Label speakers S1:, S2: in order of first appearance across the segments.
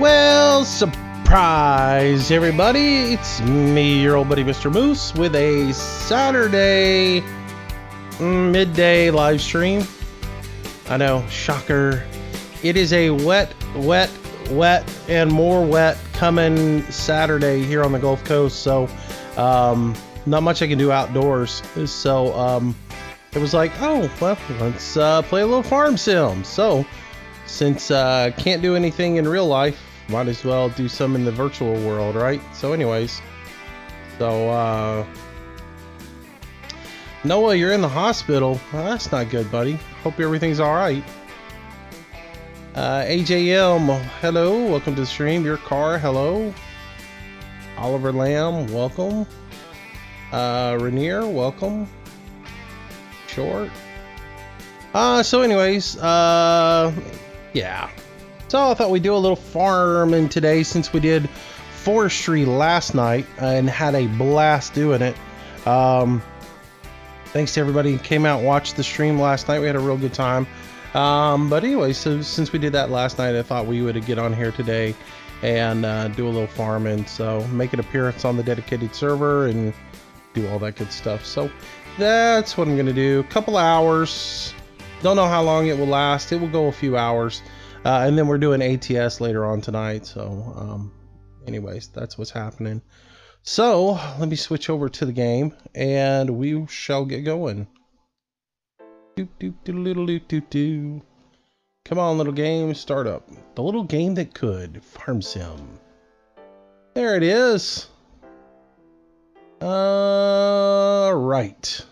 S1: Well, surprise everybody, it's me, your old buddy Mr. Moose, with a Saturday midday live stream. I know, shocker. It is a wet, and more wet coming Saturday here on the Gulf Coast, so not much I can do outdoors. So it was like, oh, well, let's play a little farm sim. So since can't do anything in real life, might as well do some in the virtual world, right? So anyways, so Noah, you're in the hospital. Well, that's not good, buddy. Hope everything's all right. AJM, hello, welcome to the stream. Your car, hello. Oliver Lamb, welcome. Rainier, welcome. Short. So anyways, yeah. So I thought we'd do a little farming today since we did forestry last night and had a blast doing it. Thanks to everybody who came out and watched the stream last night. We had a real good time. But anyway, so since we did that last night, I thought we would get on here today and do a little farming. So make an appearance on the dedicated server and do all that good stuff. So that's what I'm going to do. A couple hours. Don't know how long it will last. It will go a few hours. And then we're doing ATS later on tonight. So anyways, that's what's happening. So let me switch over to the game and we shall get going. Come on, little game, start up. The little game that could. Farm sim. There it is. Right.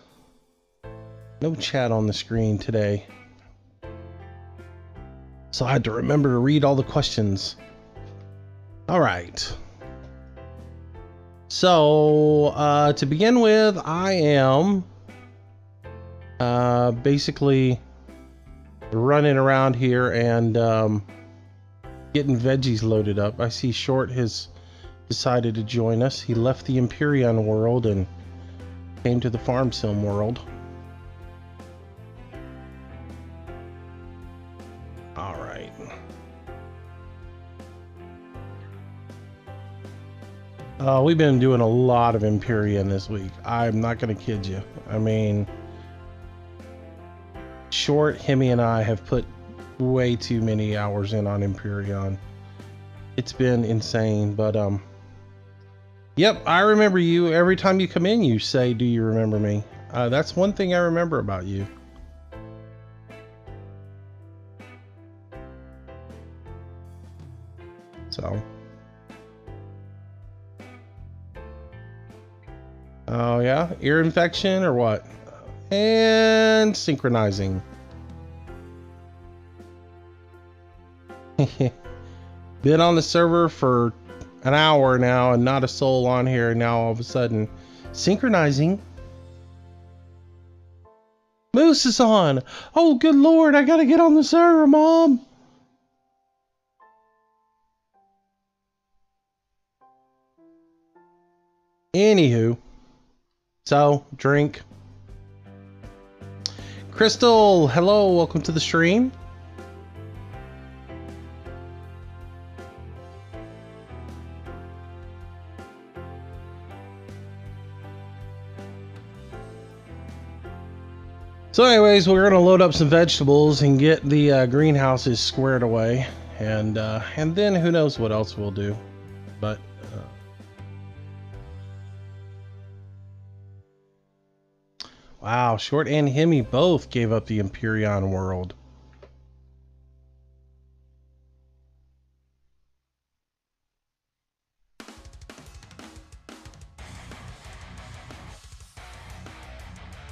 S1: No chat on the screen today. So I had to remember to read all the questions. All right. So to begin with, I am basically running around here and getting veggies loaded up. I see Short has decided to join us. He left the Empyrean world and came to the farm sim world. All right. We've been doing a lot of Empyrean this week. I'm not going to kid you. I mean, Short, Hemi, and I have put way too many hours in on Empyrean. It's been insane, but yep, I remember you. Every time you come in, you say, "Do you remember me?" That's one thing I remember about you. So. Oh yeah, ear infection or what? And synchronizing. Been on the server for an hour now and not a soul on here. Now all of a sudden, synchronizing. Moose is on. Oh, good Lord, I gotta get on the server, Mom. Anywho. So, drink. Crystal, hello, welcome to the stream. So anyways, we're going to load up some vegetables and get the greenhouses squared away. And then who knows what else we'll do. But wow, Short and Hemi both gave up the Empyrean world.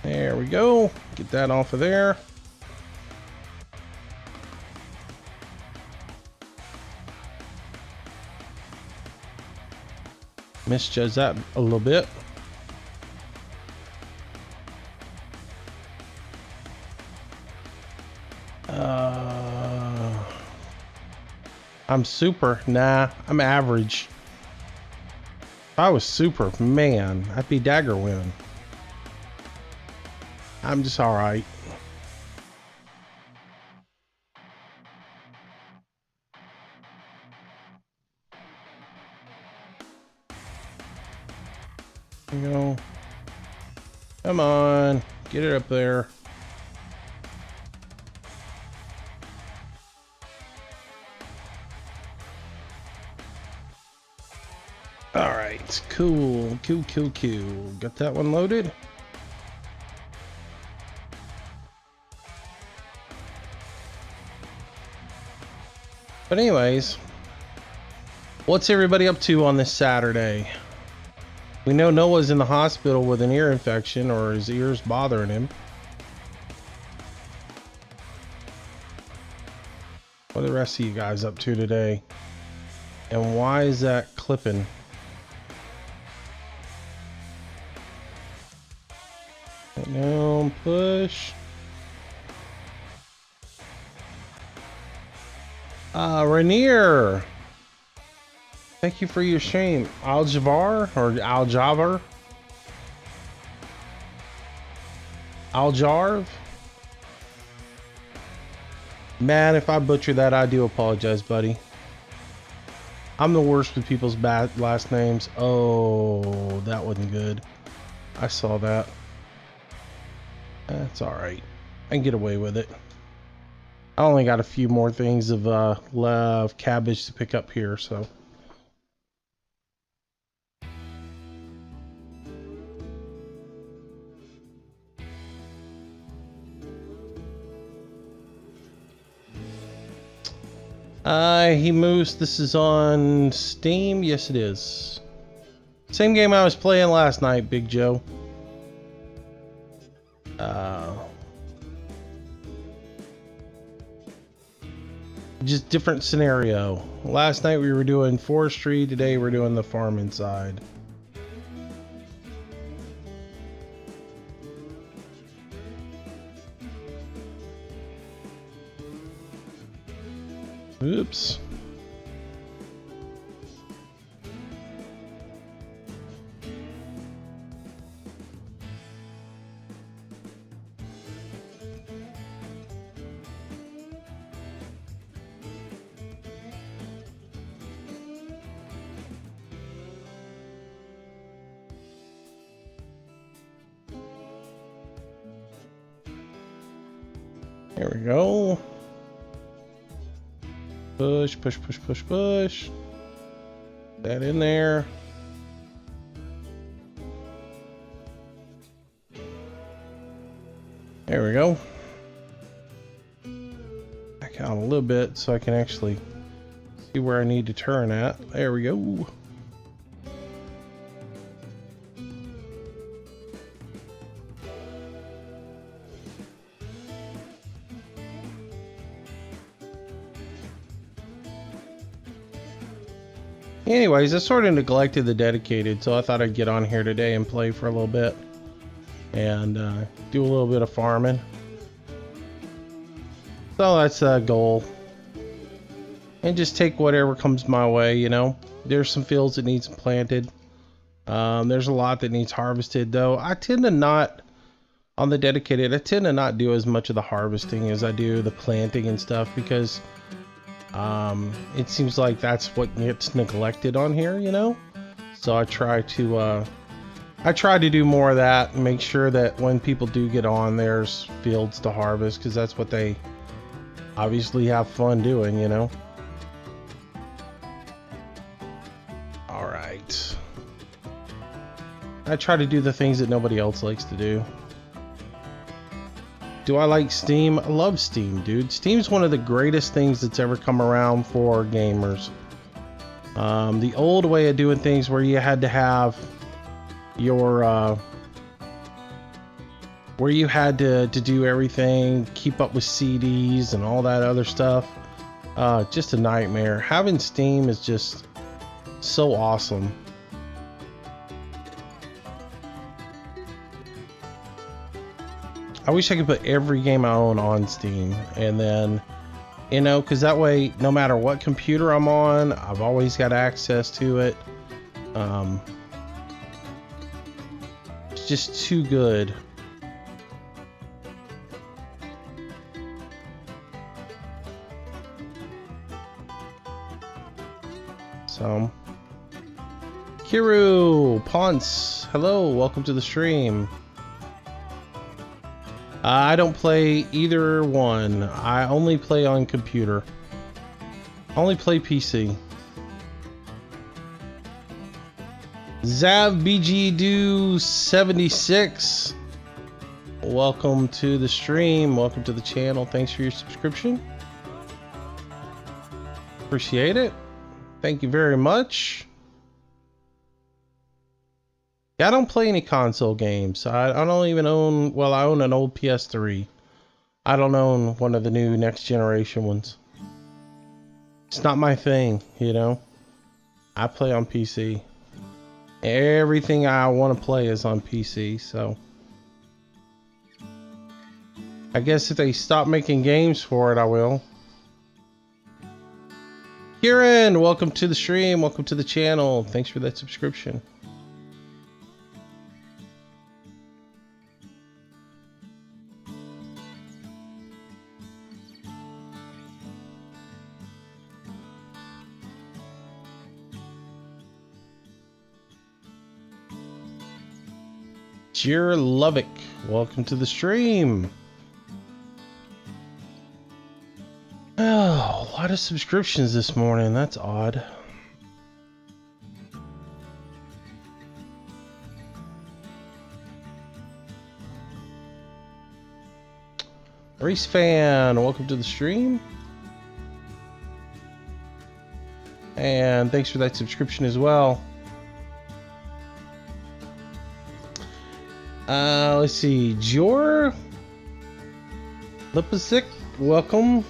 S1: There we go. Get that off of there. Misjudged that a little bit. I'm super. Nah, I'm average. If I was super, man, I'd be dagger win. I'm just all right. There you go. Come on, get it up there. All right, cool. Got that one loaded. But anyways, what's everybody up to on this Saturday? We know Noah's in the hospital with an ear infection, or his ears bothering him. What are the rest of you guys up to today? And why is that clipping? Down, push. Rainier. Thank you for your stream. Aljavar or Aljavar? Aljarv? Man, if I butcher that, I do apologize, buddy. I'm the worst with people's bad last names. Oh, that wasn't good. I saw that. That's alright. I can get away with it. I only got a few more things of cabbage to pick up here, so. He moves. This is on Steam. Yes, it is. Same game I was playing last night, Big Joe. Just different scenario. Last night we were doing forestry. Today we're doing the farming side. Oops. There we go. Push. That in there. There we go. Back out a little bit so I can actually see where I need to turn at. There we go. Anyways, I sort of neglected the dedicated, so I thought I'd get on here today and play for a little bit and do a little bit of farming. So that's a goal. And just take whatever comes my way, you know. There's some fields that need some planted. There's a lot that needs harvested, though. I tend to not, on the dedicated, I tend to not do as much of the harvesting as I do the planting and stuff, because it seems like that's what gets neglected on here, you know. So I try to do more of that and make sure that when people do get on, there's fields to harvest, because that's what they obviously have fun doing, you know. All right, I try to do the things that nobody else likes to do. Do I like Steam? I love Steam, dude. Steam's one of the greatest things that's ever come around for gamers. The old way of doing things, where you had to have your where you had to do everything, keep up with CDs and all that other stuff, just a nightmare. Having Steam is just so awesome. I wish I could put every game I own on Steam, and then, you know, because that way, no matter what computer I'm on, I've always got access to it. It's just too good. So, Kiru, Ponce, hello, welcome to the stream. I don't play either one. I only play on computer. I only play PC. Zav BG Do 76. Welcome to the stream. Welcome to the channel. Thanks for your subscription. Appreciate it. Thank you very much. Yeah, I don't play any console games. I don't even own, well, I own an old PS3. I don't own one of the new next generation ones. It's not my thing, you know. I play on PC. Everything I want to play is on PC, so I guess if they stop making games for it, I will. Kieran, welcome to the stream. Welcome to the channel. Thanks for that subscription. Jir Lovick, welcome to the stream. Oh, a lot of subscriptions this morning. That's odd. Race fan, welcome to the stream. And thanks for that subscription as well. Let's see, Jor Lipasic, welcome.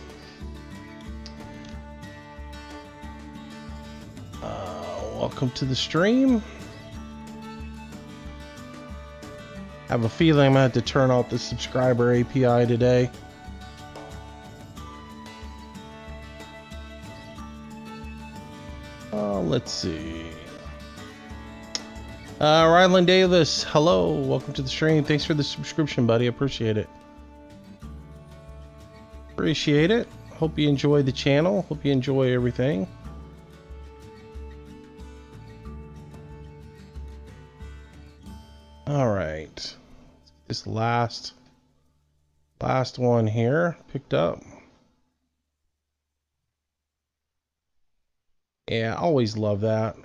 S1: Welcome to the stream. I have a feeling I'm gonna have to turn off the subscriber API today. Let's see. Ryland Davis, hello, welcome to the stream. Thanks for the subscription, buddy. Appreciate it. Appreciate it. Hope you enjoy the channel. Hope you enjoy everything. All right. Let's get this last one here picked up. Yeah, I always love that.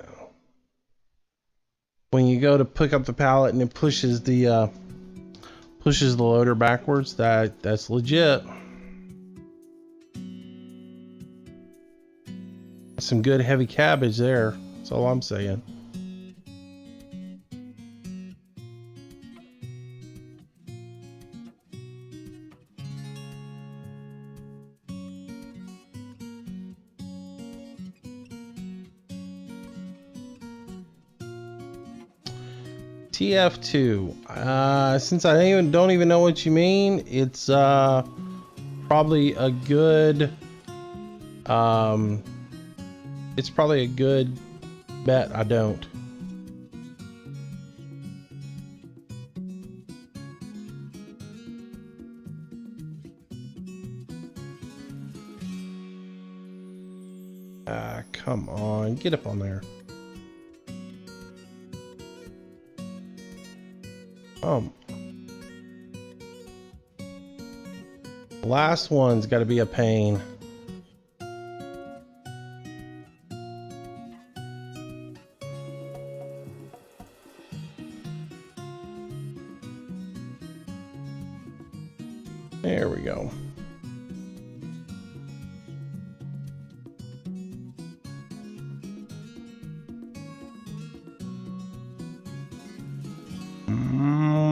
S1: When you go to pick up the pallet and it pushes the loader backwards, that's legit. Some good heavy cabbage there. That's all I'm saying. TF2. Since I don't even know what you mean, it's probably a good it's probably a good bet I don't. Come on, get up on there. Last one's got to be a pain. There we go.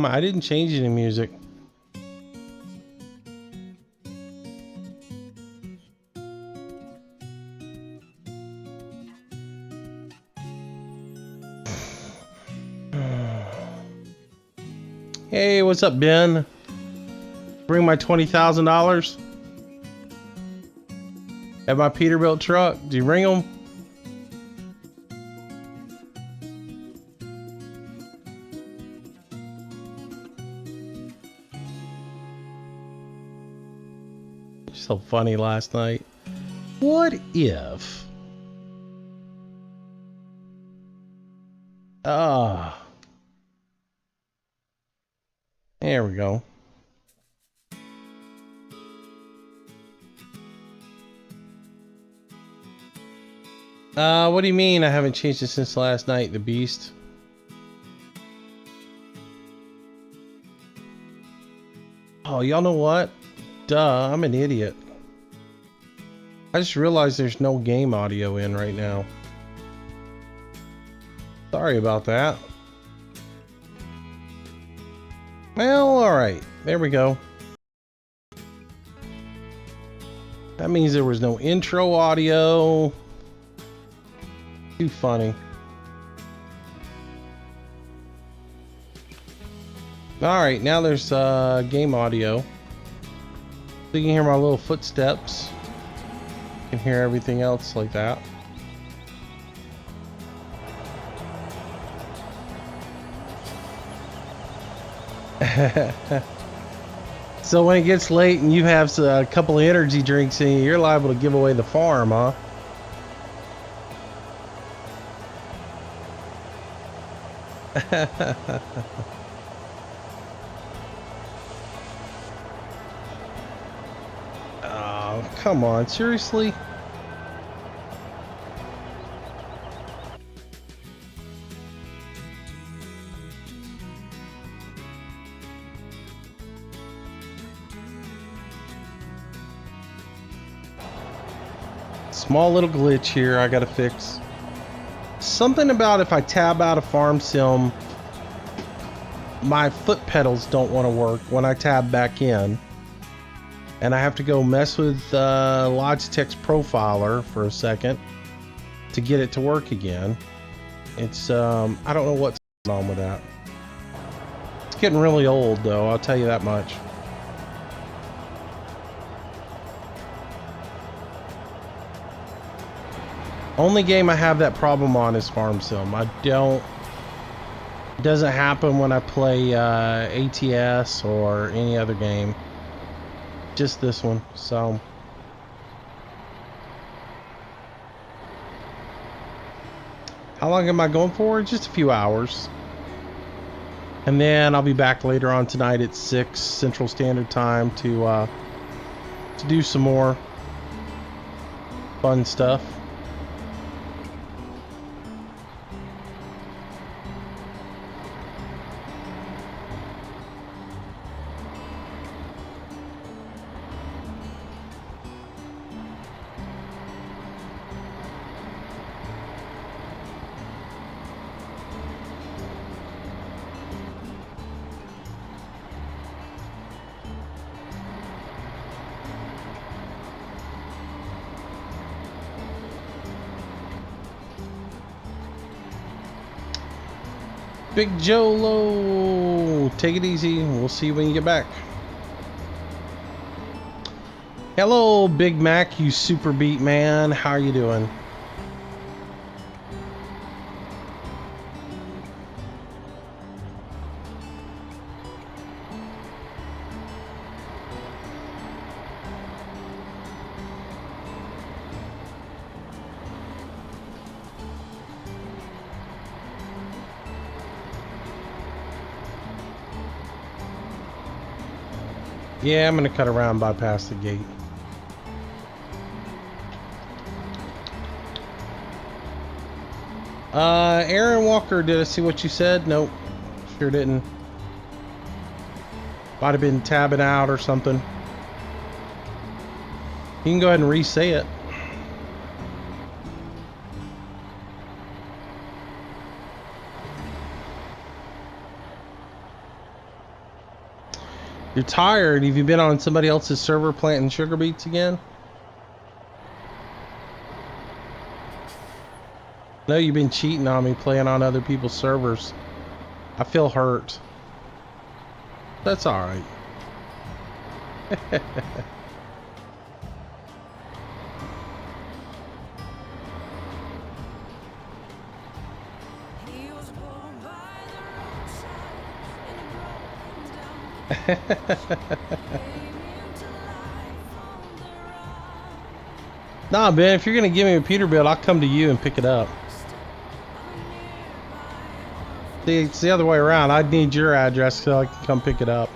S1: I didn't change any music. Hey, what's up, Ben? Bring my $20,000 at my Peterbilt truck. Do you ring them? So funny last night. What if Ah. There we go. What do you mean I haven't changed it since last night, the beast? Oh, y'all know what? Duh, I'm an idiot. I just realized there's no game audio in right now. Sorry about that. Well, alright. There we go. That means there was no intro audio. Too funny. Alright, now there's game audio. So you can hear my little footsteps. You can hear everything else like that. So when it gets late and you have a couple of energy drinks in you, you're liable to give away the farm, huh? Oh, come on, seriously? Small little glitch here I gotta fix. Something about if I tab out of Farm Sim, my foot pedals don't want to work when I tab back in. And I have to go mess with Logitech's profiler for a second to get it to work again. It's, I don't know what's going on with that. It's getting really old though, I'll tell you that much. Only game I have that problem on is Farm Sim. It doesn't happen when I play ATS or any other game. Just this one, so. How long am I going for? Just a few hours. And then I'll be back later on tonight at 6 Central Standard Time to do some more fun stuff. Big Jolo, take it easy. We'll see you when you get back. Hello, Big Mac, you super beat man. How are you doing? Yeah, I'm gonna cut around, bypass the gate. Aaron Walker, did I see what you said? Nope, sure didn't. Might have been tabbing out or something. You can go ahead and re-say it. You're tired? Have you been on somebody else's server planting sugar beets again? No, you've been cheating on me, playing on other people's servers. I feel hurt. That's alright. Nah, Ben, if you're gonna give me a Peterbilt, I'll come to you and pick it up. See, it's the other way around. I'd need your address so I can come pick it up.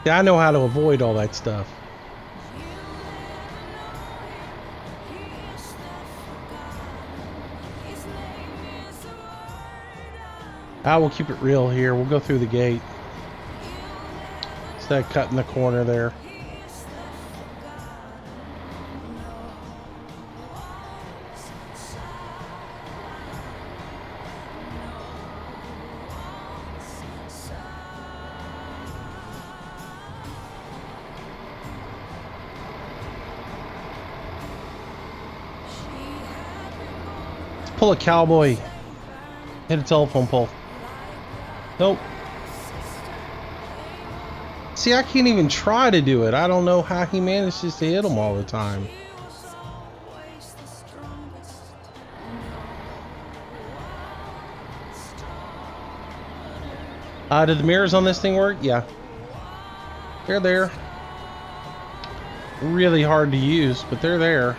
S1: Yeah, I know how to avoid all that stuff. I will keep it real here. We'll go through the gate. Instead of cutting the corner there. Let's pull a cowboy. Hit a telephone pole. Nope. See, I can't even try to do it. I don't know how he manages to hit them all the time. Did the mirrors on this thing work? Yeah. They're there. Really hard to use, but they're there.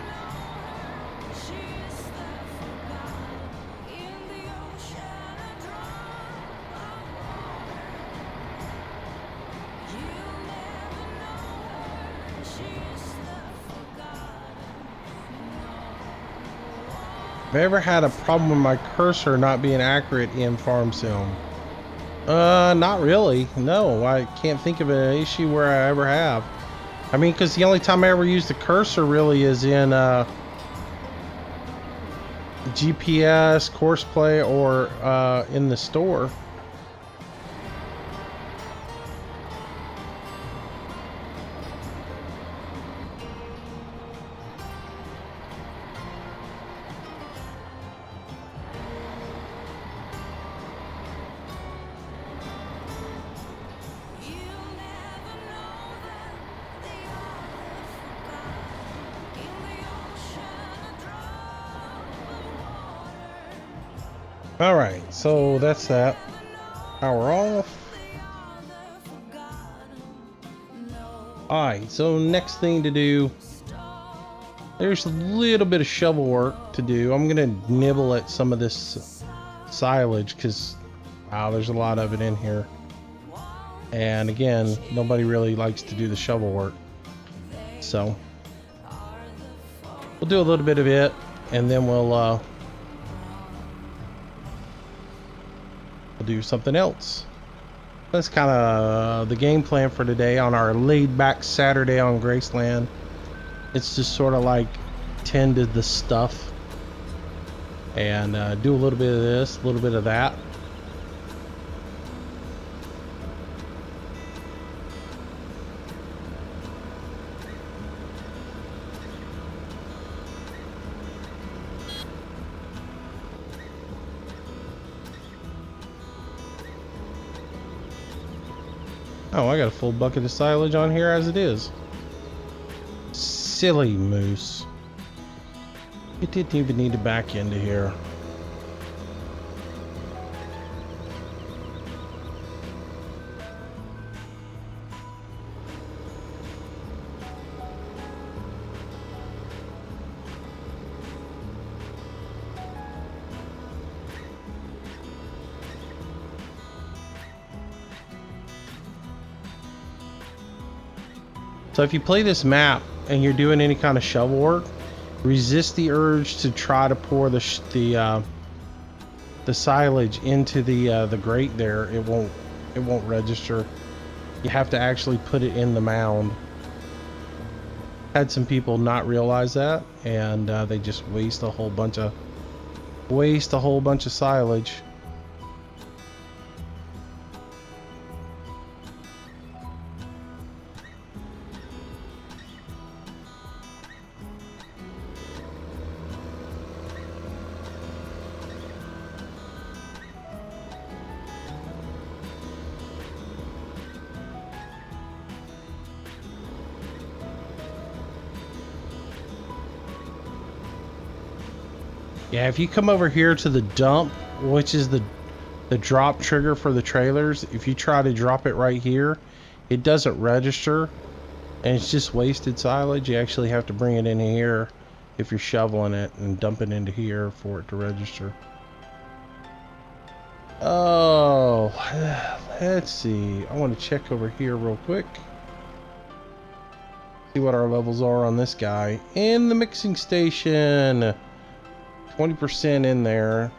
S1: Have I ever had a problem with my cursor not being accurate in Farm Sim? Not really. No, I can't think of an issue where I ever have. I mean, because the only time I ever use the cursor really is in GPS, Courseplay, or in the store. All right, so that's that. Power off. All right, so next thing to do, there's a little bit of shovel work to do. I'm gonna nibble at some of this silage because, wow, there's a lot of it in here. And again, nobody really likes to do the shovel work. So we'll do a little bit of it, and then we'll do something else. That's kind of the game plan for today on our laid-back Saturday on Graceland. It's just sort of like tend to the stuff and do a little bit of this, a little bit of that. Oh, I got a full bucket of silage on here as it is. Silly moose. You didn't even need to back into here. So if you play this map and you're doing any kind of shovel work, resist the urge to try to pour the silage into the grate there. It won't register. You have to actually put it in the mound. Had some people not realize that, and they just waste a whole bunch of silage. Yeah, if you come over here to the dump, which is the drop trigger for the trailers, if you try to drop it right here, it doesn't register. And it's just wasted silage. You actually have to bring it in here if you're shoveling it and dump it into here for it to register. Oh, let's see. I want to check over here real quick. See what our levels are on this guy. In the mixing station, 20% in there,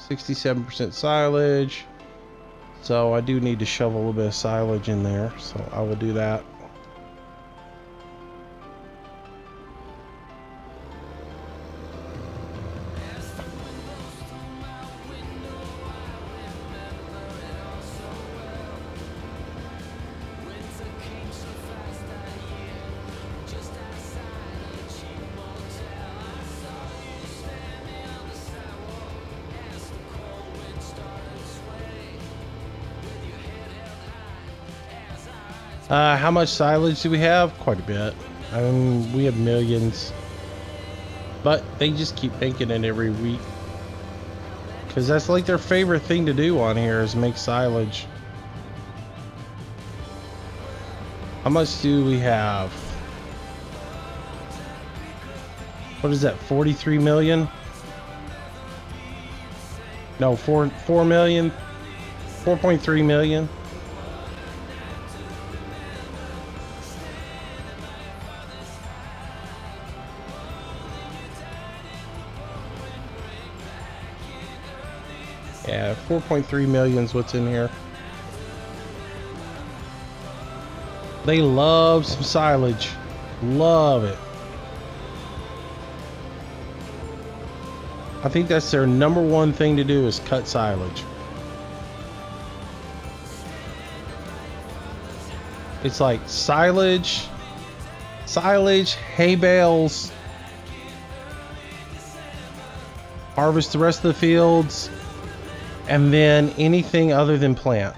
S1: 67% silage. So I do need to shovel a little bit of silage in there. So I will do that. How much silage do we have? Quite a bit. We have millions. But they just keep making it every week. Because that's like their favorite thing to do on here is make silage. How much do we have? What is that, 43 million? No, 4 million? 4.3 million? Yeah, 4.3 million is what's in here. They love some silage. Love it. I think that's their #1 thing to do is cut silage. It's like silage, hay bales, harvest the rest of the fields, and then anything other than plant.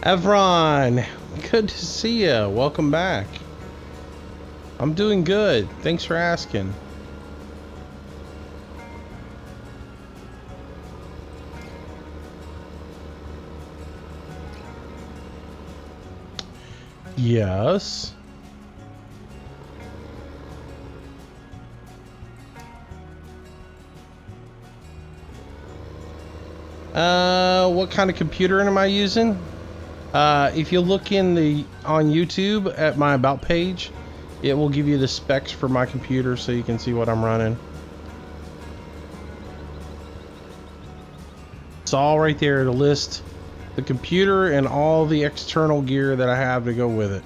S1: Evron, good to see you. Welcome back. I'm doing good. Thanks for asking. Yes. What kind of computer am I using? If you look on YouTube at my About page, it will give you the specs for my computer so you can see what I'm running. It's all right there to list the computer and all the external gear that I have to go with it.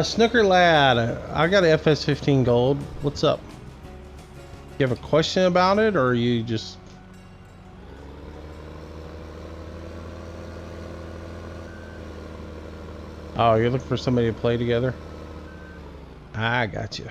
S1: Snooker Lad, I got a FS15 gold. What's up? You have a question about it, or you just... Oh, you're looking for somebody to play together? I got you.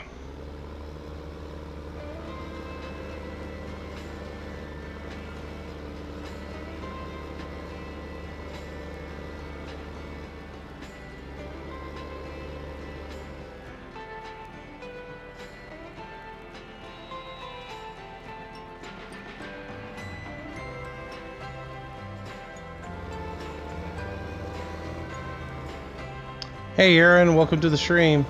S1: Hey Aaron, welcome to the stream.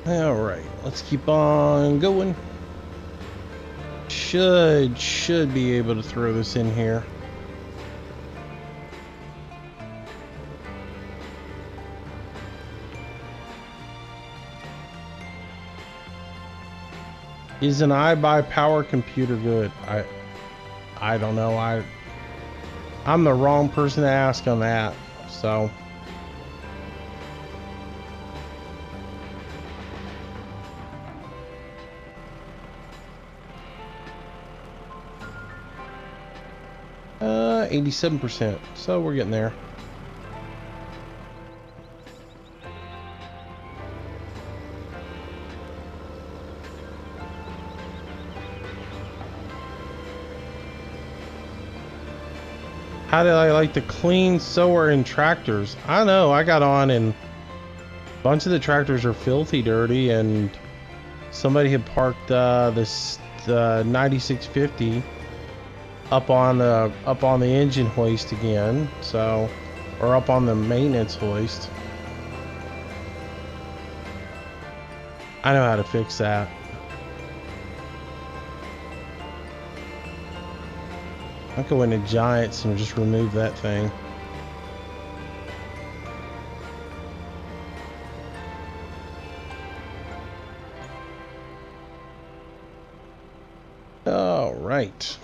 S1: All right, let's keep on going. Should be able to throw this in here. Is an iBuy computer good? I don't know. I'm the wrong person to ask on that. So uh 87%. So we're getting there. How did I like the clean sower and tractors? I know, I got on and a bunch of the tractors are filthy dirty, and somebody had parked this 9650 up on the engine hoist again, so, or up on the maintenance hoist. I know how to fix that. I'll go into Giants and just remove that thing. All right.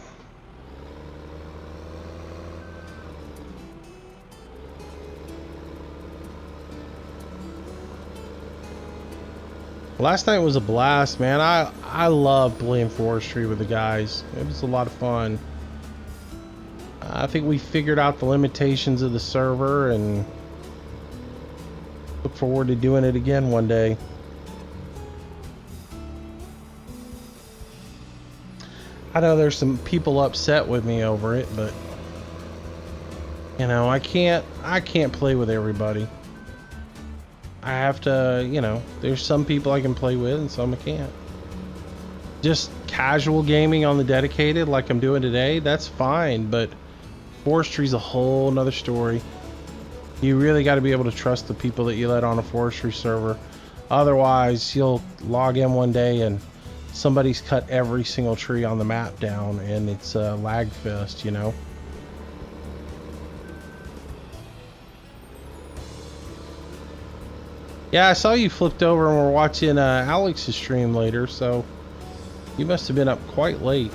S1: Last night was a blast, man. I love playing forestry with the guys. It was a lot of fun. I think we figured out the limitations of the server and look forward to doing it again one day. I know there's some people upset with me over it, but you know, I can't play with everybody. I have to, you know, there's some people I can play with and some I can't. Just casual gaming on the dedicated like I'm doing today, that's fine, but forestry's a whole nother story. You really got to be able to trust the people that you let on a forestry server. Otherwise, you'll log in one day and somebody's cut every single tree on the map down and it's a lag fest, you know. Yeah, I saw you flipped over and were watching Alex's stream later, so you must have been up quite late.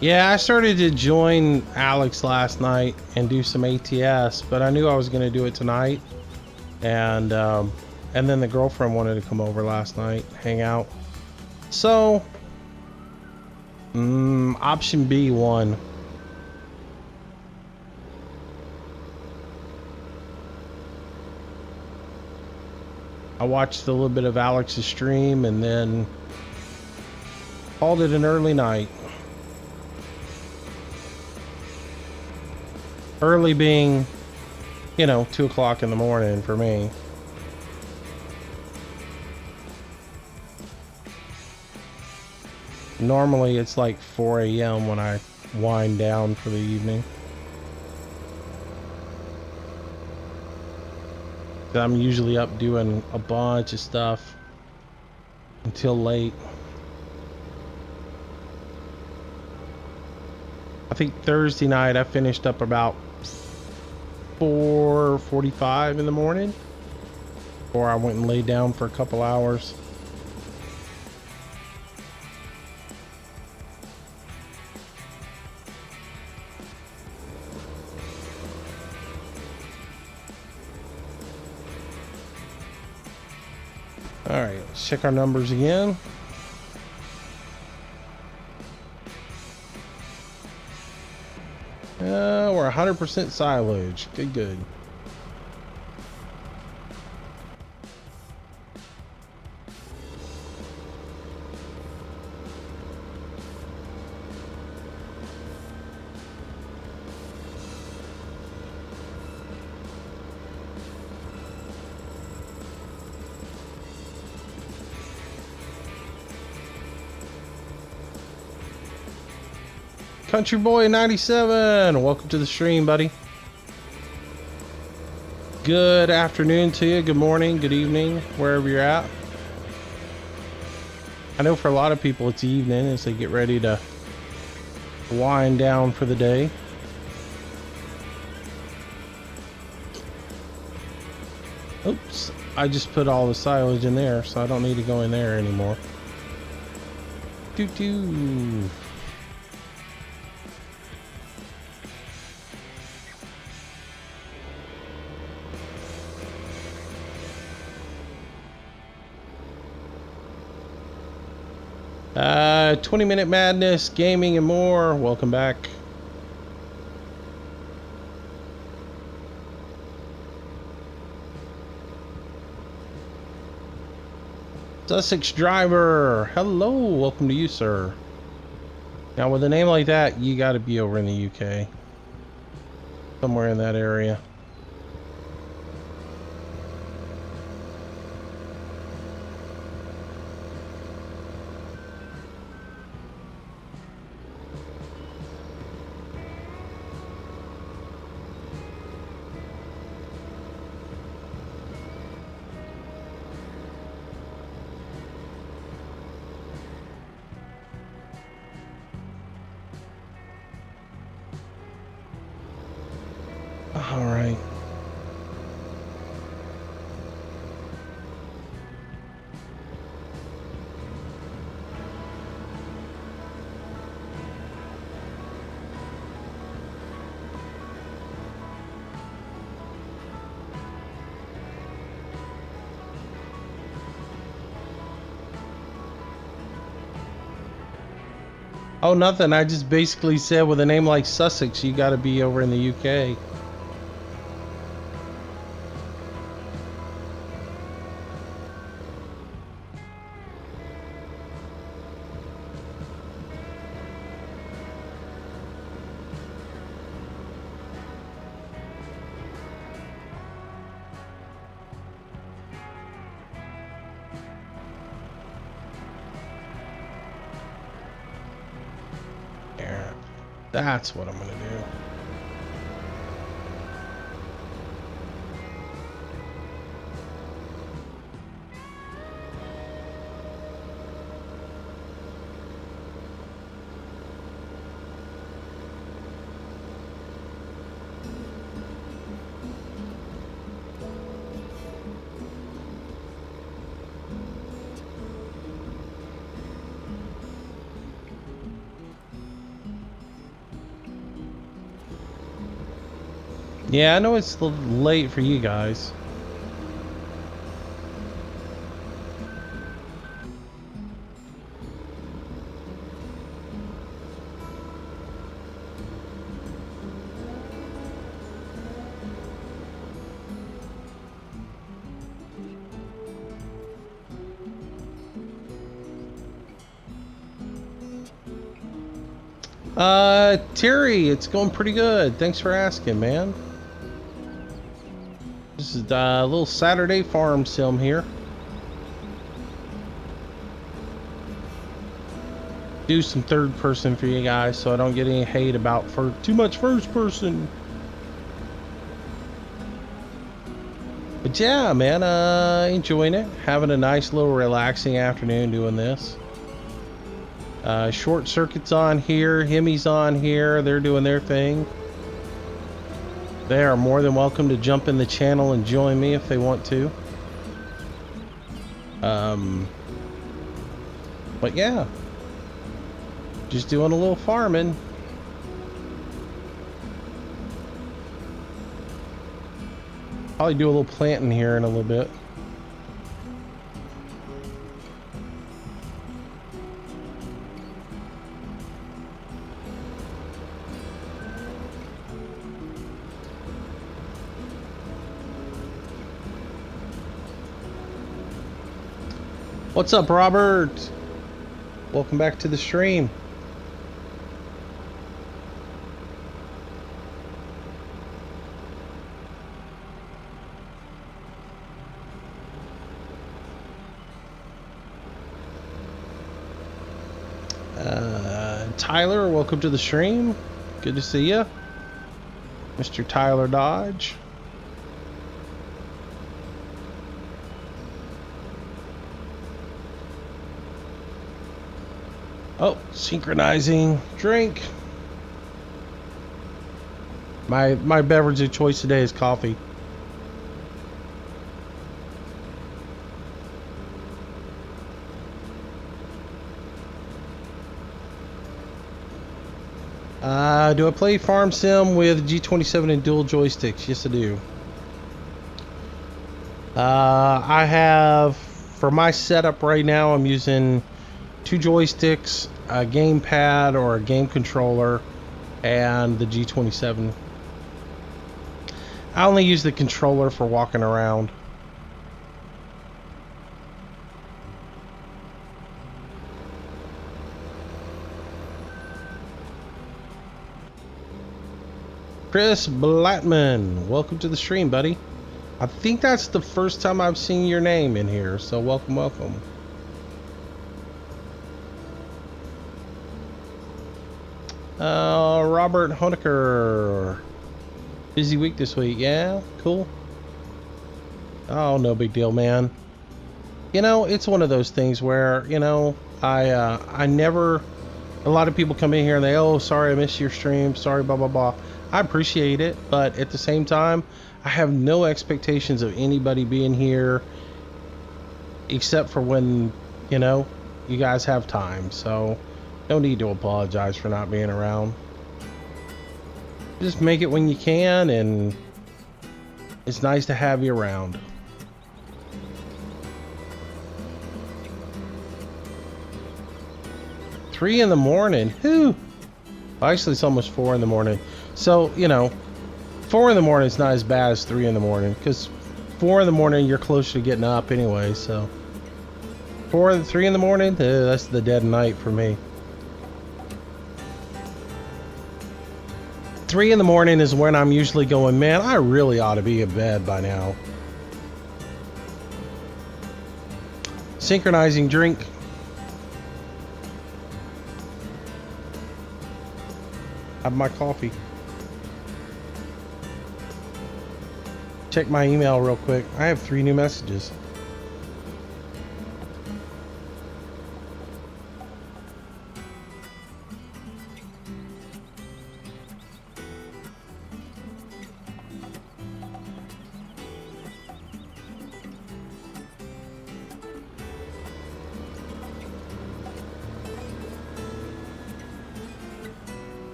S1: Yeah, I started to join Alex last night and do some ATS, but I knew I was going to do it tonight, and then the girlfriend wanted to come over last night, hang out. So, option B won. I watched a little bit of Alex's stream and then called it an early night. Early being, you know, 2 o'clock in the morning for me. Normally it's like 4 a.m. when I wind down for the evening. I'm usually up doing a bunch of stuff until late. I think Thursday night I finished up about 4:45 in the morning, or I went and laid down for a couple hours. All right, let's check our numbers again. We're 100% silage. Good, good. Country Boy 97, welcome to the stream, buddy. Good afternoon to you, good morning, good evening, wherever you're at. I know for a lot of people it's evening as they get ready to wind down for the day. Oops, I just put all the silage in there, so I don't need to go in there anymore. Doo-doo. Uh, 20-minute madness, gaming and more. Welcome back. Sussex driver, hello, welcome to you, sir. Now with a name like that, you got to be over in the UK, somewhere in that area. All right. Oh, nothing. I just basically said with a name like Sussex, you got to be over in the UK. There. That's what I'm going to do. Yeah, I know it's a little late for you guys. Terry, it's going pretty good. Thanks for asking, man. This is a little Saturday farm sim here. Do some third person for you guys so I don't get any hate about for too much first person. But yeah, man, enjoying it. Having a nice little relaxing afternoon doing this. Short Circuit's on here, Hemi's on here, they're doing their thing. They are more than welcome to jump in the channel and join me if they want to. But yeah, just doing a little farming. Probably do a little planting here in a little bit. What's up, Robert? Welcome back to the stream. Tyler, welcome to the stream. Good to see you. Mr. Tyler Dodge. Oh, synchronizing drink. My beverage of choice today is coffee. Do I play Farm Sim with G27 and dual joysticks? Yes, I do. I have, for my setup right now, I'm using 2 joysticks, a gamepad or a game controller, and the G27. I only use the controller for walking around. Chris Blattman, welcome to the stream, buddy. I think that's the first time I've seen your name in here, so welcome, welcome. Robert Honecker. Busy week this week, yeah, cool. Oh, no big deal, man. You know, it's one of those things where, you know, I never, a lot of people come in here and they, oh, sorry, I missed your stream, sorry, blah, blah, blah. I appreciate it, but at the same time, I have no expectations of anybody being here except for when, you know, you guys have time. So no need to apologize for not being around. Just make it when you can, and it's nice to have you around. $3 in the morning. Whew. Actually, it's almost 4 in the morning. So, you know, 4 in the morning is not as bad as 3 in the morning, because 4 in the morning you're closer to getting up anyway. So 3 in the morning, that's the dead night for me. 3 in the morning is when I'm usually going, man, I really ought to be in bed by now. Synchronizing drink. Have my coffee. Check my email real quick. I have 3 new messages.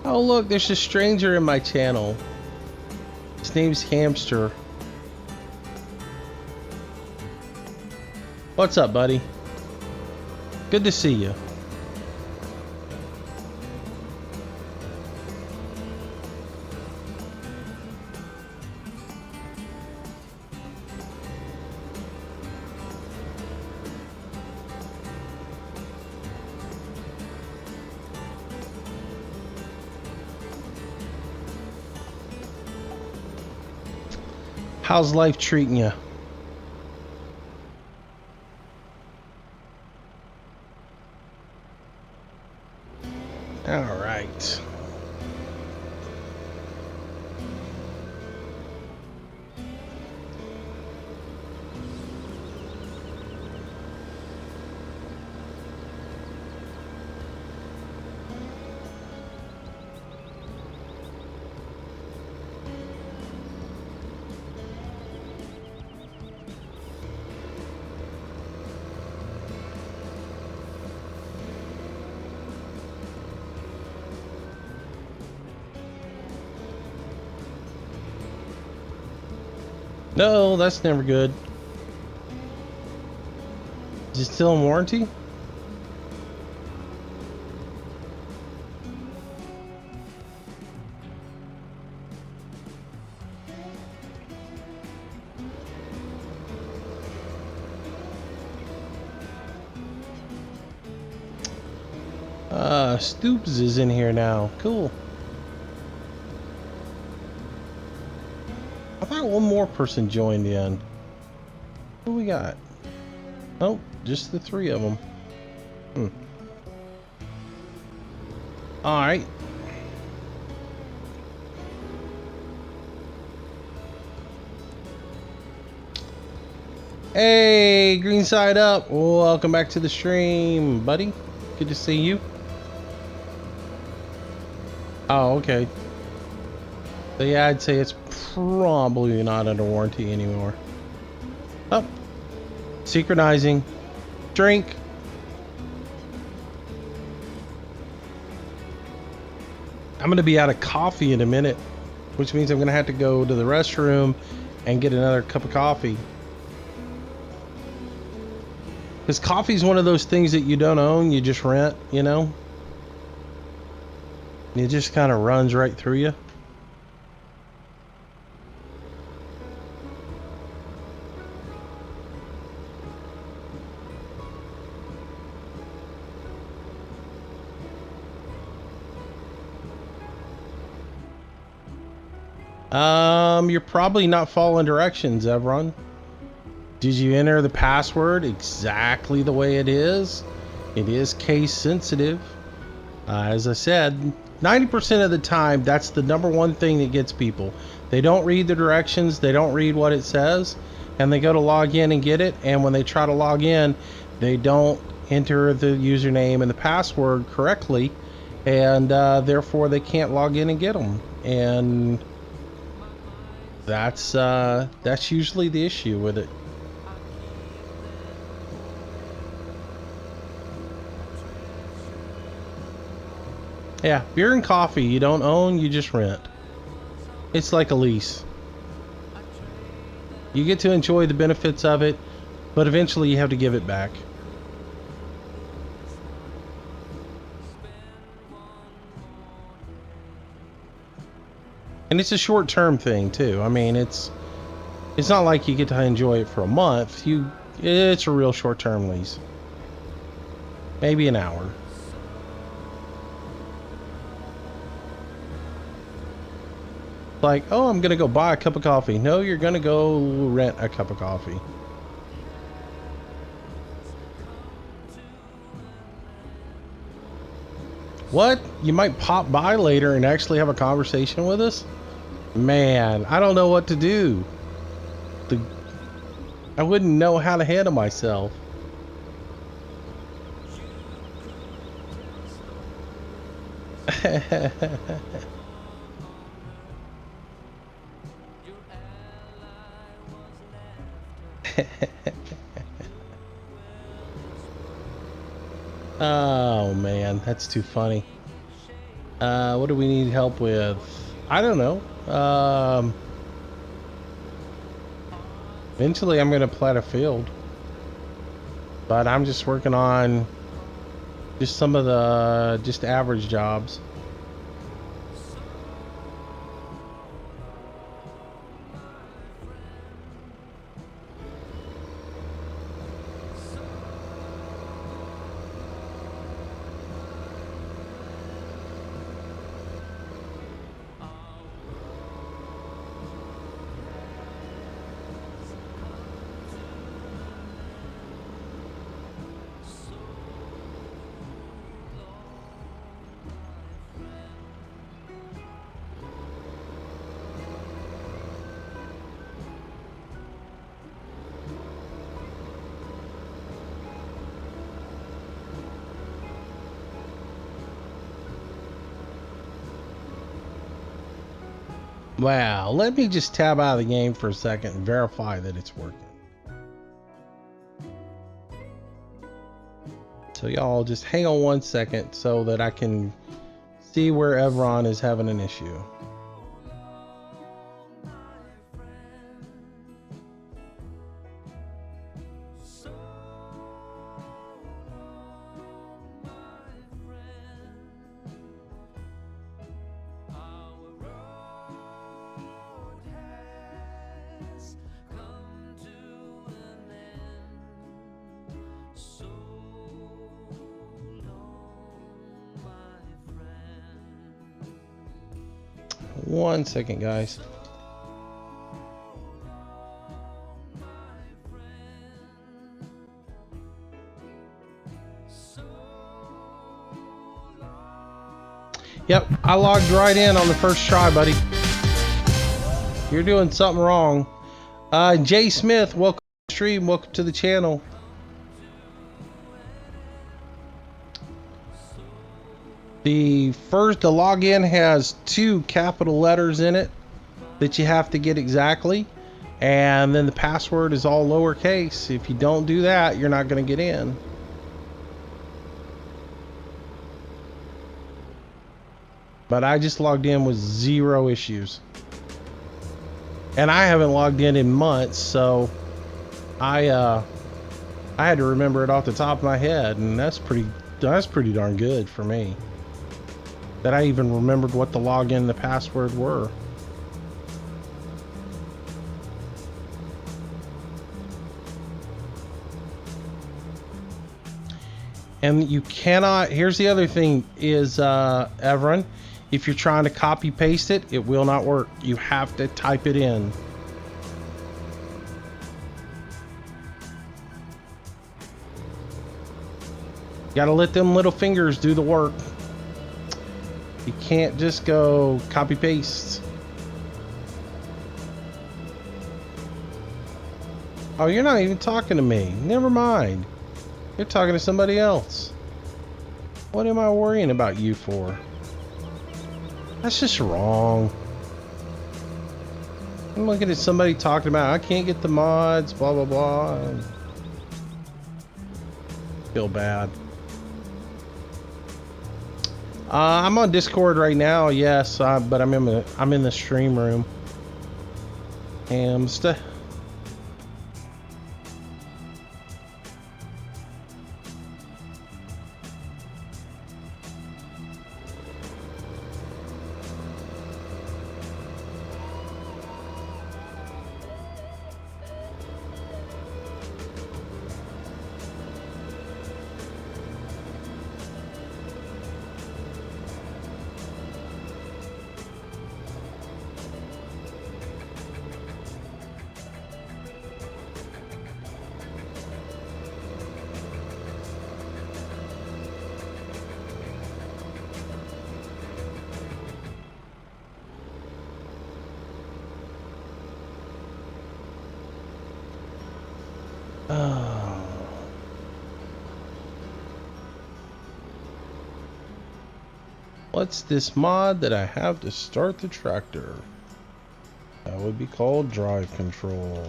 S1: Oh look, there's a stranger in my channel. His name's Hamster. What's up, buddy? Good to see you. How's life treating you? All right. No, that's never good. Is it still in warranty? Stoops is in here now. Cool. I thought one more person joined in. Who we got? Oh, just the three of them. All right. Hey, green side up. Welcome back to the stream, buddy. Good to see you. Oh, okay. So yeah, I'd say it's probably not under warranty anymore. Oh, synchronizing. Drink. I'm gonna be out of coffee in a minute, which means I'm gonna have to go to the restroom and get another cup of coffee. Because coffee is one of those things that you don't own, you just rent, you know? It just kind of runs right through you. You're probably not following directions, Evron. Did you enter the password exactly the way it is? It is case sensitive. As I said, 90% of the time, that's the number one thing that gets people. They don't read the directions, they don't read what it says, and they go to log in and get it, and when they try to log in, they don't enter the username and the password correctly, and therefore they can't log in and get them. And that's usually the issue with it. Yeah, beer and coffee you don't own, you just rent. It's like a lease. You get to enjoy the benefits of it, but eventually you have to give it back. And it's a short-term thing too. I mean, it's not like you get to enjoy it for a month. It's a real short-term lease. Maybe an hour. Like, oh, I'm gonna go buy a cup of coffee. No, you're gonna go rent a cup of coffee. What? You might pop by later and actually have a conversation with us? Man, I don't know what to do. I wouldn't know how to handle myself. Oh man, that's too funny. What do we need help with? I don't know. Eventually I'm gonna plat a field, but I'm just working on just some of the average jobs. Wow, let me just tab out of the game for a second and verify that it's working. So y'all just hang on 1 second so that I can see where Evron is having an issue. 1 second, guys. Yep, I logged right in on the first try, buddy. You're doing something wrong. Jay Smith, welcome to the stream. Welcome to the channel. The login has 2 capital letters in it that you have to get exactly. And then the password is all lowercase. If you don't do that, you're not going to get in. But I just logged in with 0 issues. And I haven't logged in months, so I had to remember it off the top of my head, and that's pretty darn good for me. That I even remembered what the login and the password were. And you cannot, here's the other thing is, Everin, if you're trying to copy paste it, it will not work. You have to type it in. You gotta let them little fingers do the work. You can't just go copy paste. Oh, you're not even talking to me. Never mind. You're talking to somebody else. What am I worrying about you for? That's just wrong. I'm looking at somebody talking about I can't get the mods, blah blah blah. Feel bad. I'm on Discord right now, yes, but I'm in the stream room. And what's this mod that I have to start the tractor? That would be called drive control.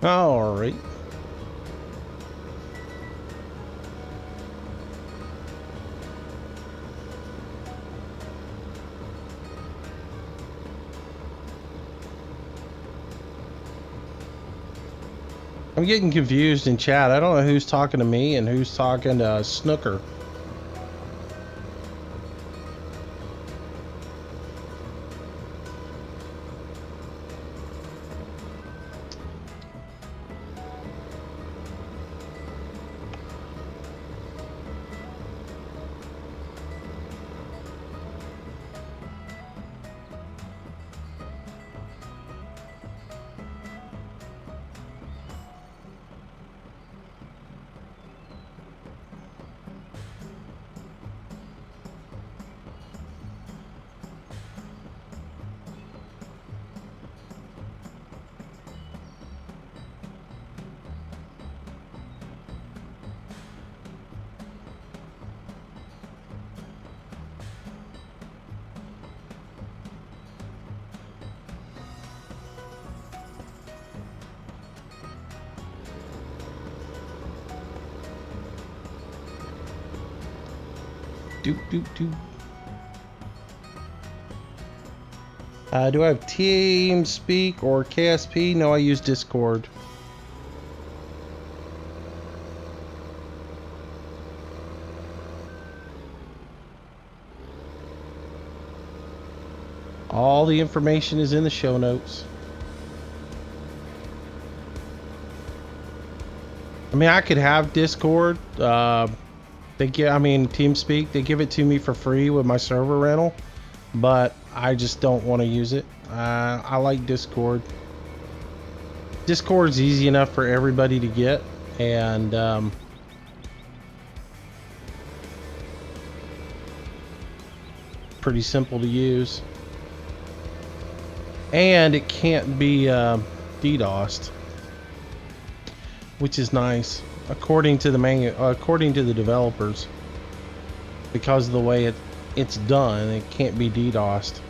S1: All right. I'm getting confused in chat. I don't know who's talking to me and who's talking to Snooker. Do I have TeamSpeak or KSP? No, I use Discord. All the information is in the show notes. mean, I could have Discord. TeamSpeak, they give it to me for free with my server rental, but I just don't want to use it. I like Discord. Discord's easy enough for everybody to get, and pretty simple to use. And it can't be DDoSed, which is nice, according to the developers, because of the way it's done. It can't be DDoSed.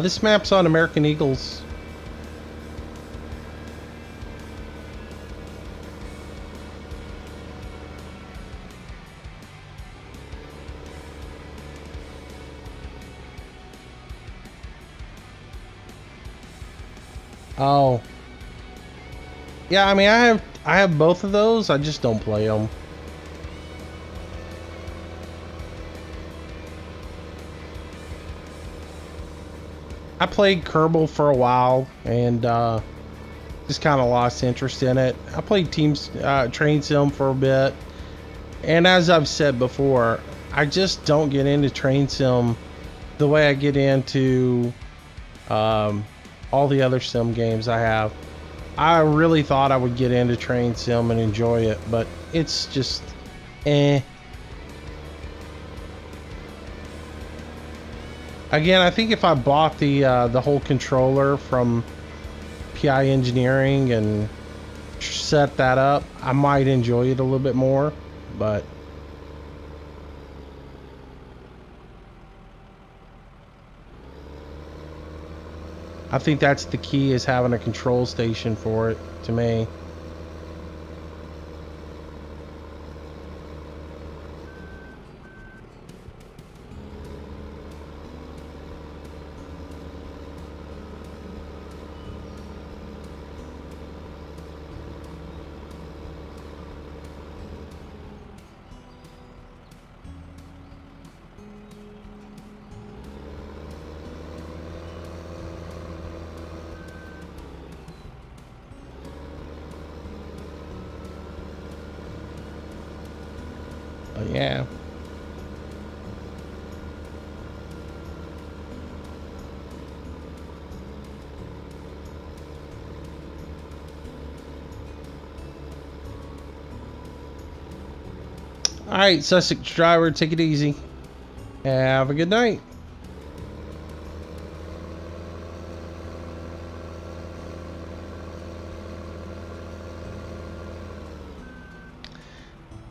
S1: This map's on American Eagles. Oh. Yeah, I mean, I have both of those. I just don't play them. I played Kerbal for a while and just kind of lost interest in it. I played Train Sim for a bit, and as I've said before, I just don't get into Train Sim the way I get into all the other sim games I have. I really thought I would get into Train Sim and enjoy it, but it's just eh. Again, I think if I bought the whole controller from PI Engineering and set that up, I might enjoy it a little bit more, but I think that's the key, is having a control station for it, to me. But yeah. All right, Sussex driver, take it easy. Have a good night.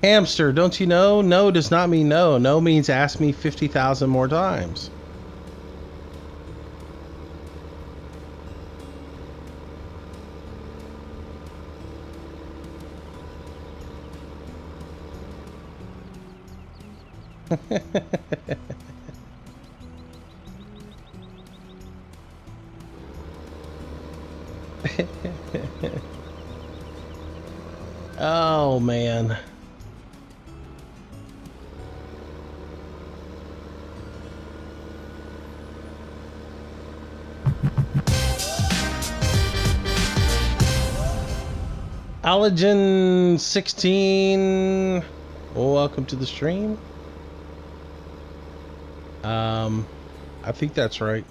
S1: Hamster, don't you know? No does not mean no. No means ask me 50,000 more times. Oh, man. Allergen 16, welcome to the stream. I think that's right.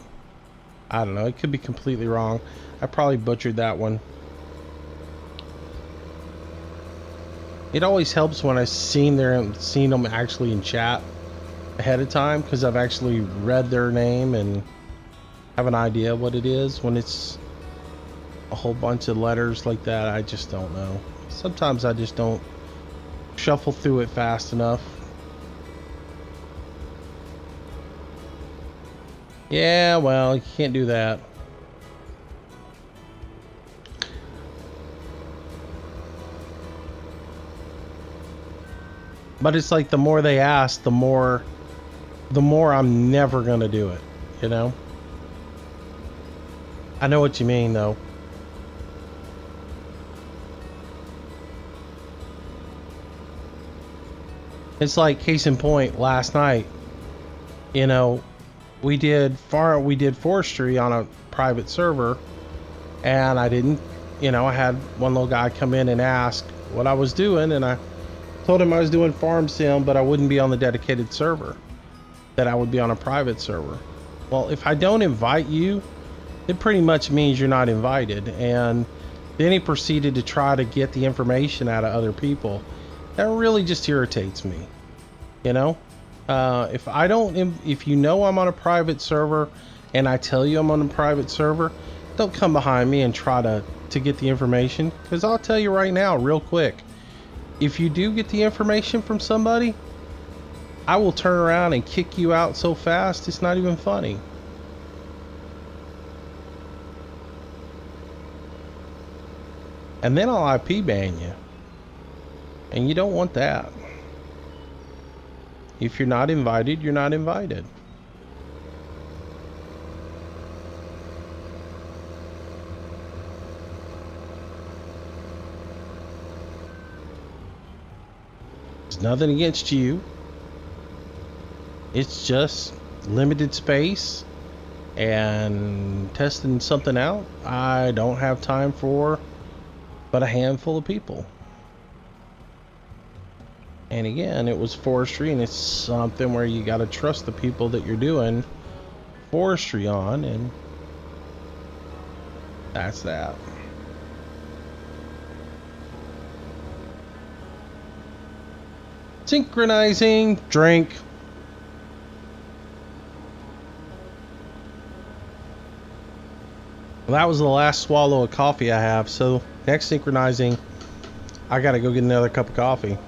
S1: I don't know, it could be completely wrong. I probably butchered that one. It always helps when I've seen them actually in chat ahead of time, because I've actually read their name and have an idea what it is. When it's a whole bunch of letters like that, I just don't know. Sometimes I just don't shuffle through it fast enough. Yeah, well, you can't do that. But it's like the more they ask, the more I'm never gonna do it, you know? I know what you mean, though. It's like case in point, last night, you know, we did forestry on a private server, and I didn't, you know, I had one little guy come in and ask what I was doing, and I told him I was doing farm sim, but I wouldn't be on the dedicated server, that I would be on a private server. Well, if I don't invite you, it pretty much means you're not invited. And then he proceeded to try to get the information out of other people. That really just irritates me, you know. If you know I'm on a private server and I tell you I'm on a private server, don't come behind me and try to get the information, because I'll tell you right now real quick, if you do get the information from somebody, I will turn around and kick you out so fast it's not even funny. And then I'll IP ban you, and you don't want that. If you're not invited, you're not invited. There's nothing against you. It's just limited space and testing something out I don't have time for but a handful of people. And again, it was forestry, and it's something where you got to trust the people that you're doing forestry on, and that's that. Synchronizing, drink. Well, that was the last swallow of coffee I have, so next synchronizing, I gotta go get another cup of coffee.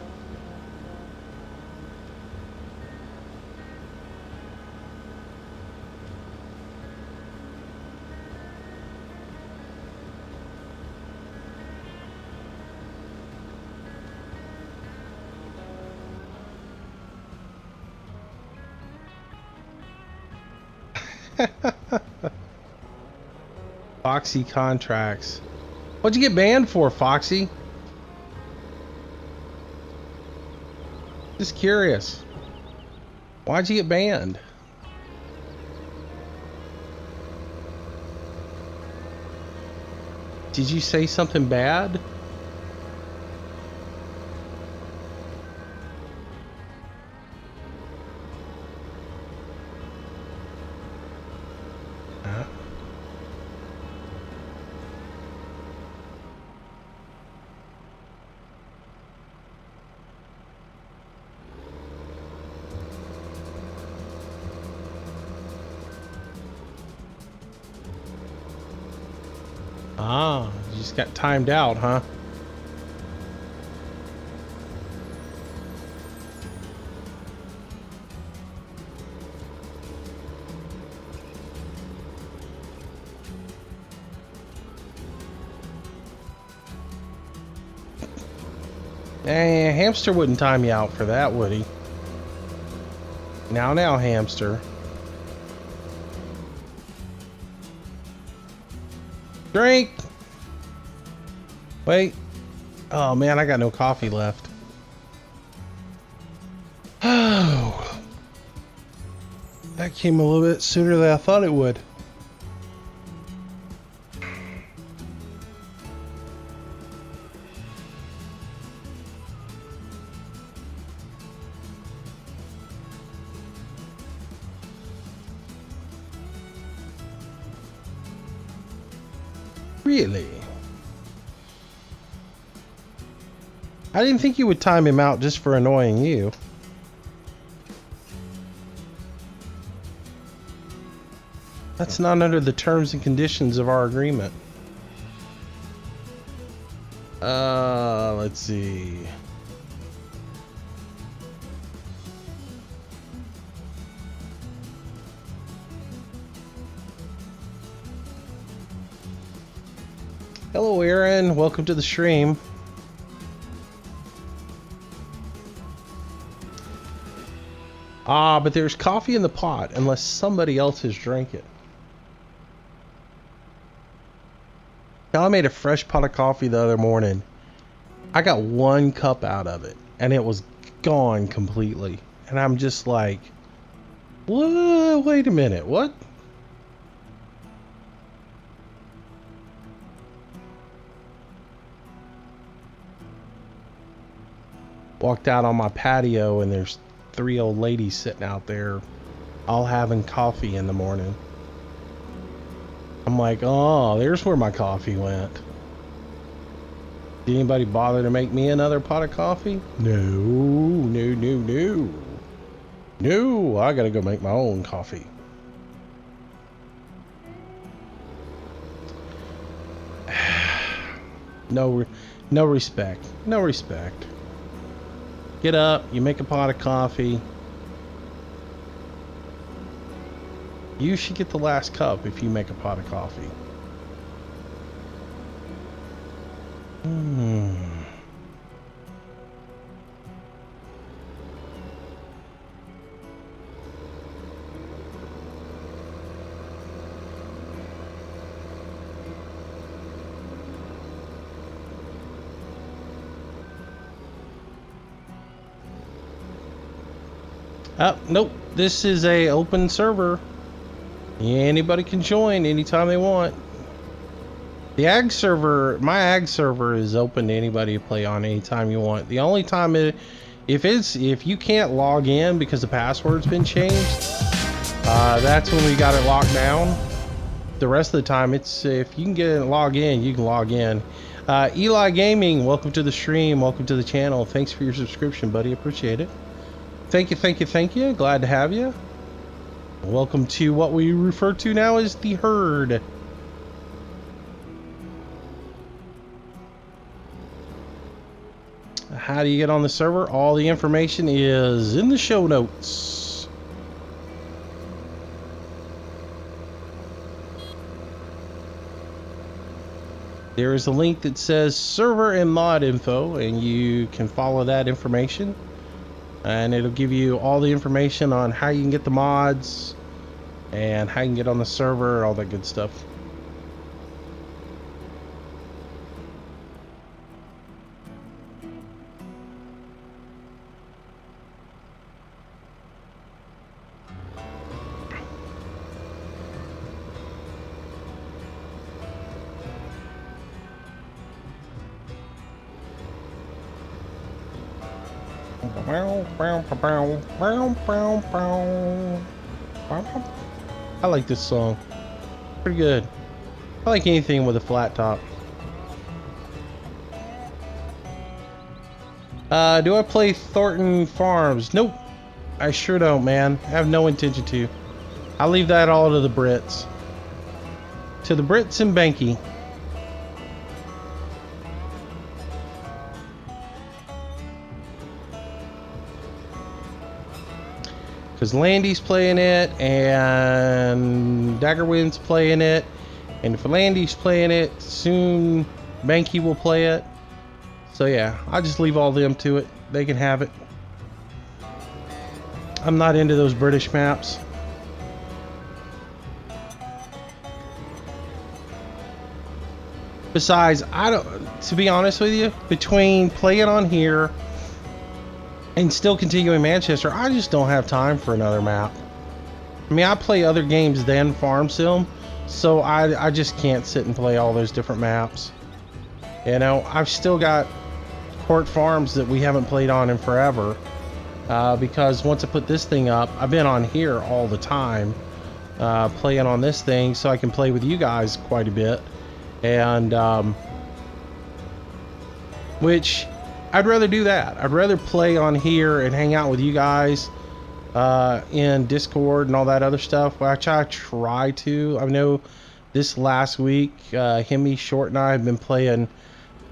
S1: Foxy contracts. What'd you get banned for, Foxy? Just curious. Why'd you get banned? Did you say something bad? Ah, you just got timed out, huh? Hamster wouldn't time you out for that, would he? Now, hamster. Drink! Wait. Oh, man, I got no coffee left. Oh. That came a little bit sooner than I thought it would. Really? I didn't think you would time him out just for annoying you. That's not under the terms and conditions of our agreement. Let's see. Hello, Aaron. Welcome to the stream. Ah, but there's coffee in the pot unless somebody else has drank it. I made a fresh pot of coffee the other morning. I got one cup out of it, and it was gone completely. And I'm just like, what? Wait a minute, what? Walked out on my patio and there's 3 old ladies sitting out there all having coffee in the morning. I'm like, oh, there's where my coffee went. Did anybody bother to make me another pot of coffee? No, no, no, no. No, I gotta go make my own coffee. No respect. No respect. Get up, you make a pot of coffee. You should get the last cup if you make a pot of coffee. Nope. This is a open server. Anybody can join anytime they want. The ag server, my ag server is open to anybody to play on anytime you want. The only time if you can't log in because the password's been changed, that's when we got it locked down. The rest of the time, it's if you can get it log in, you can log in. Eli Gaming, welcome to the stream, welcome to the channel. Thanks for your subscription, buddy. Appreciate it. Thank you, thank you, thank you. Glad to have you. Welcome to what we refer to now as the herd. How do you get on the server? All the information is in the show notes. There is a link that says server and mod info, and you can follow that information. And it'll give you all the information on how you can get the mods and how you can get on the server, all that good stuff. I like this song. Pretty good. I like anything with a flat top. Do I play Thornton Farms? Nope. I sure don't, man. I have no intention to. I leave that all to the Brits. To the Brits and Banky. Because Landy's playing it, and Daggerwind's playing it, and if Landy's playing it, soon Banky will play it. So yeah, I'll just leave all them to it. They can have it. I'm not into those British maps. Besides, to be honest with you, between playing on here and still continuing Manchester, I just don't have time for another map. I mean, I play other games than Farm Sim, so I just can't sit and play all those different maps. You know, I've still got Court Farms that we haven't played on in forever, because once I put this thing up, I've been on here all the time, playing on this thing, so I can play with you guys quite a bit, and which I'd rather do that. I'd rather play on here and hang out with you guys in Discord and all that other stuff, which I try to. I know this last week, Hemi, Short, and I have been playing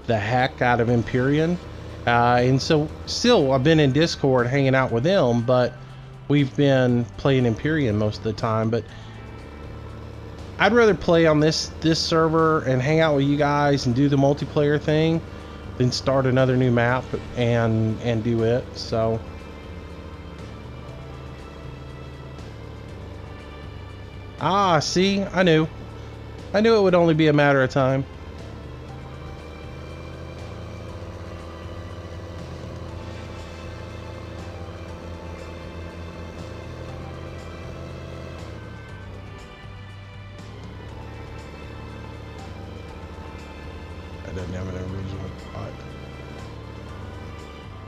S1: the heck out of Empyrean. And so still I've been in Discord hanging out with them, but we've been playing Empyrean most of the time. But I'd rather play on this server and hang out with you guys and do the multiplayer thing than start another new map and do it. So see, I knew it would only be a matter of time.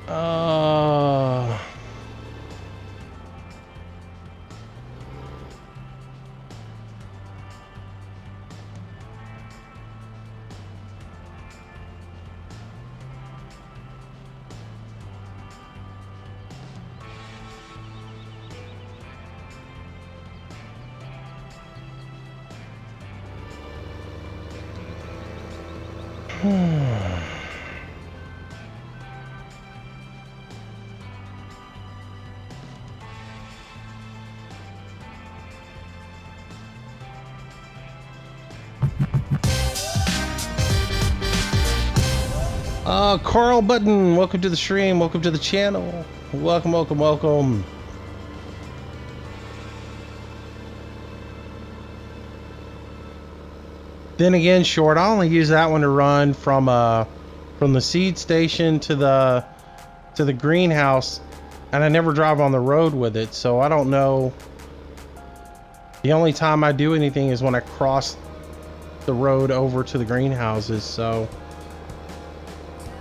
S1: Uh... Carl Button, welcome to the stream, welcome to the channel. Welcome, welcome, welcome. Then again, short, I only use that one to run from the seed station to the greenhouse, and I never drive on the road with it, so I don't know. The only time I do anything is when I cross the road over to the greenhouses, so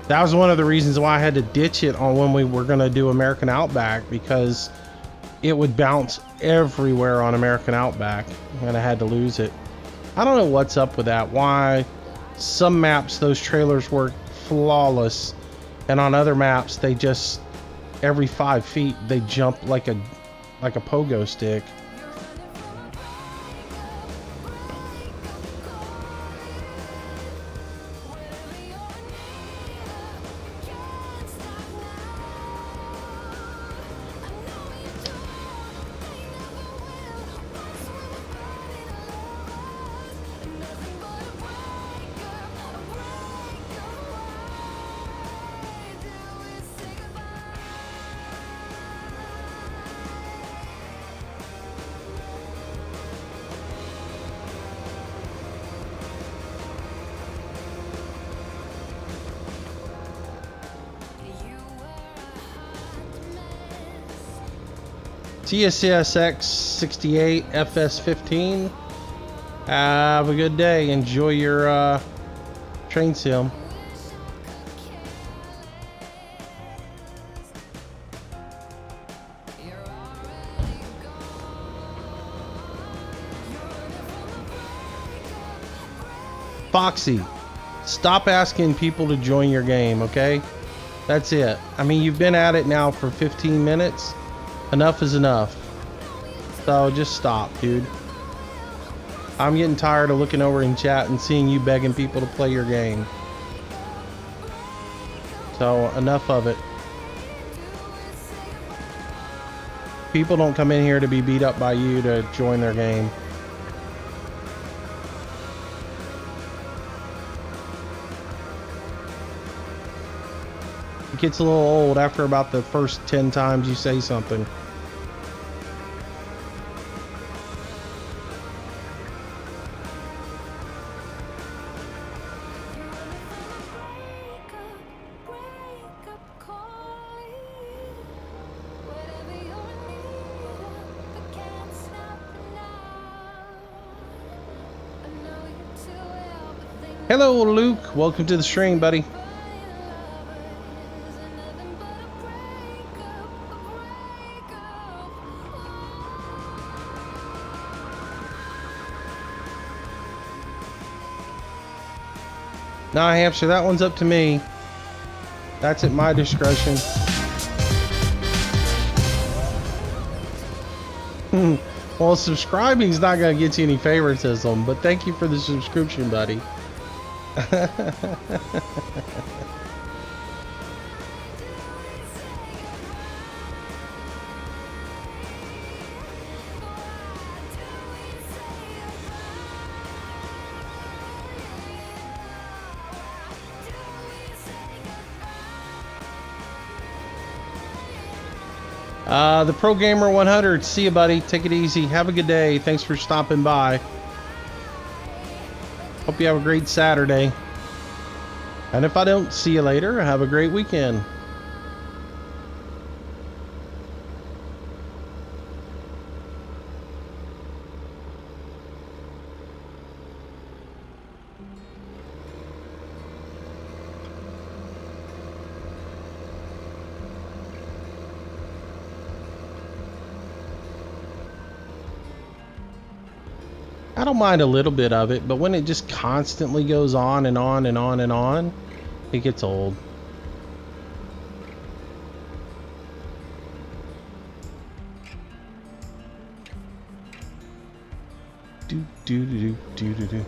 S1: that was one of the reasons why I had to ditch it on when we were gonna do American Outback, because it would bounce everywhere on American Outback, and I had to lose it. I don't know what's up with that. Why some maps those trailers work flawless, and on other maps they just every 5 feet they jump like a pogo stick. TSSX 68 FS15. Have a good day. Enjoy your train sim. Foxy, stop asking people to join your game, okay? That's it. I mean, you've been at it now for 15 minutes. Enough is enough. So just stop, dude. I'm getting tired of looking over in chat and seeing you begging people to play your game. So enough of it. People don't come in here to be beat up by you to join their game. It gets a little old after about the first 10 times you say something. Hello, Luke. Welcome to the stream, buddy. Nah, Hamster, that one's up to me. That's at my discretion. Well, subscribing's not gonna get you any favoritism, but thank you for the subscription, buddy. The Pro Gamer 100, see you, buddy. Take it easy. Have a good day. Thanks for stopping by. Hope you have a great Saturday. And if I don't see you later, have a great weekend. I don't mind a little bit of it, but when it just constantly goes on and on and on and on, it gets old. Do do do do do do.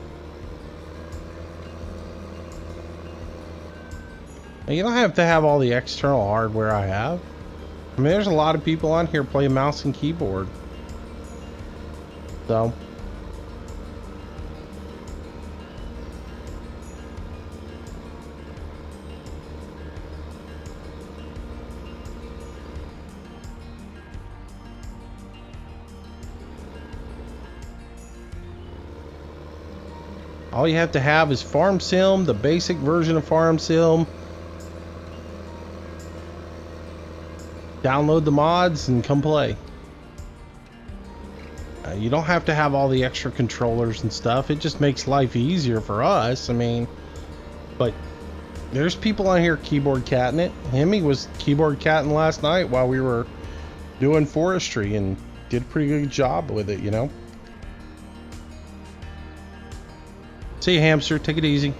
S1: Now, you don't have to have all the external hardware I have. I mean, there's a lot of people on here playing mouse and keyboard. So all you have to have is Farm Sim, the basic version of Farm Sim. Download the mods and come play. You don't have to have all the extra controllers and stuff. It just makes life easier for us. I mean, but there's people on here keyboard catting it. Hemi was keyboard catting last night while we were doing forestry and did a pretty good job with it, you know. See you, hamster. Take it easy.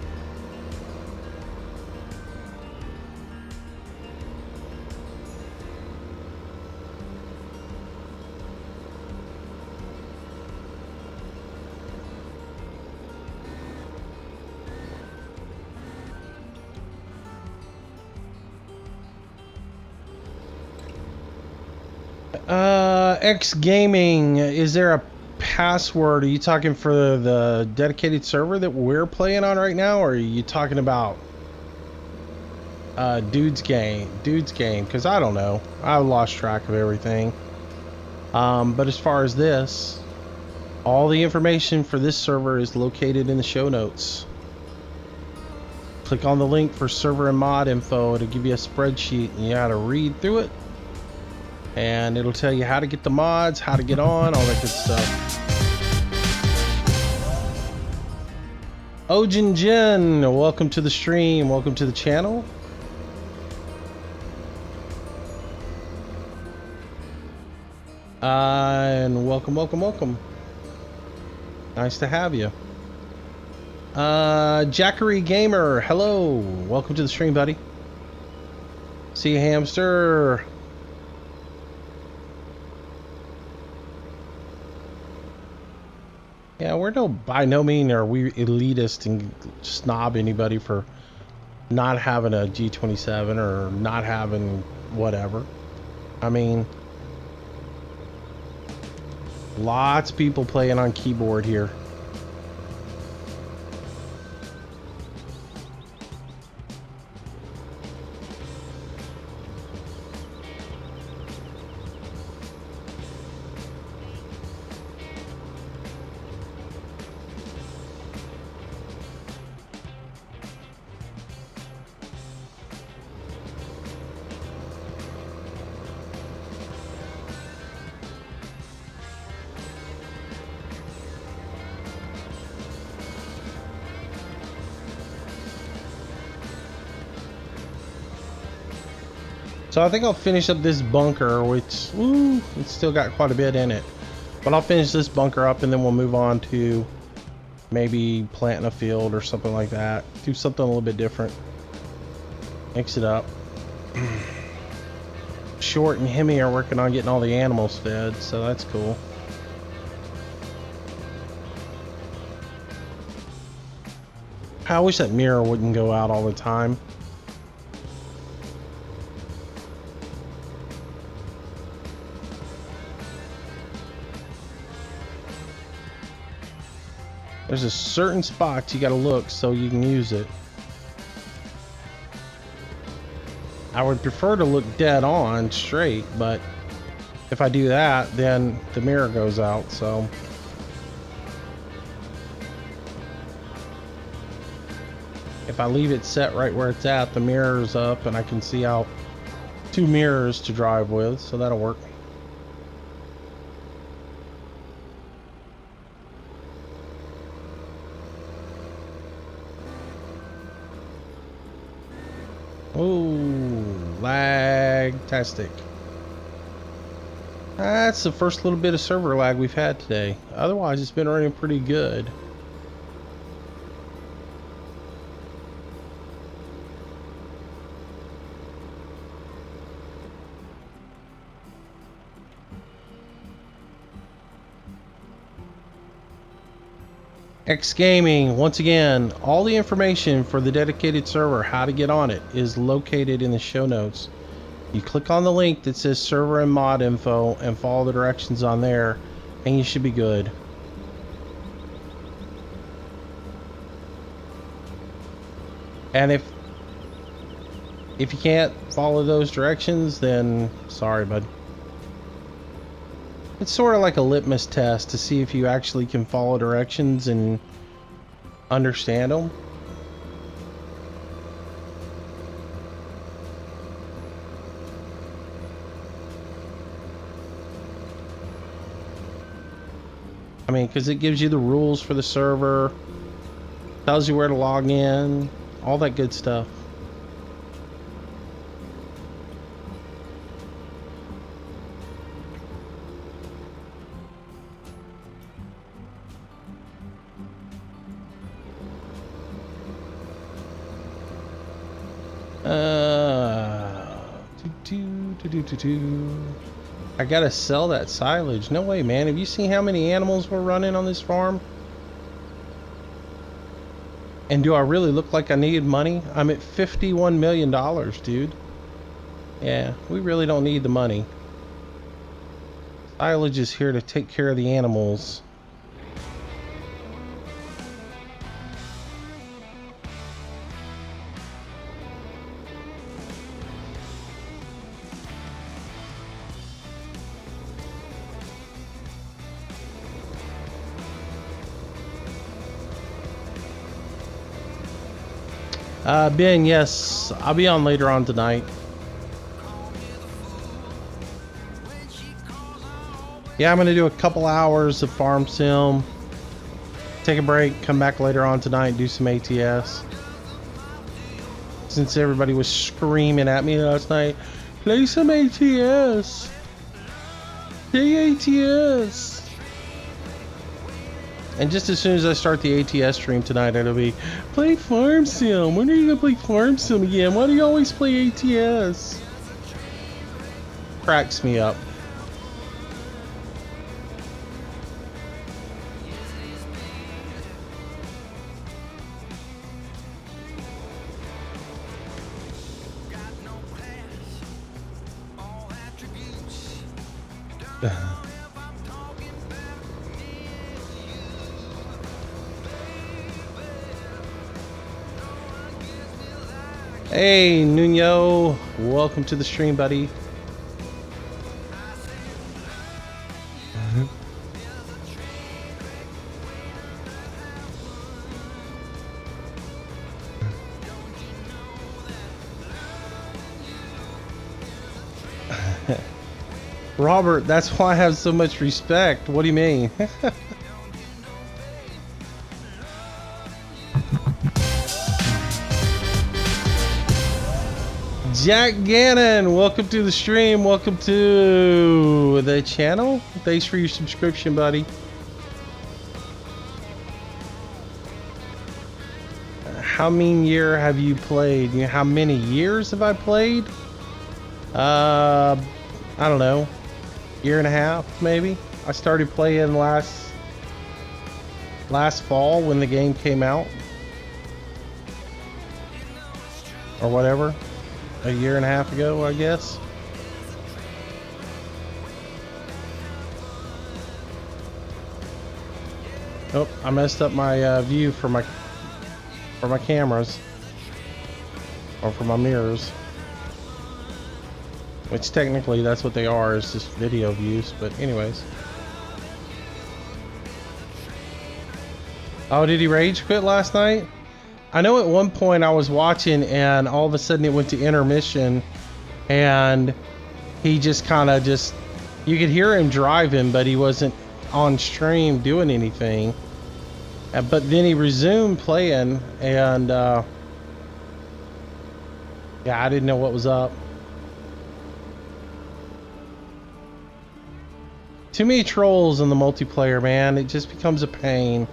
S1: X Gaming, is there a password? Are you talking for the dedicated server that we're playing on right now, or are you talking about Dude's Game? Because I don't know. I've lost track of everything. But as far as this, all the information for this server is located in the show notes. Click on the link for server and mod info to give you a spreadsheet, and you gotta read through it. And it'll tell you how to get the mods, how to get on, all that good stuff. Ojin Jin, welcome to the stream. Welcome to the channel. And welcome. Nice to have you. Jackery Gamer, hello. Welcome to the stream, buddy. See you, hamster. Yeah, we're by no means are we elitist and snob anybody for not having a G27 or not having whatever. I mean, lots of people playing on keyboard here. So I think I'll finish up this bunker, which, it's still got quite a bit in it. But I'll finish this bunker up and then we'll move on to maybe planting a field or something like that. Do something a little bit different. Mix it up. Short and Hemi are working on getting all the animals fed, so that's cool. I wish that mirror wouldn't go out all the time. There's a certain spot you gotta look so you can use it. I would prefer to look dead on straight, but if I do that, then the mirror goes out, so. If I leave it set right where it's at, the mirror's up and I can see out 2 mirrors to drive with, so that'll work. Oh, lag-tastic. That's the first little bit of server lag we've had today. Otherwise, it's been running pretty good. X Gaming, once again, all the information for the dedicated server, how to get on it, is located in the show notes. You click on the link that says server and mod info and follow the directions on there, and you should be good. And if you can't follow those directions, then sorry, bud. It's sort of like a litmus test to see if you actually can follow directions and understand them. I mean, because it gives you the rules for the server, tells you where to log in, all that good stuff. I gotta sell that silage. No way, man. Have you seen how many animals we're running on this farm? And do I really look like I need money? I'm at $51 million, dude. Yeah, we really don't need the money. Silage is here to take care of the animals. Ben, yes, I'll be on later on tonight. Yeah, I'm gonna do a couple hours of farm sim, take a break, come back later on tonight, do some ATS. Since everybody was screaming at me last night, play some ATS. Play ATS. And just as soon as I start the ATS stream tonight, it'll be, play Farm Sim. When are you gonna play Farm Sim again? Why do you always play ATS? Cracks me up. Hey, Nuno, welcome to the stream, buddy. Robert, that's why I have so much respect. What do you mean? Jack Gannon, welcome to the stream. Welcome to the channel. Thanks for your subscription, buddy. How many years have you played? You know, how many years have I played? I don't know. Year and a half, maybe. I started playing last fall when the game came out. Or whatever. A year and a half ago, I guess. Oh, I messed up my view for my cameras, or for my mirrors. Which technically that's what they are, is just video views. But anyways. Oh, did he rage quit last night? I know at one point I was watching and all of a sudden it went to intermission and he just kind of you could hear him driving, but he wasn't on stream doing anything. But then he resumed playing and yeah, I didn't know what was up. Too many trolls in the multiplayer, man. It just becomes a pain.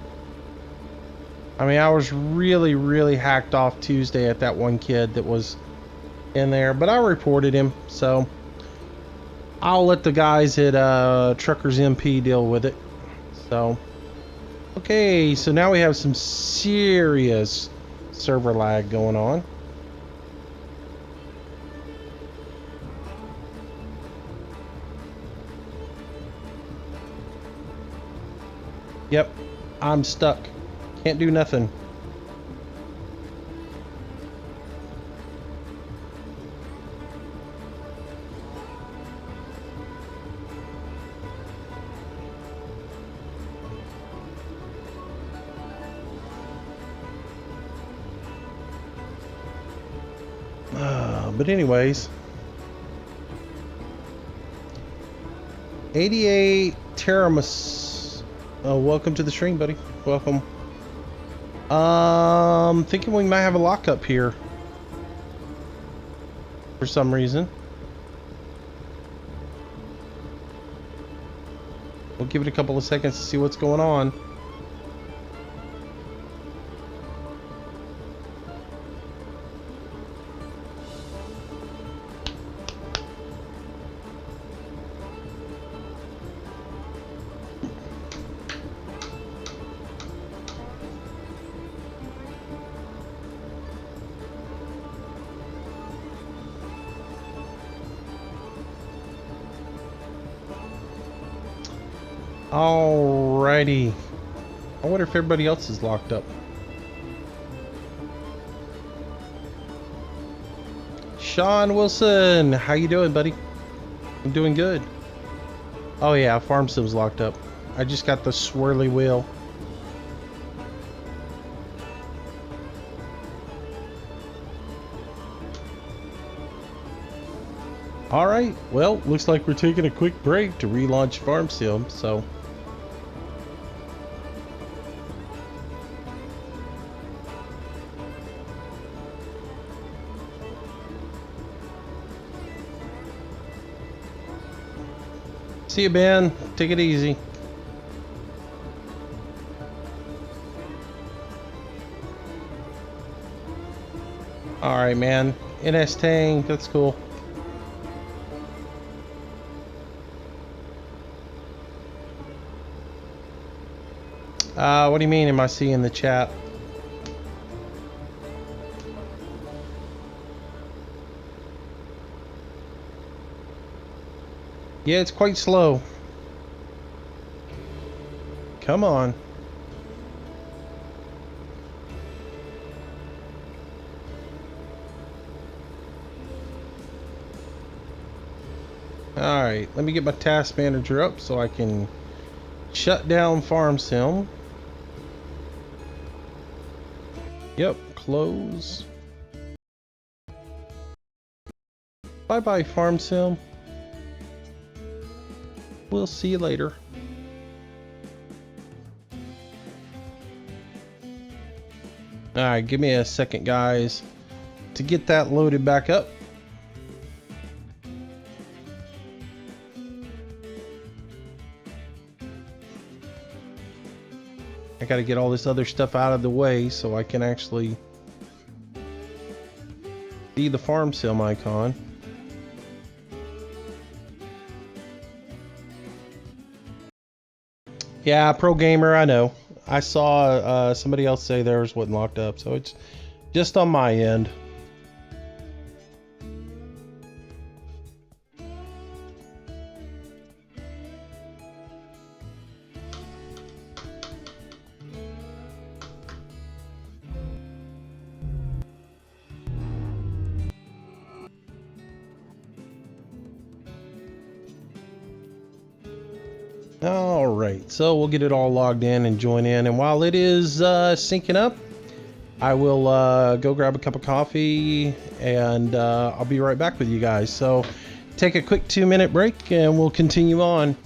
S1: I mean, I was really hacked off Tuesday at that one kid that was in there, but I reported him, so I'll let the guys at Truckers MP deal with it. So, okay, so now we have some serious server lag going on. Yep, I'm stuck. Can't do nothing. But anyways, 88 Teramus. Welcome to the stream, buddy. Welcome. Thinking we might have a lockup here for some reason. We'll give it a couple of seconds to see what's going on. Alrighty. I wonder if everybody else is locked up. Sean Wilson, how you doing, buddy? I'm doing good. Oh yeah, Farm Sim's locked up. I just got the swirly wheel. Alright, well, looks like we're taking a quick break to relaunch Farm Sim, so... See you, Ben. Take it easy. Alright, man. NS Tang, that's cool. What do you mean am I seeing the chat? Yeah, it's quite slow. Come on. Alright, let me get my task manager up so I can shut down Farm Sim. Yep, close. Bye-bye, Farm Sim. We'll see you later. Alright, give me a second, guys, to get that loaded back up. I gotta get all this other stuff out of the way so I can actually see the Farm Sim icon. Yeah, pro gamer, I know. I saw somebody else say theirs wasn't locked up, so it's just on my end. Alright, so we'll get it all logged in and join in, and while it is syncing up, I will go grab a cup of coffee, and I'll be right back with you guys. So take a quick 2-minute break and we'll continue on.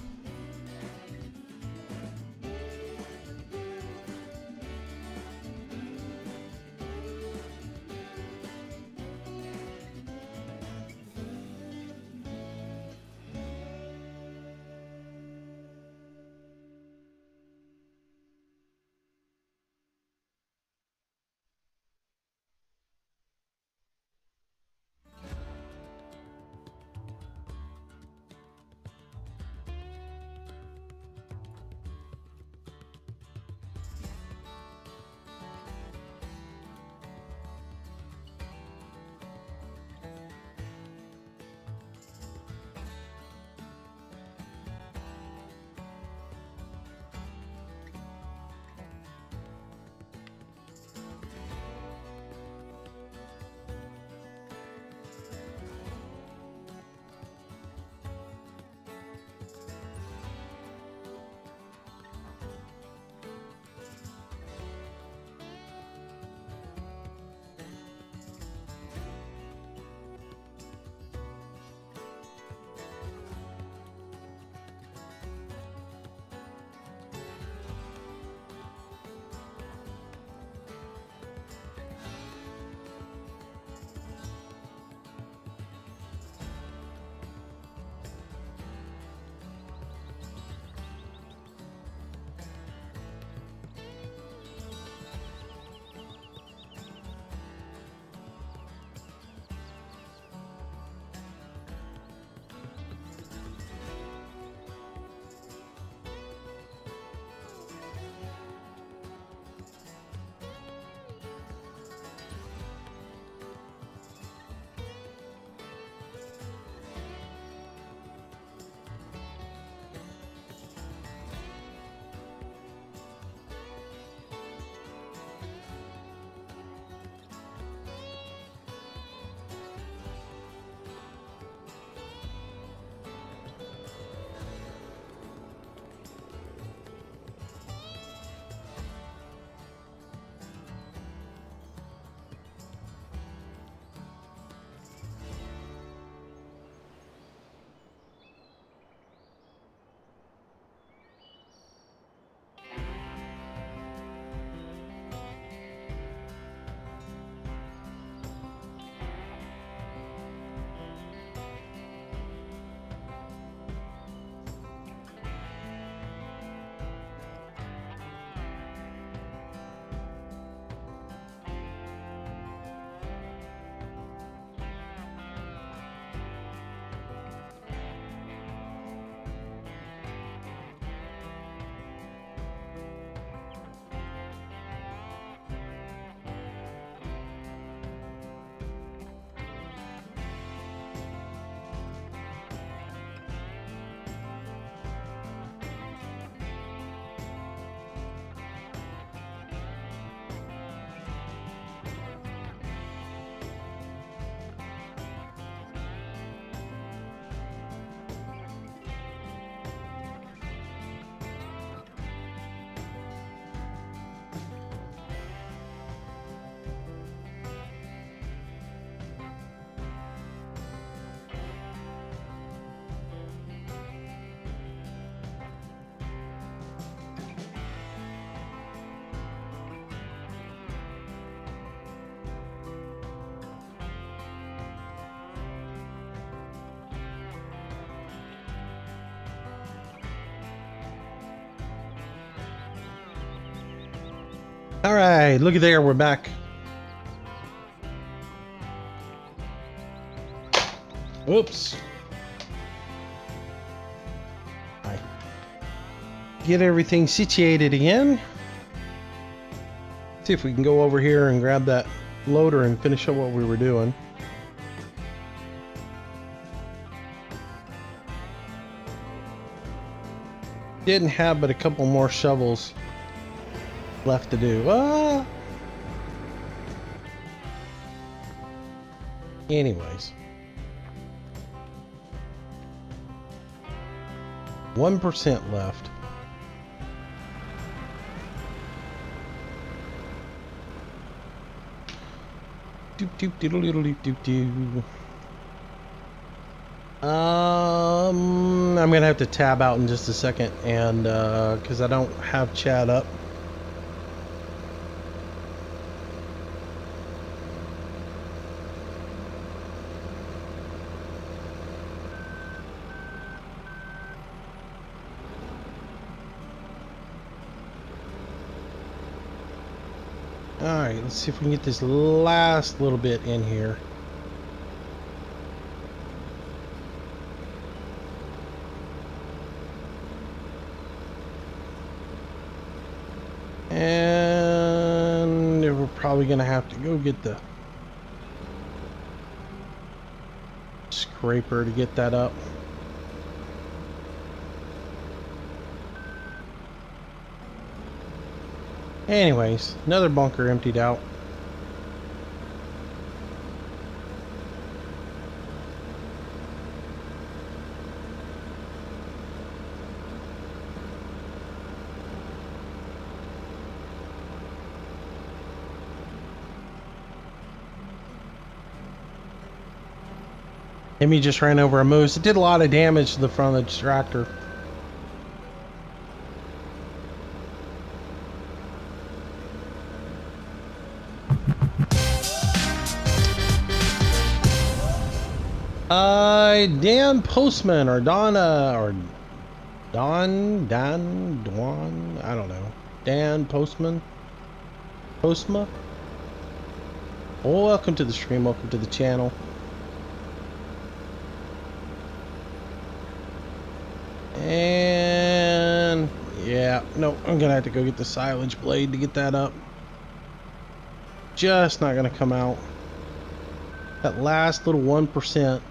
S1: All right, look at there, we're back. Oops. All right. Get everything situated again. See if we can go over here and grab that loader and finish up what we were doing. Didn't have but a couple more shovels left to do. Ah! Anyways. 1% left. Doop doop doodle doodle doop doop doo. I'm gonna have to tab out in just a second, and because I don't have chat up. Alright, let's see if we can get this last little bit in here. And we're probably gonna have to go get the scraper to get that up. Anyways, another bunker emptied out. Amy just ran over a moose. It did a lot of damage to the front of the tractor. Dan Postman or Donna or Don, I don't know. Dan Postman? Postma? Oh, welcome to the stream, welcome to the channel. And yeah, no, I'm gonna have to go get the silage blade to get that up. Just not gonna come out. That last little 1%.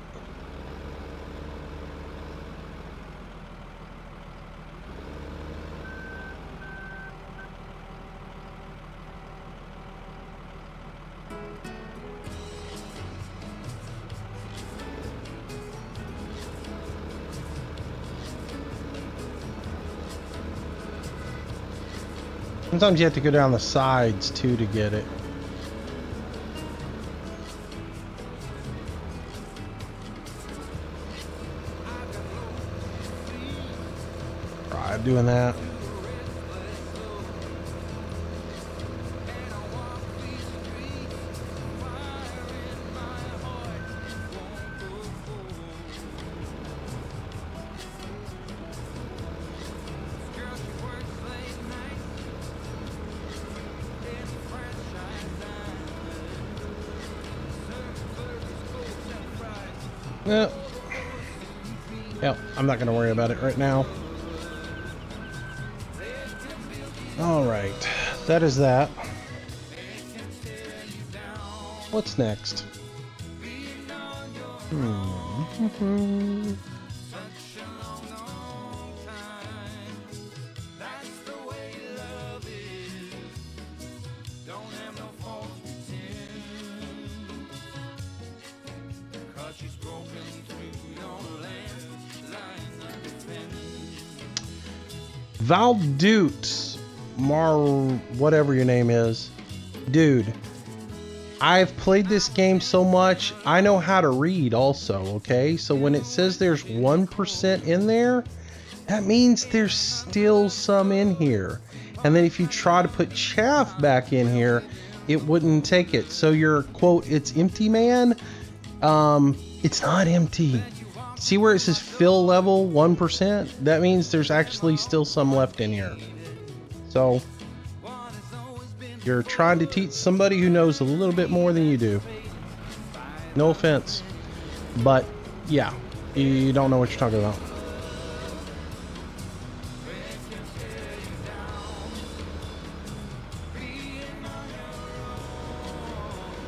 S1: Sometimes you have to go down the sides too to get it. Try doing that. Yep, I'm not going to worry about it right now. Alright, that is that. What's next? Valdute whatever your name is, dude, I've played this game so much I know how to read also. Okay, so when it says there's 1% in there, that means there's still some in here, and then if you try to put chaff back in here, it wouldn't take it. So your quote, it's empty, man, it's not empty. See where it says fill level 1%? That means there's actually still some left in here. So You're trying to teach somebody who knows a little bit more than you do. No offense. But, yeah. You don't know what you're talking about.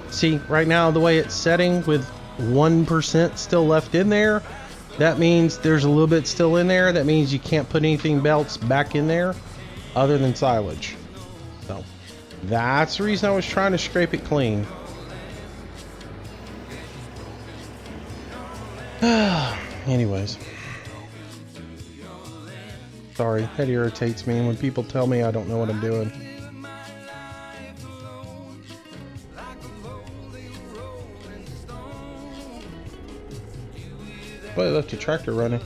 S1: See, right now the way it's setting with 1% still left in there, that means there's a little bit still in there. That means you can't put anything else back in there other than silage. So that's the reason I was trying to scrape it clean. Anyways. Sorry, that irritates me when people tell me I don't know what I'm doing. Well, I left the tractor running.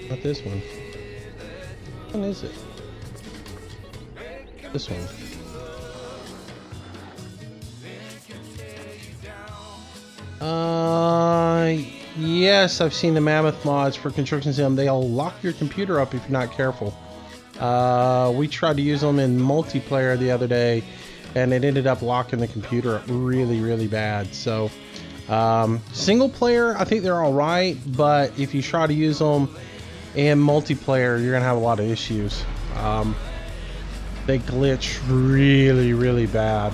S1: Not this one. Which one is it? This one. Yes, I've seen the Mammoth mods for construction sim. They'll lock your computer up if you're not careful. We tried to use them in multiplayer the other day, and it ended up locking the computer up really, really bad. So, single player, I think they're all right, but if you try to use them in multiplayer, you're gonna have a lot of issues. They glitch really, really bad.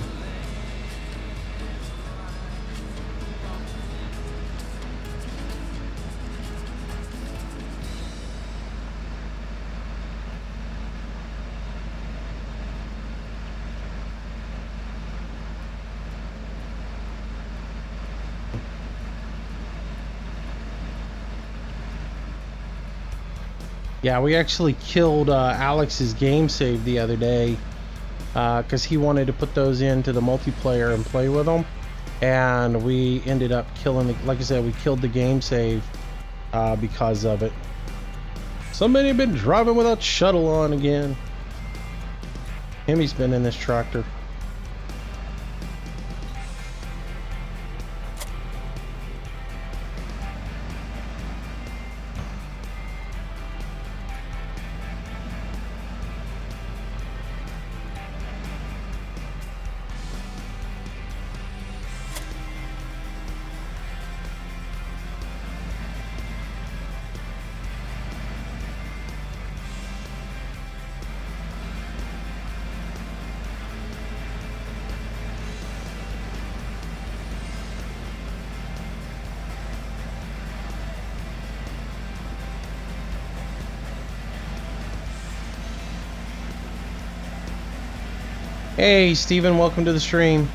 S1: Yeah, we actually killed Alex's game save the other day because he wanted to put those into the multiplayer and play with them, and we ended up killing the, like I said, we killed the game save because of it. Somebody had been driving without shuttle on again. Hemi's been in this tractor. Hey, Steven, welcome to the stream.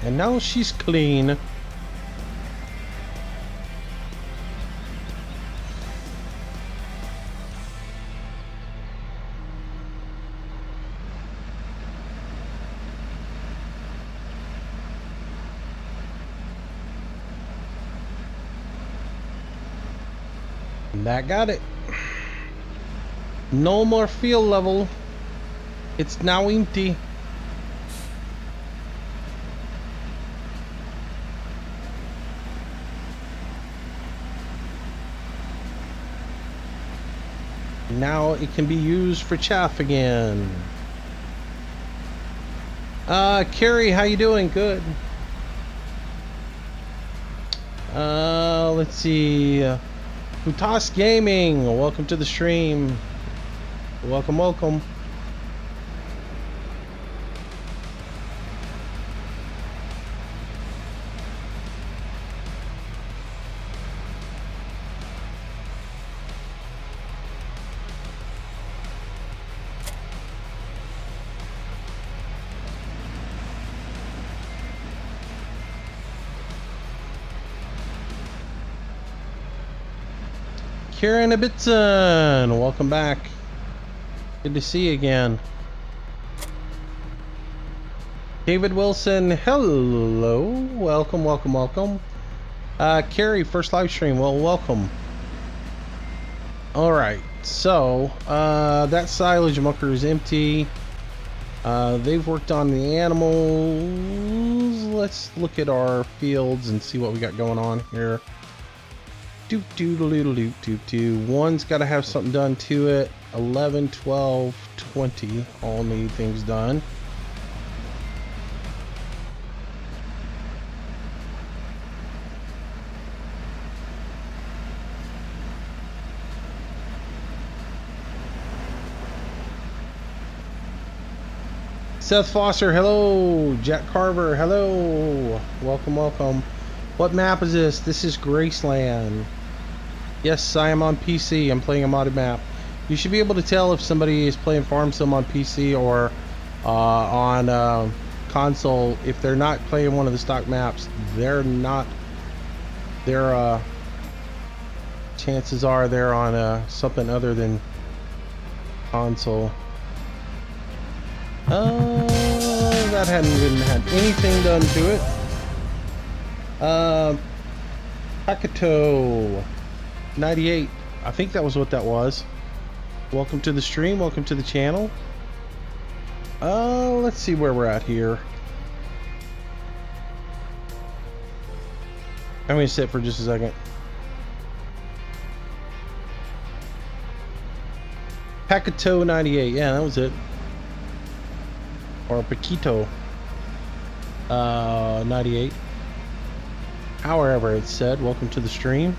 S1: And now she's clean. And that got it. No more field level. It's now empty. Now it can be used for chaff again. Carrie, how you doing? Good. Let's see. Utas Gaming, welcome to the stream. Welcome, welcome. Karen Ibitson, welcome back. Good to see you again. David Wilson, hello. Welcome, welcome, welcome. Carrie, first live stream, well, welcome. Alright, so, that silage mucker is empty. They've worked on the animals. Let's look at our fields and see what we got going on here. One's got to have something done to it. 11, 12, 20 all need things done. Seth Foster, hello. Jack Carver, hello. Welcome, welcome. What map is this? This is Graceland. Yes, I am on PC. I'm playing a modded map. You should be able to tell if somebody is playing Farm Sim on PC or on console. If they're not playing one of the stock maps, they're not. Their chances are they're on something other than console. That hadn't even had anything done to it. Pacato 98. I think that was what that was. Welcome to the stream. Welcome to the channel. Let's see where we're at here. I'm gonna sit for just a second. Pacato 98. Yeah, that was it. Or Paquito 98. However it's said, welcome to the stream.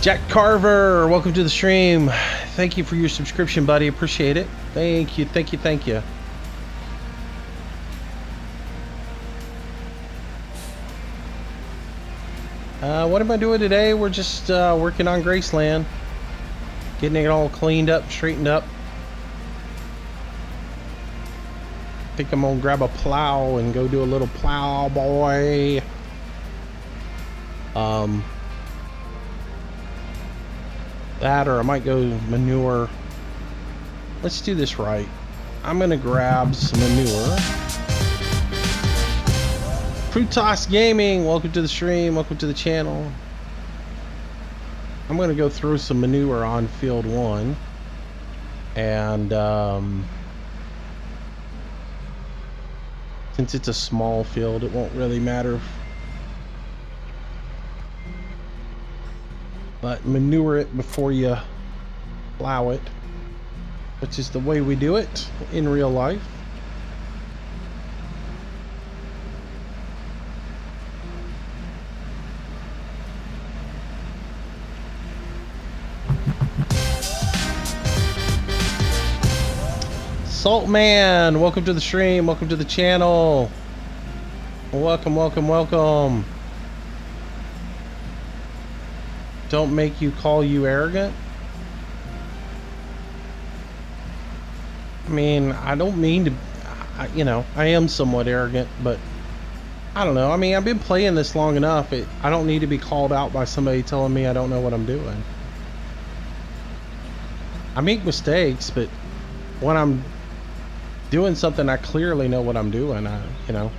S1: Jack Carver, welcome to the stream. Thank you for your subscription, buddy. Appreciate it. Thank you, thank you, thank you. What am I doing today? We're just working on Graceland. Getting it all cleaned up, straightened up. I think I'm gonna grab a plow and go do a little plow boy. That, or I might go manure. Let's do this right. I'm gonna grab some manure. Fruitos Gaming, welcome to the stream, welcome to the channel. I'm gonna go throw some manure on field 1, and since it's a small field, it won't really matter. But manure it before you plow it, which is the way we do it in real life. Saltman, welcome to the stream, welcome to the channel. Welcome, welcome, welcome. Don't make you call you arrogant. I mean, I don't mean to, you know, I am somewhat arrogant, but I don't know. I mean, I've been playing this long enough. I don't need to be called out by somebody telling me I don't know what I'm doing. I make mistakes, but when I'm doing something, I clearly know what I'm doing. You know.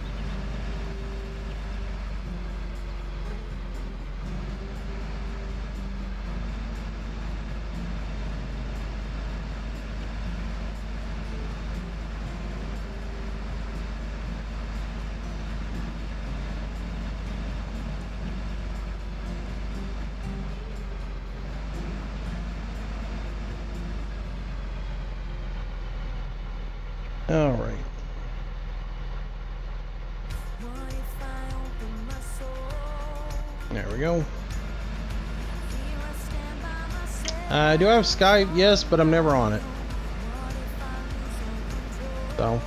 S1: All right. There we go. Do I have Skype? Yes, but I'm never on it. So.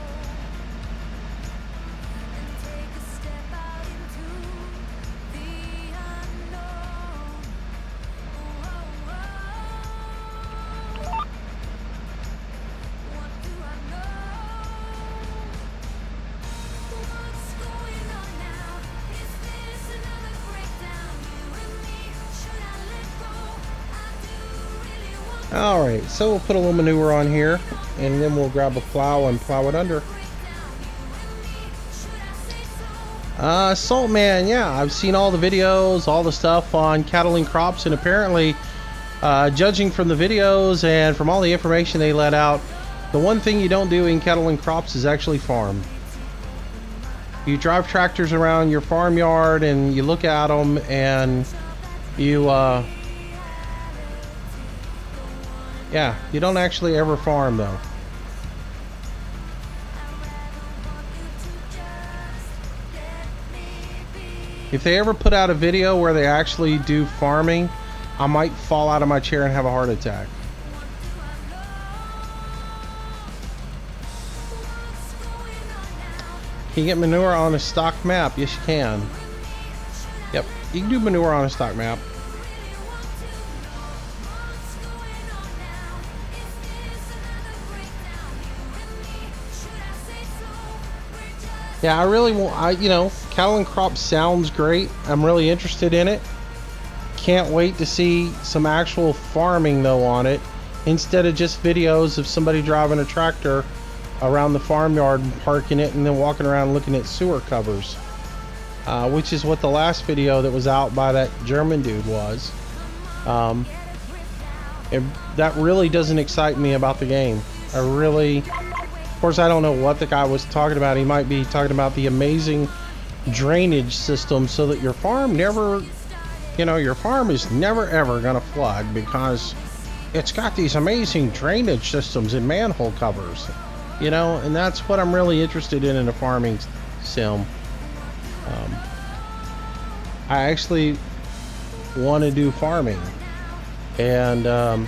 S1: Alright, so we'll put a little manure on here, and then we'll grab a plow and plow it under. Salt Man, yeah, I've seen all the videos, all the stuff on cattle and crops, and apparently, judging from the videos and from all the information they let out, the one thing you don't do in cattle and crops is actually farm. You drive tractors around your farmyard and you look at them and you, yeah, you don't actually ever farm though. If they ever put out a video where they actually do farming, I might fall out of my chair and have a heart attack. Can you get manure on a stock map? Yes, you can. Yep, you can do manure on a stock map. Yeah, I really want, you know, cattle and crops sounds great. I'm really interested in it. Can't wait to see some actual farming though on it, instead of just videos of somebody driving a tractor around the farmyard and parking it and then walking around looking at sewer covers, which is what the last video that was out by that German dude was. That really doesn't excite me about the game. Of course, I don't know what the guy was talking about. He might be talking about the amazing drainage system so that your farm never, you know, your farm is never ever gonna flood because it's got these amazing drainage systems and manhole covers, you know, and that's what I'm really interested in a farming sim. I actually want to do farming, and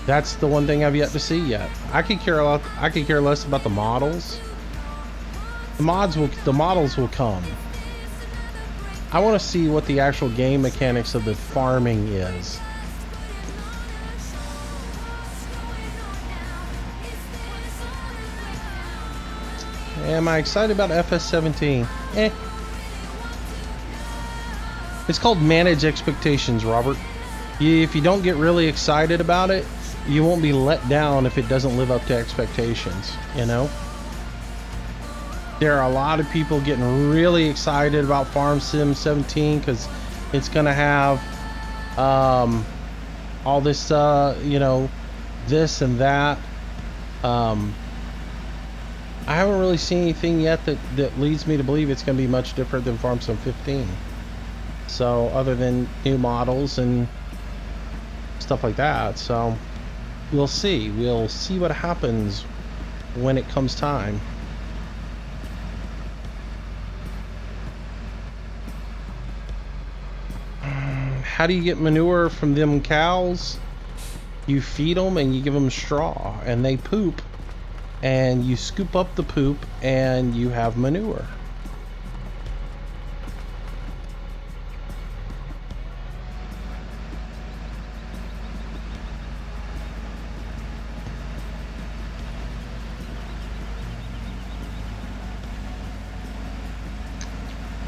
S1: that's the one thing I've yet to see yet. I could care less about the models. The models will come. I want to see what the actual game mechanics of the farming is. Am I excited about FS17? Eh. It's called manage expectations, Robert. If you don't get really excited about it, you won't be let down if it doesn't live up to expectations, you know? There are a lot of people getting really excited about Farm Sim 17 because it's gonna have all this, you know, this and that. I haven't really seen anything yet that leads me to believe it's gonna be much different than Farm Sim 15. So, other than new models and stuff like that, so we'll see what happens when it comes time. How do you get manure from them cows? You feed them and you give them straw and they poop, and you scoop up the poop and you have manure.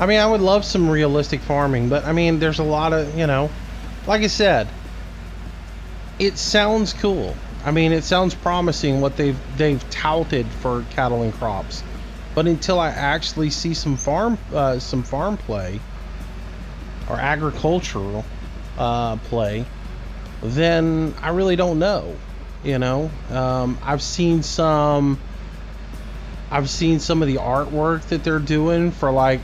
S1: I mean, I would love some realistic farming, but I mean, there's a lot of, you know, like I said, it sounds cool. I mean, it sounds promising what they've touted for cattle and crops, but until I actually see some farm play or agricultural play, then I really don't know. You know, I've seen some of the artwork that they're doing for like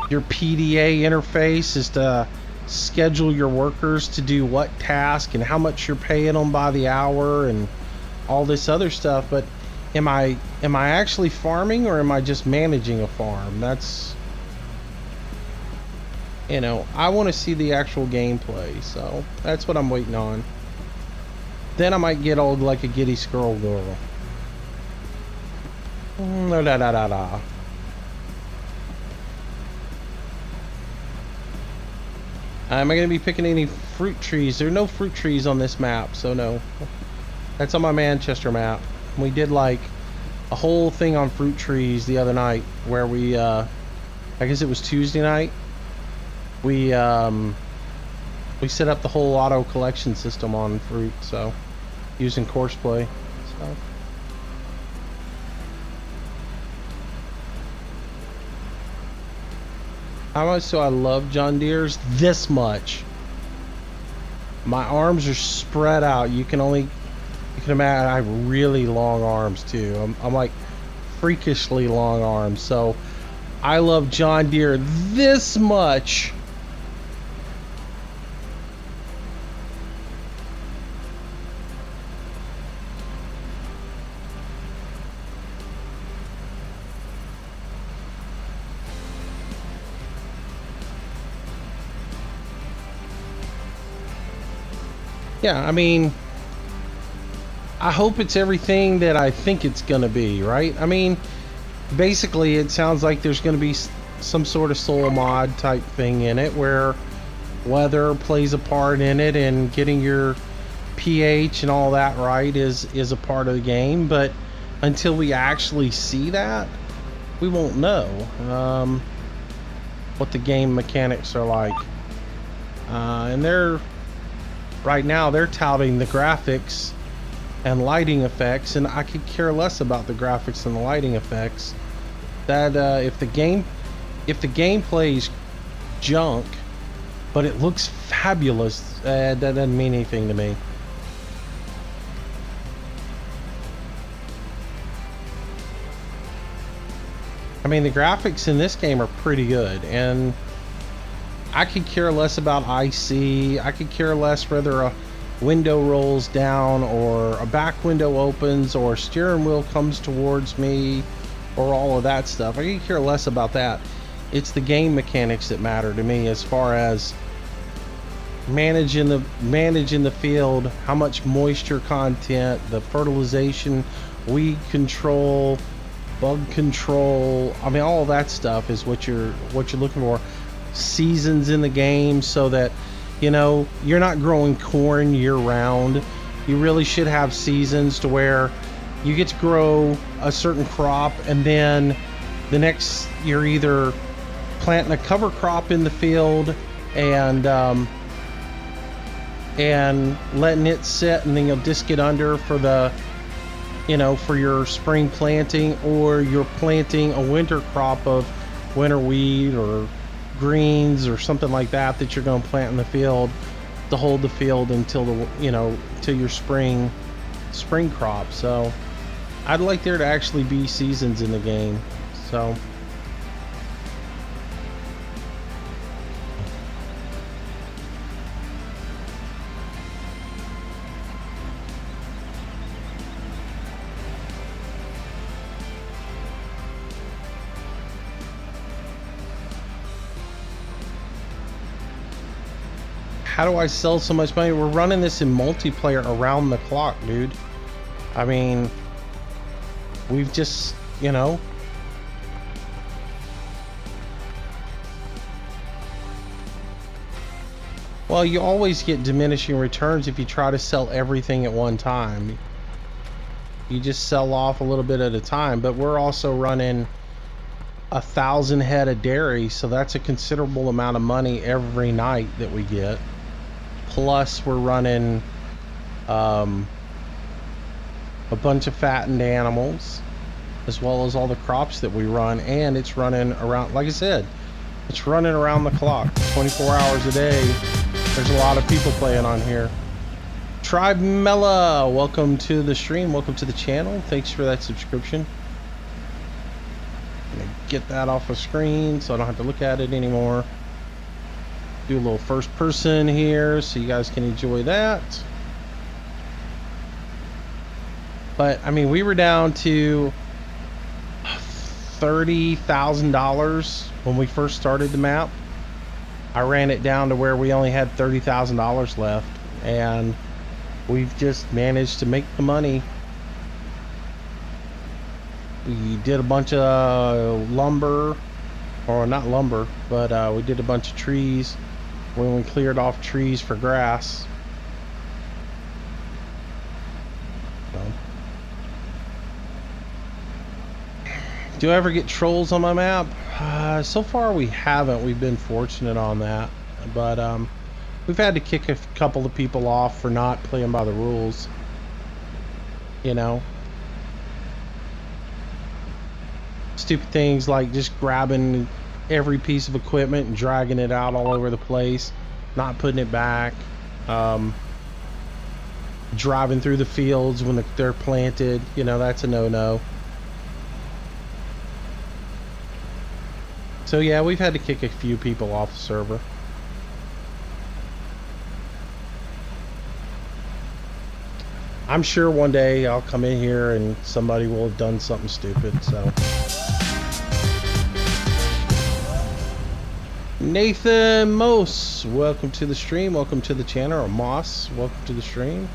S1: your PDA interface is to schedule your workers to do what task and how much you're paying them by the hour and all this other stuff. But am I actually farming, or am I just managing a farm? That's, you know, I want to see the actual gameplay, so that's what I'm waiting on. Then I might get old like a giddy squirrel girl. Da da da da da. Am I going to be picking any fruit trees? There are no fruit trees on this map, so no. That's on my Manchester map. We did like a whole thing on fruit trees the other night where we, I guess it was Tuesday night. We We set up the whole auto collection system on fruit, so using courseplay. So. How much do I love John Deere's? This much. My arms are spread out. You can imagine I have really long arms too. I'm like freakishly long arms. So I love John Deere this much. Yeah, I mean, I hope it's everything that I think it's going to be, right? I mean, basically, it sounds like there's going to be some sort of soul mod type thing in it where weather plays a part in it, and getting your pH and all that right is a part of the game. But until we actually see that, we won't know what the game mechanics are like. And right now they're touting the graphics and lighting effects, and I could care less about the graphics and the lighting effects. That if the gameplay's junk but it looks fabulous, that doesn't mean anything to me. I mean, the graphics in this game are pretty good, and I could care less about IC. I could care less whether a window rolls down or a back window opens or a steering wheel comes towards me or all of that stuff. I could care less about that. It's the game mechanics that matter to me, as far as managing the field, how much moisture content, the fertilization, weed control, bug control. I mean, all of that stuff is what you're looking for. Seasons in the game, so that you're not growing corn year round. You really should have seasons to where you get to grow a certain crop, and then the next you're either planting a cover crop in the field and letting it sit, and then you'll disc it under for the for your spring planting, or you're planting a winter crop of winter wheat or greens or something like that you're going to plant in the field to hold the field until till your spring crop. So I'd like there to actually be seasons in the game. So how do I sell so much money? We're running this in multiplayer around the clock, dude. I mean, we've just, well, you always get diminishing returns if you try to sell everything at one time. You just sell off a little bit at a time, but we're also running 1,000 head of dairy, so that's a considerable amount of money every night that we get. Plus we're running a bunch of fattened animals, as well as all the crops that we run, and it's running around, like I said, it's running around the clock, 24 hours a day. There's a lot of people playing on here. Tribe Mella, welcome to the stream, welcome to the channel. Thanks for that subscription. I'm gonna get that off the screen so I don't have to look at it anymore. Do a little first person here so you guys can enjoy that. But I mean, we were down to $30,000 when we first started the map. I ran it down to where we only had $30,000 left, and we've just managed to make the money. We did a bunch of lumber, or not lumber, but we did a bunch of trees when we cleared off trees for grass. So. Do I ever get trolls on my map? So far we haven't. We've been fortunate on that, but We've had to kick a couple of people off for not playing by the rules. You know? Stupid things like just grabbing every piece of equipment and dragging it out all over the place, not putting it back. Driving through the fields when they're planted, you know, that's a no-no. So yeah, we've had to kick a few people off the server. I'm sure one day I'll come in here and somebody will have done something stupid, so. Nathan Mose, welcome to the stream, welcome to the channel, or Moss, welcome to the stream.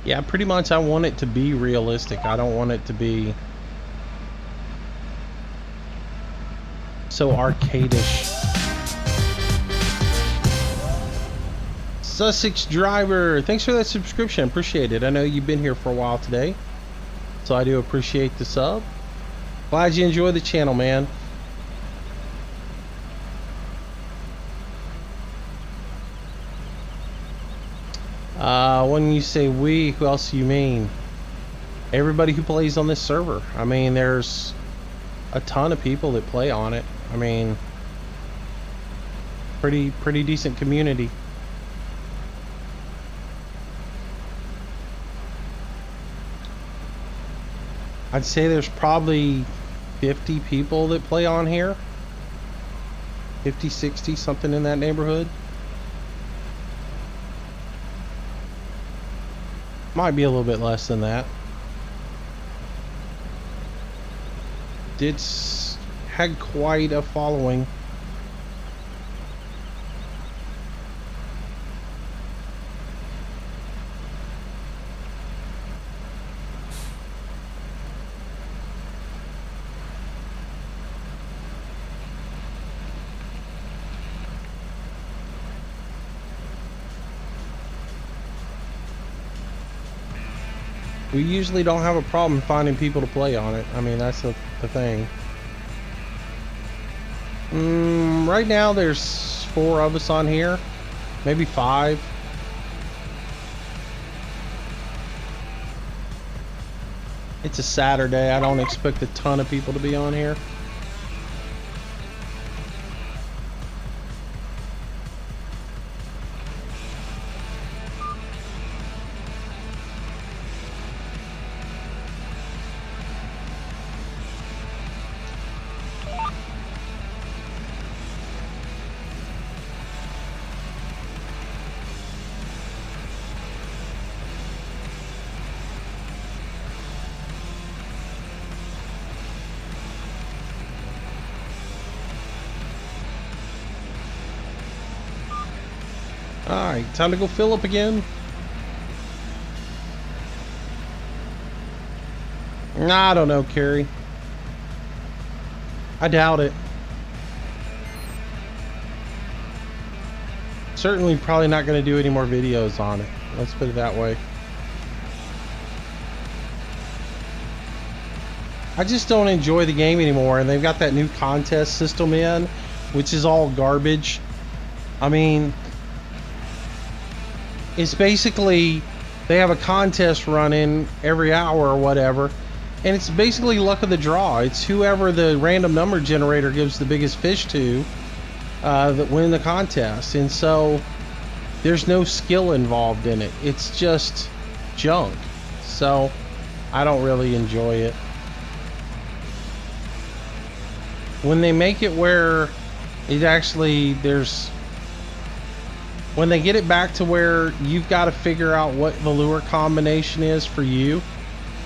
S1: Yeah, pretty much I want it to be realistic. I don't want it to be so arcadish. Sussex Driver, thanks for that subscription. Appreciate it. I know you've been here for a while today, so I do appreciate the sub. Glad you enjoy the channel, man. When you say we, who else do you mean? Everybody who plays on this server. I mean, there's a ton of people that play on it. I mean, pretty decent community. I'd say there's probably 50 people that play on here. 50, 60, something in that neighborhood. Might be a little bit less than that. It's had quite a following. We usually don't have a problem finding people to play on it. I mean, that's the thing. Right now there's 4 of us on here, maybe 5. It's a Saturday. I don't expect a ton of people to be on here. Alright, time to go fill up again. I don't know, Carrie. I doubt it. Certainly probably not going to do any more videos on it. Let's put it that way. I just don't enjoy the game anymore, and they've got that new contest system in, which is all garbage. I mean, it's basically they have a contest running every hour or whatever, and it's basically luck of the draw. It's whoever the random number generator gives the biggest fish to that win the contest, and so there's no skill involved in it. It's just junk. So I don't really enjoy it. When they make it where it actually when they get it back to where you've got to figure out what the lure combination is for you,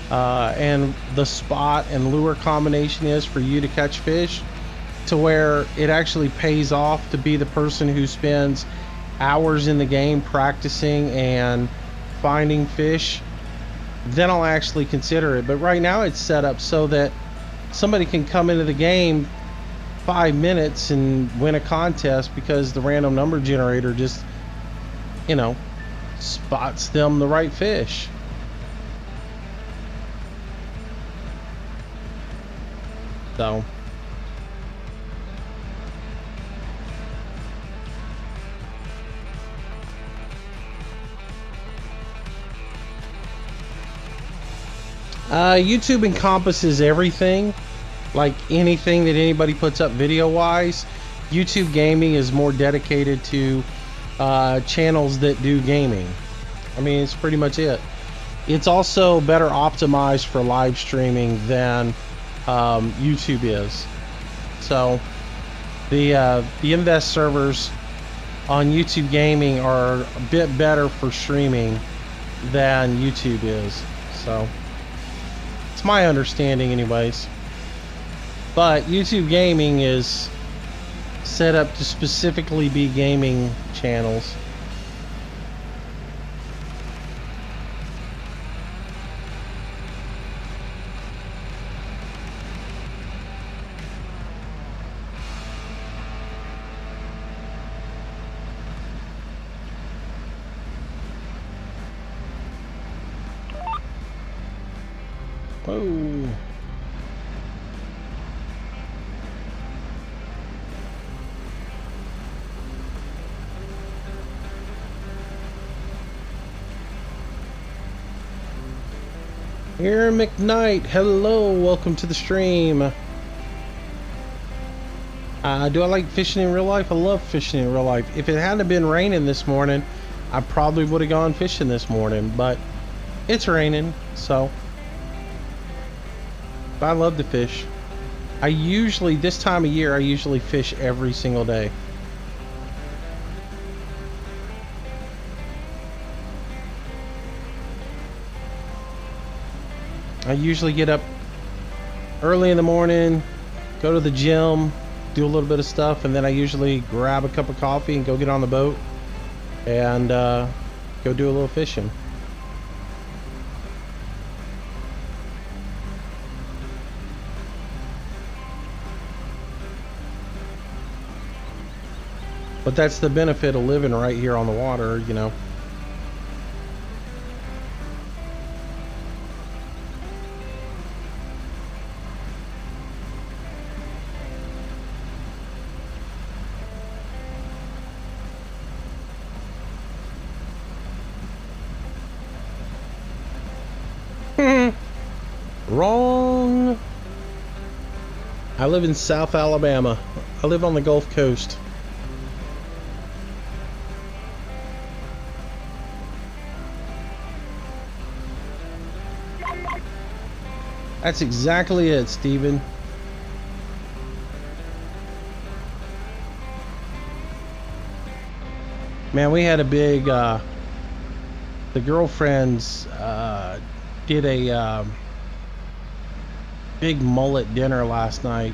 S1: and the spot and lure combination is for you to catch fish, to where it actually pays off to be the person who spends hours in the game practicing and finding fish, then I'll actually consider it. But right now it's set up so that somebody can come into the game 5 minutes and win a contest because the random number generator just, you know, spots them the right fish. So YouTube encompasses everything. Like anything that anybody puts up video wise. YouTube gaming is more dedicated to channels that do gaming. I mean, it's pretty much it. It's also better optimized for live streaming than YouTube is. So the invest servers on YouTube gaming are a bit better for streaming than YouTube is. So it's my understanding anyways. But YouTube gaming is set up to specifically be gaming channels. Whoa. Here, McKnight, hello, welcome to the stream. Do I like fishing in real life? I love fishing in real life. If it hadn't been raining this morning, I probably would have gone fishing this morning, but it's raining, so I love to fish. I usually, this time of year, I usually fish every single day. I usually get up early in the morning, go to the gym, do a little bit of stuff, and then I usually grab a cup of coffee and go get on the boat and go do a little fishing. But that's the benefit of living right here on the water, you know. Wrong. I live in South Alabama. I live on the Gulf Coast. That's exactly it, Steven. Man, we had a big, the girlfriends did a big mullet dinner last night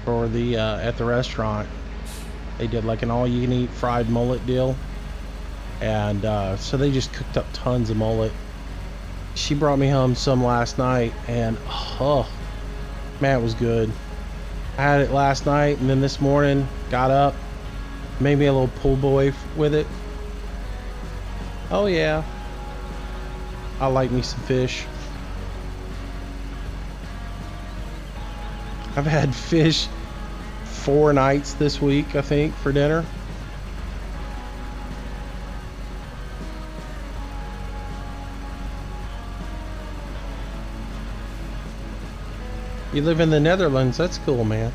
S1: for the at the restaurant. They did like an all-you-can-eat fried mullet deal, and so they just cooked up tons of mullet. She brought me home some last night, and oh man, it was good. I had it last night, and then this morning got up, made me a little po' boy with it. Oh yeah, I like me some fish. I've had fish 4 nights this week, I think, for dinner. You live in the Netherlands, that's cool, man.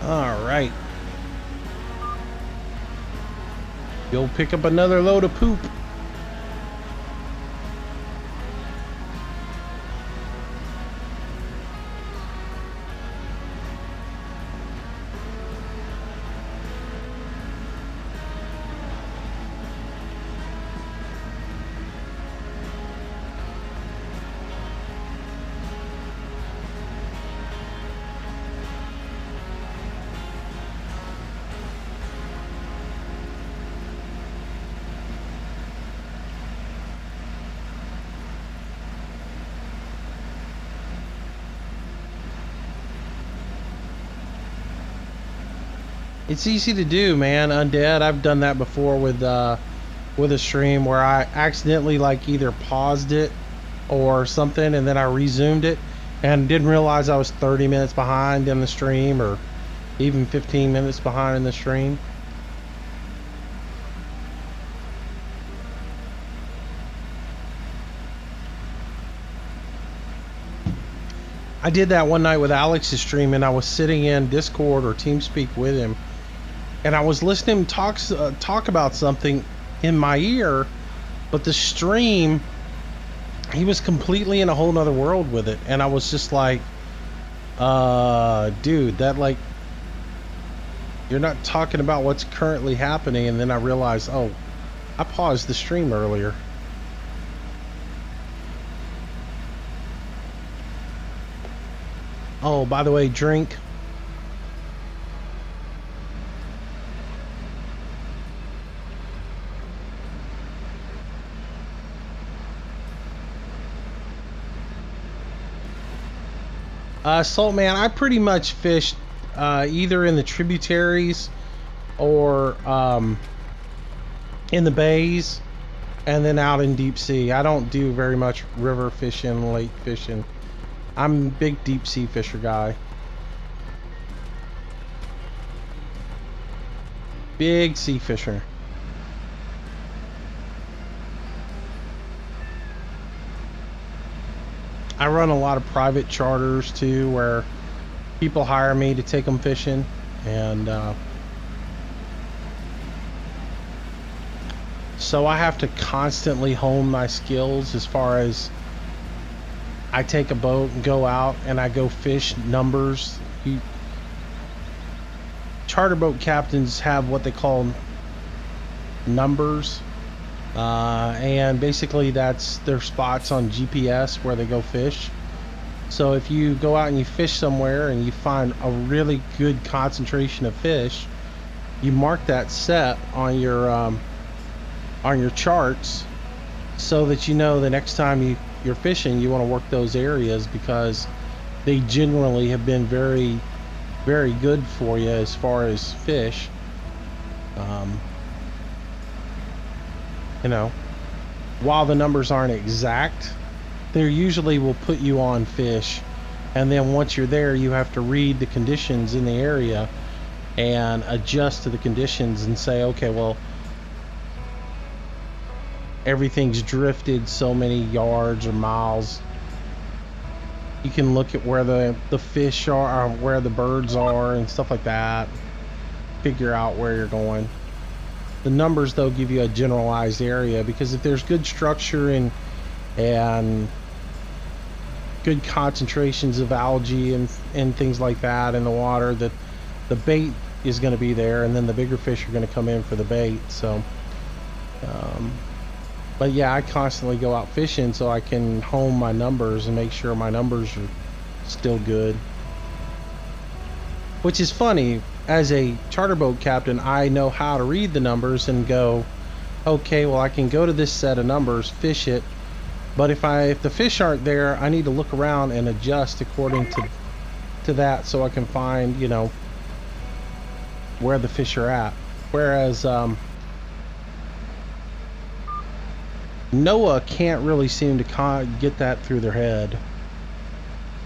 S1: All right. You'll pick up another load of poop. It's easy to do, man. Undead. I've done that before with a stream where I accidentally like either paused it or something, and then I resumed it and didn't realize I was 30 minutes behind in the stream, or even 15 minutes behind in the stream. I did that one night with Alex's stream, and I was sitting in Discord or TeamSpeak with him, and I was listening to him talk about something in my ear, but the stream, he was completely in a whole nother world with it, and I was just like, dude, that, like, you're not talking about what's currently happening. And then I realized, oh, I paused the stream earlier. Oh, by the way, drink. Salt Man, I pretty much fished either in the tributaries or in the bays, and then out in deep sea. I don't do very much river fishing, lake fishing. I'm a big deep sea fisher guy. Big sea fisher. I run a lot of private charters too, where people hire me to take them fishing, and so I have to constantly hone my skills as far as I take a boat and go out and I go fish numbers. Charter boat captains have what they call numbers, and basically that's their spots on GPS where they go fish. So if you go out and you fish somewhere and you find a really good concentration of fish, you mark that set on your charts, so that you know the next time you're fishing, you want to work those areas, because they generally have been very, very good for you as far as fish. You know, while the numbers aren't exact, they usually will put you on fish, and then once you're there, you have to read the conditions in the area and adjust to the conditions and say, okay, well, everything's drifted so many yards or miles. You can look at where the fish are, or where the birds are, and stuff like that. Figure out where you're going. The numbers, though, give you a generalized area, because if there's good structure and good concentrations of algae and things like that in the water, that the bait is going to be there, and then the bigger fish are going to come in for the bait. So but yeah, I constantly go out fishing so I can hone my numbers and make sure my numbers are still good. Which is funny, as a charter boat captain, I know how to read the numbers and go, okay, well, I can go to this set of numbers, fish it, but if the fish aren't there, I need to look around and adjust according to that, so I can find, you know, where the fish are at. Whereas Noah can't really seem to get that through their head.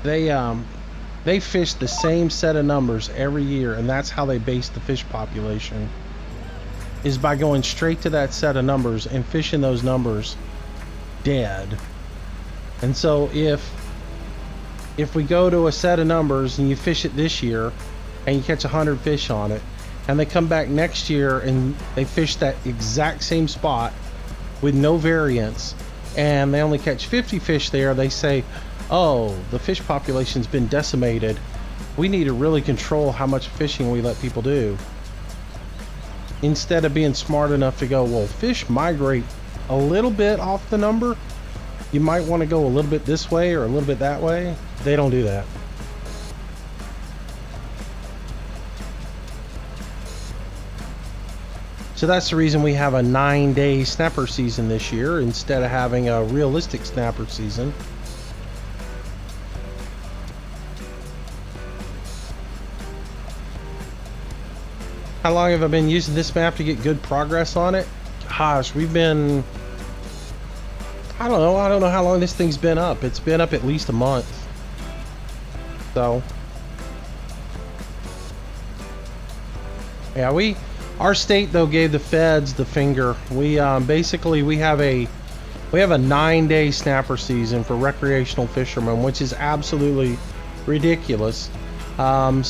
S1: They fish the same set of numbers every year, and that's how they base the fish population, is by going straight to that set of numbers and fishing those numbers dead. And so if we go to a set of numbers and you fish it this year and you catch 100 fish on it, and they come back next year and they fish that exact same spot with no variance, and they only catch 50 fish there, they say, oh, the fish population's been decimated. We need to really control how much fishing we let people do. Instead of being smart enough to go, well, fish migrate a little bit off the number. You might want to go a little bit this way or a little bit that way. They don't do that. So that's the reason we have a 9-day snapper season this year instead of having a realistic snapper season. How long have I been using this map to get good progress on it? Gosh, we've been... I don't know how long this thing's been up. It's been up at least a month. So... yeah, our state though gave the feds the finger. We basically we have a 9-day snapper season for recreational fishermen, which is absolutely ridiculous. Our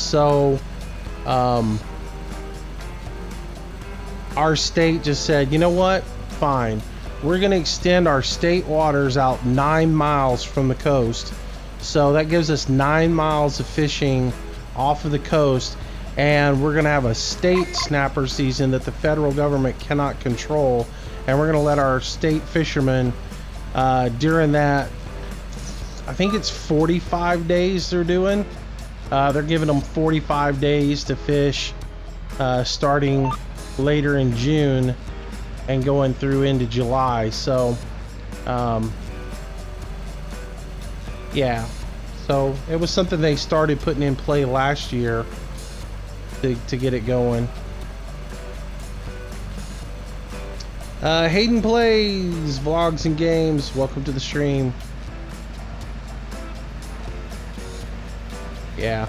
S1: state just said, you know what? Fine. We're going to extend our state waters out 9 miles from the coast. So that gives us 9 miles of fishing off of the coast. And we're going to have a state snapper season that the federal government cannot control. And we're going to let our state fishermen during that, I think it's 45 days they're doing. They're giving them 45 days to fish starting later in June and going through into July. So, yeah. So it was something they started putting in play last year to get it going. Hayden Plays, Vlogs and Games, welcome to the stream. Yeah.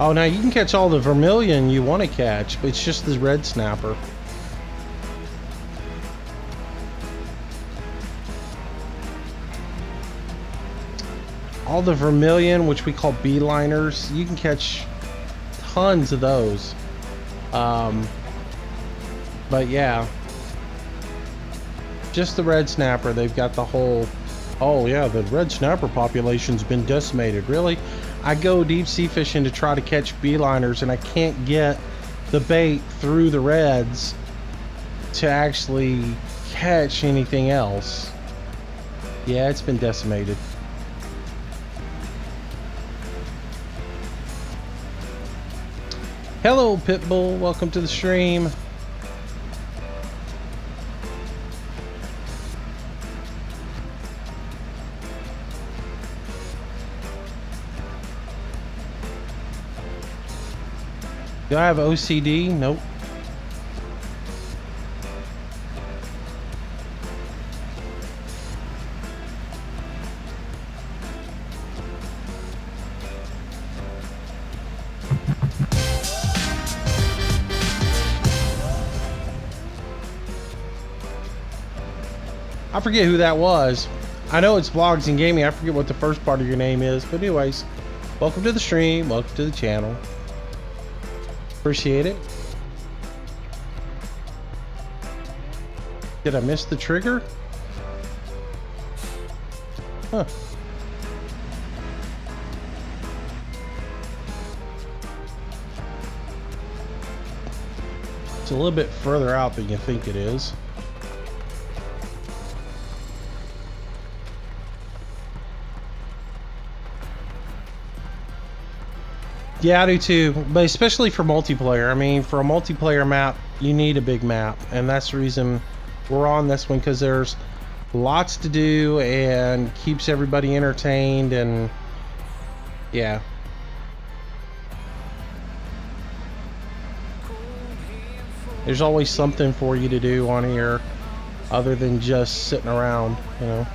S1: Oh, now you can catch all the vermilion you want to catch, but it's just the red snapper. All the vermilion, which we call beeliners, you can catch tons of those. But yeah, just the red snapper. They've got the whole, oh yeah, the red snapper population's been decimated. Really? I go deep sea fishing to try to catch beeliners, and I can't get the bait through the reds to actually catch anything else. Yeah, it's been decimated. Hello, Pitbull. Welcome to the stream. Do I have OCD? Nope. I forget who that was. I know it's Vlogs and Gaming. I forget what the first part of your name is. But anyways, welcome to the stream. Welcome to the channel. Appreciate it. Did I miss the trigger? Huh. It's a little bit further out than you think it is. Yeah, I do too, but especially for multiplayer. I mean, for a multiplayer map, you need a big map, and that's the reason we're on this one, because there's lots to do and keeps everybody entertained, and yeah. There's always something for you to do on here other than just sitting around, you know.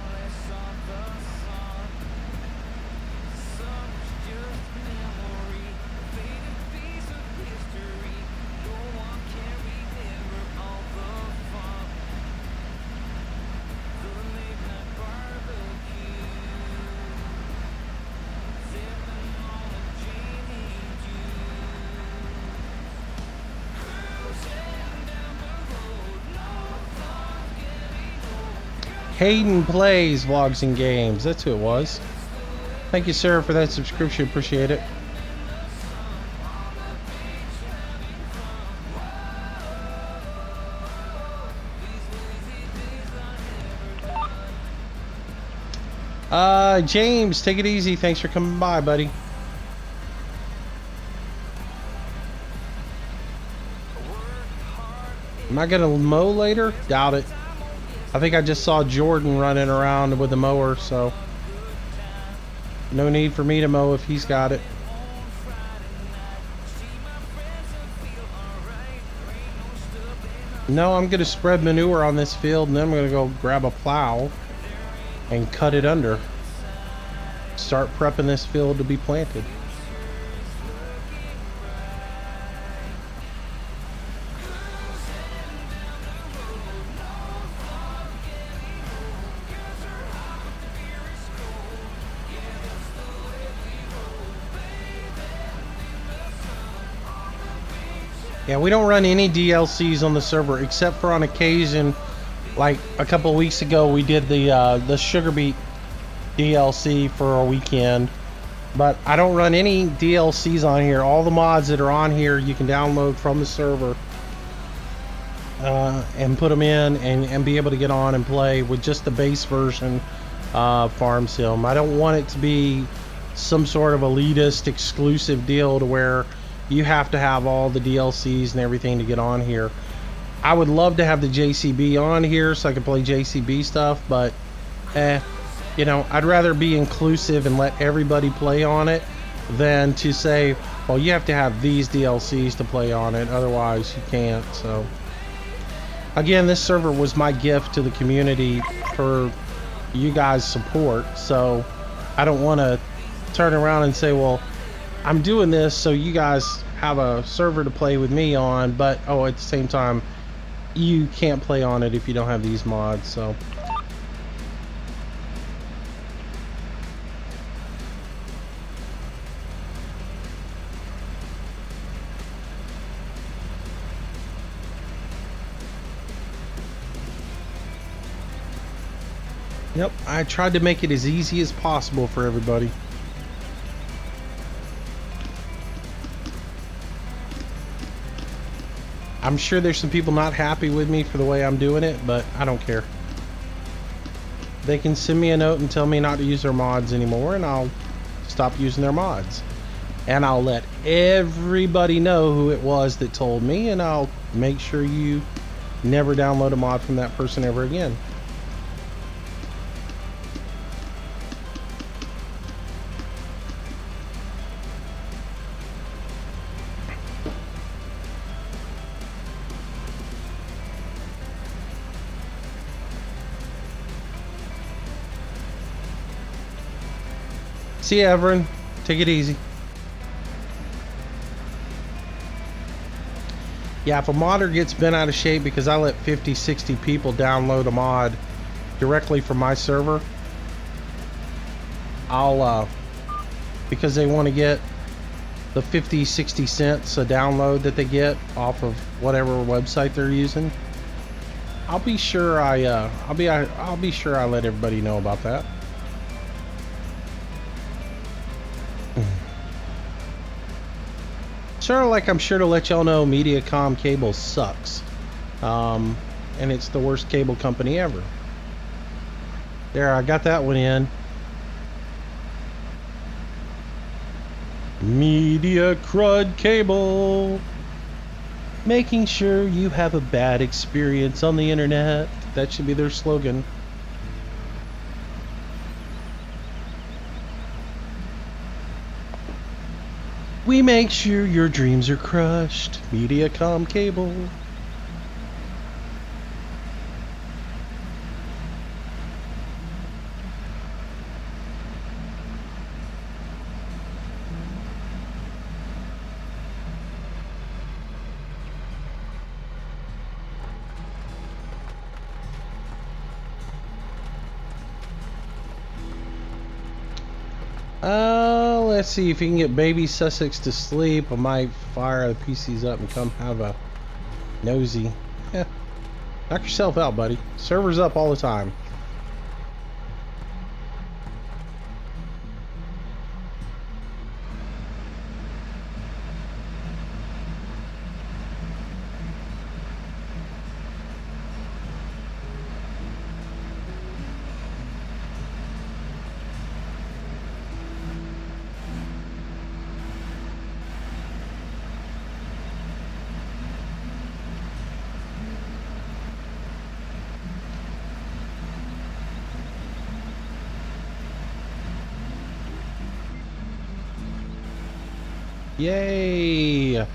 S1: Hayden Plays, Vlogs and Games. That's who it was. Thank you, sir, for that subscription. Appreciate it. James, take it easy. Thanks for coming by, buddy. Am I gonna mow later? Doubt it. I think I just saw Jordan running around with the mower, so. No need for me to mow if he's got it. No, I'm going to spread manure on this field, and then I'm going to go grab a plow and cut it under. Start prepping this field to be planted. Yeah, we don't run any DLCs on the server except for on occasion. Like a couple of weeks ago, we did the sugar beet DLC for a weekend, but I don't run any DLCs on here. All the mods that are on here you can download from the server and put them in and be able to get on and play with just the base version Farm Sim. I don't want it to be some sort of elitist exclusive deal to where you have to have all the DLCs and everything to get on here. I would love to have the JCB on here so I can play JCB stuff, but you know, I'd rather be inclusive and let everybody play on it than to say, well, you have to have these DLCs to play on it, otherwise you can't. So again, this server was my gift to the community for you guys' support, so I don't want to turn around and say, well, I'm doing this so you guys have a server to play with me on, but oh, at the same time you can't play on it if you don't have these mods. So yep, I tried to make it as easy as possible for everybody. I'm sure there's some people not happy with me for the way I'm doing it, but I don't care. They can send me a note and tell me not to use their mods anymore, and I'll stop using their mods. And I'll let everybody know who it was that told me, and I'll make sure you never download a mod from that person ever again. See you, Everin. Take it easy. Yeah, if a modder gets bent out of shape because I let 50, 60 people download a mod directly from my server, I'll, because they want to get the 50, 60 cents a download that they get off of whatever website they're using, I'll be sure I'll be sure I let everybody know about that. Sort of like I'm sure to let y'all know Mediacom cable sucks, and it's the worst cable company ever. There, I got that one in. Media crud cable, making sure you have a bad experience on the internet. That should be their slogan. We make sure your dreams are crushed. Mediacom cable. Let's see if you can get baby Sussex to sleep. I might fire the PCs up and come have a nosy. Yeah. Knock yourself out, buddy. Server's up all the time. Yay!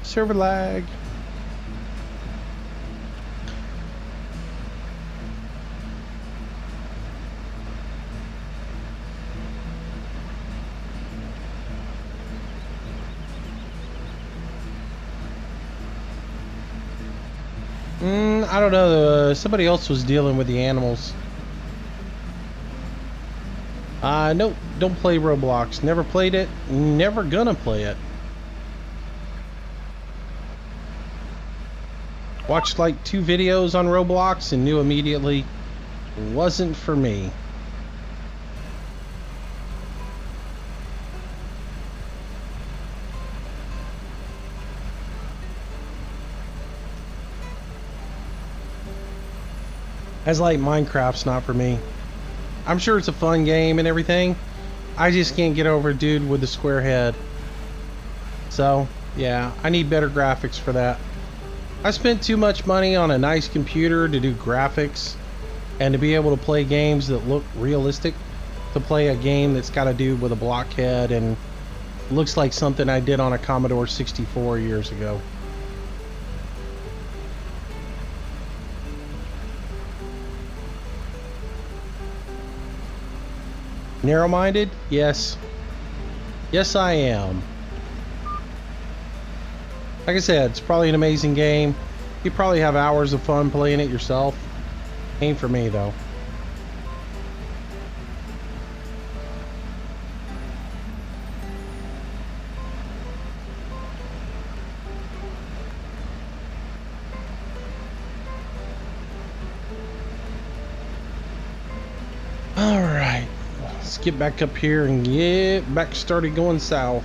S1: Server lag. I don't know. Somebody else was dealing with the animals. Nope. Don't play Roblox. Never played it. Never gonna play it. Watched like 2 videos on Roblox and knew immediately wasn't for me. As like Minecraft's not for me. I'm sure it's a fun game and everything. I just can't get over a dude with a square head. So, yeah, I need better graphics for that. I spent too much money on a nice computer to do graphics and to be able to play games that look realistic. To play a game that's got a dude with a blockhead and looks like something I did on a Commodore 64 years ago. Narrow-minded? Yes. Yes, I am. Like I said, it's probably an amazing game. You probably have hours of fun playing it yourself. Ain't for me, though. Alright. Let's get back up here and get back started going south.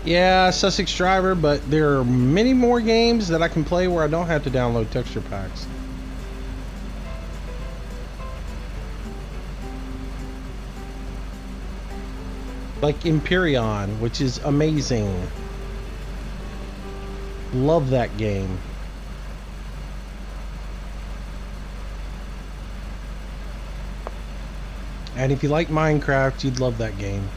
S1: Yeah, Sussex driver, but there are many more games that I can play where I don't have to download texture packs. Like Empyrean, which is amazing. Love that game. And if you like Minecraft, you'd love that game.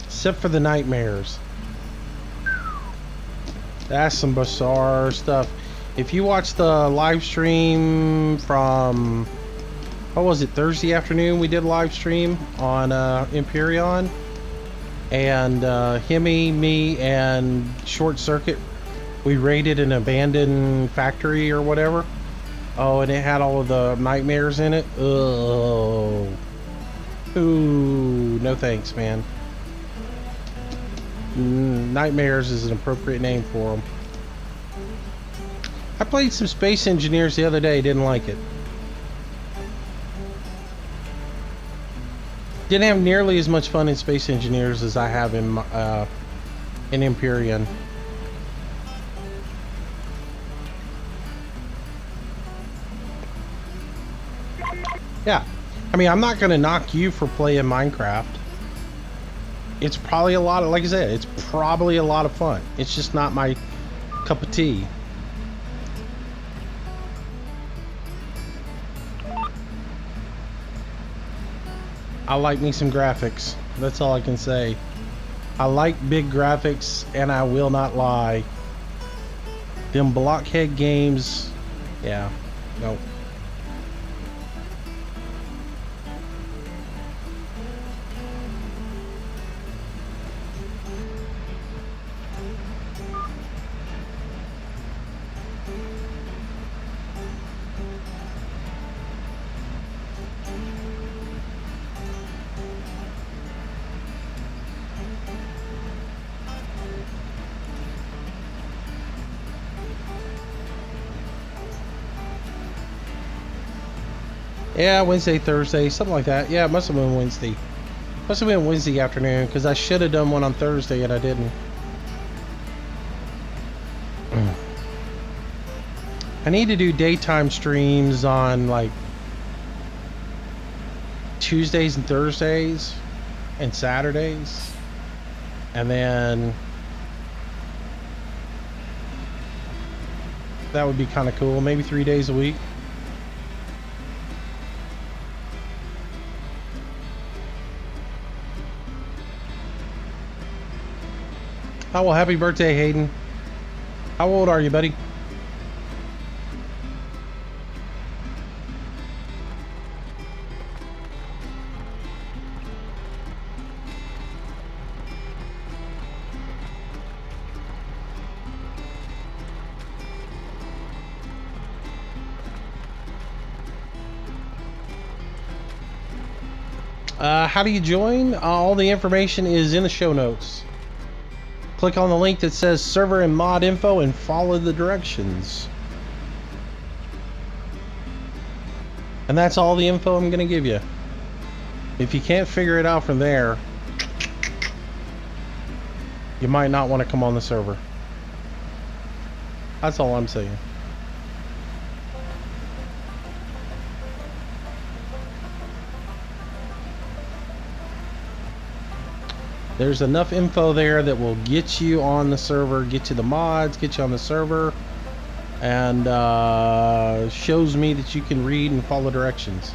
S1: Except for the nightmares. That's some bizarre stuff. If you watch the live stream from, what was it, Thursday afternoon, we did a live stream on Empyrean. And Himmy, me, and Short Circuit, we raided an abandoned factory or whatever. Oh, and it had all of the nightmares in it. Oh. Ooh, no thanks, man. Nightmares is an appropriate name for them. I played some Space Engineers the other day, didn't like it. Didn't have nearly as much fun in Space Engineers as I have in Empyrean. Yeah, I mean, I'm not gonna knock you for playing Minecraft. It's probably a lot of, like I said, it's probably a lot of fun. It's just not my cup of tea. I like me some graphics. That's all I can say. I like big graphics, and I will not lie. Them blockhead games, yeah, no. Yeah, Wednesday, Thursday, something like that. Yeah, it must have been Wednesday. Must have been Wednesday afternoon, because I should have done one on Thursday and I didn't. I need to do daytime streams on like Tuesdays and Thursdays and Saturdays. And then that would be kind of cool. Maybe 3 days a week. Oh, well, happy birthday, Hayden. How old are you, buddy? How do you join? All the information is in the show notes. Click on the link that says server and mod info and follow the directions. And that's all the info I'm going to give you. If you can't figure it out from there, you might not want to come on the server. That's all I'm saying. There's enough info there that will get you on the server, get you the mods, get you on the server, and shows me that you can read and follow directions.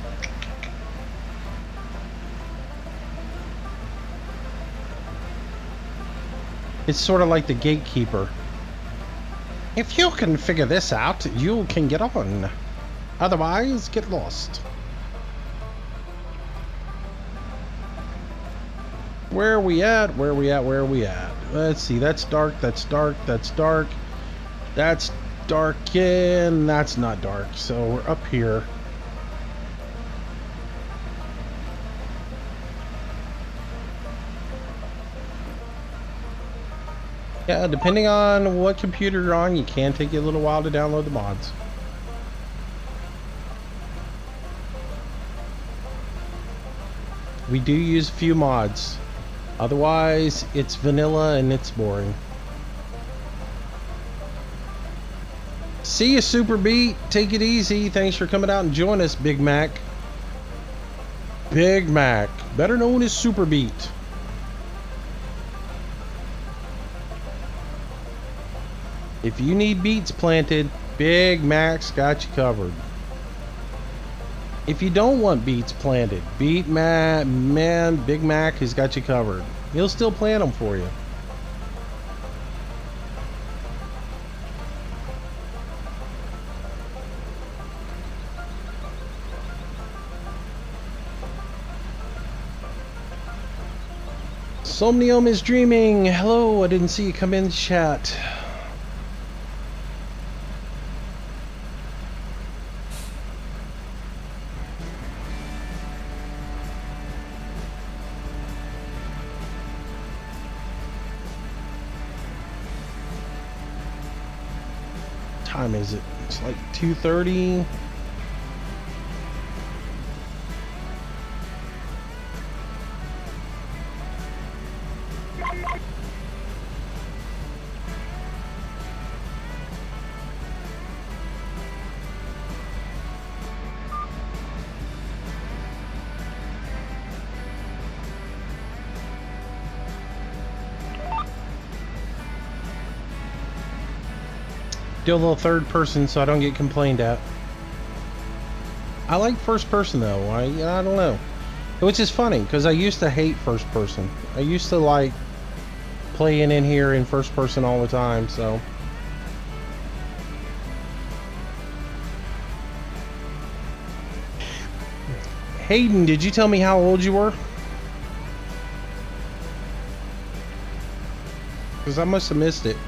S1: It's sort of like the gatekeeper. If you can figure this out, you can get on. Otherwise, get lost. Where are we at? Where are we at? Where are we at? Let's see. That's dark. That's dark. That's dark. That's dark. And that's not dark. So we're up here. Yeah, depending on what computer you're on, you can take you a little while to download the mods. We do use a few mods. Otherwise, it's vanilla and it's boring. See you, Super Beat. Take it easy. Thanks for coming out and joining us, Big Mac. Big Mac, better known as Super Beat. If you need beets planted, Big Mac's got you covered. If you don't want beets planted, Big Mac has got you covered. He'll still plant them for you. Somnium is dreaming. Hello, I didn't see you come in chat. Time is it? It's like 2:30. Do a little third person so I don't get complained at. I like first person though. I don't know. Which is funny because I used to hate first person. I used to like playing in here in first person all the time, so. Hayden, did you tell me how old you were? Because I must have missed it.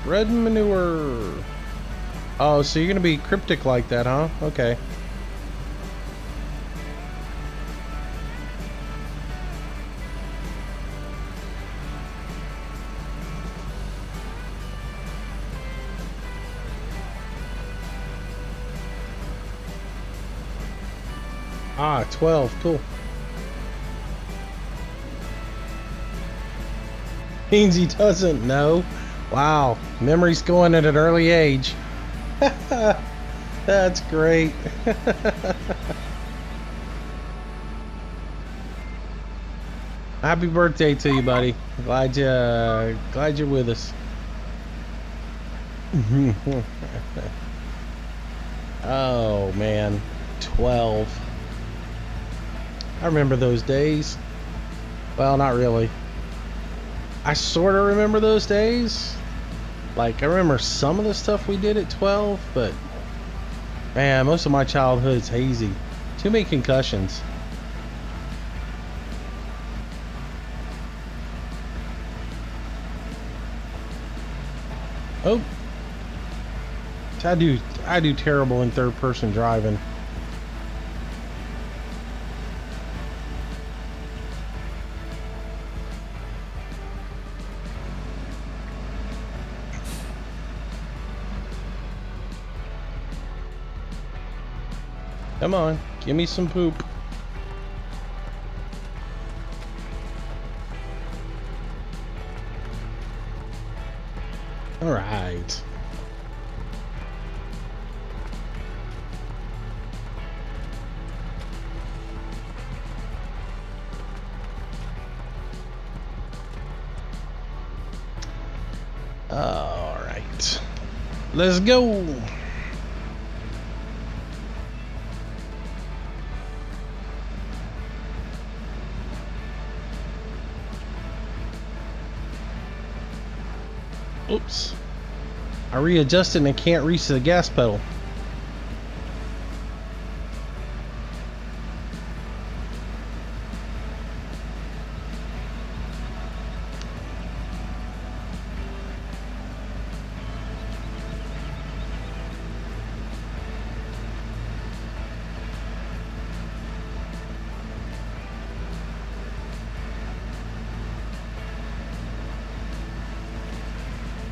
S1: Red manure. Oh, so you're gonna be cryptic like that, huh? Okay. Ah, 12. Cool. Means he doesn't know. Wow. Memory's going at an early age. That's great. Happy birthday to you, buddy. Glad you're with us. Oh man, 12. I remember those days. Well, not really. I sort of remember those days. Like, I remember some of the stuff we did at 12, but man, most of my childhood's hazy. Too many concussions. Oh, I do terrible in third person driving. Come on, give me some poop. All right. All right. Let's go. Oops. I readjusted and can't reach the gas pedal.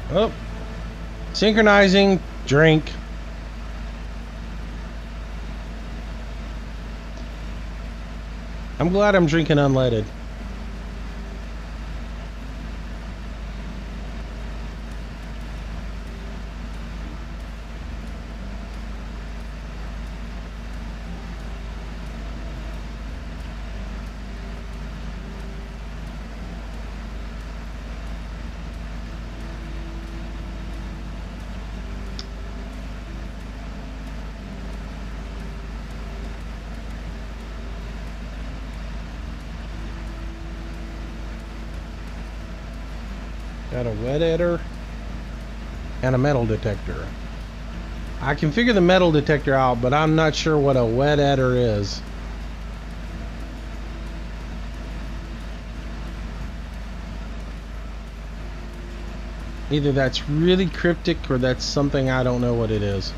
S1: Oh. Synchronizing, drink. I'm glad I'm drinking unleaded. Got a wet editor and a metal detector. I can figure the metal detector out, but I'm not sure what a wet editor is. Either that's really cryptic or that's something I don't know what it is.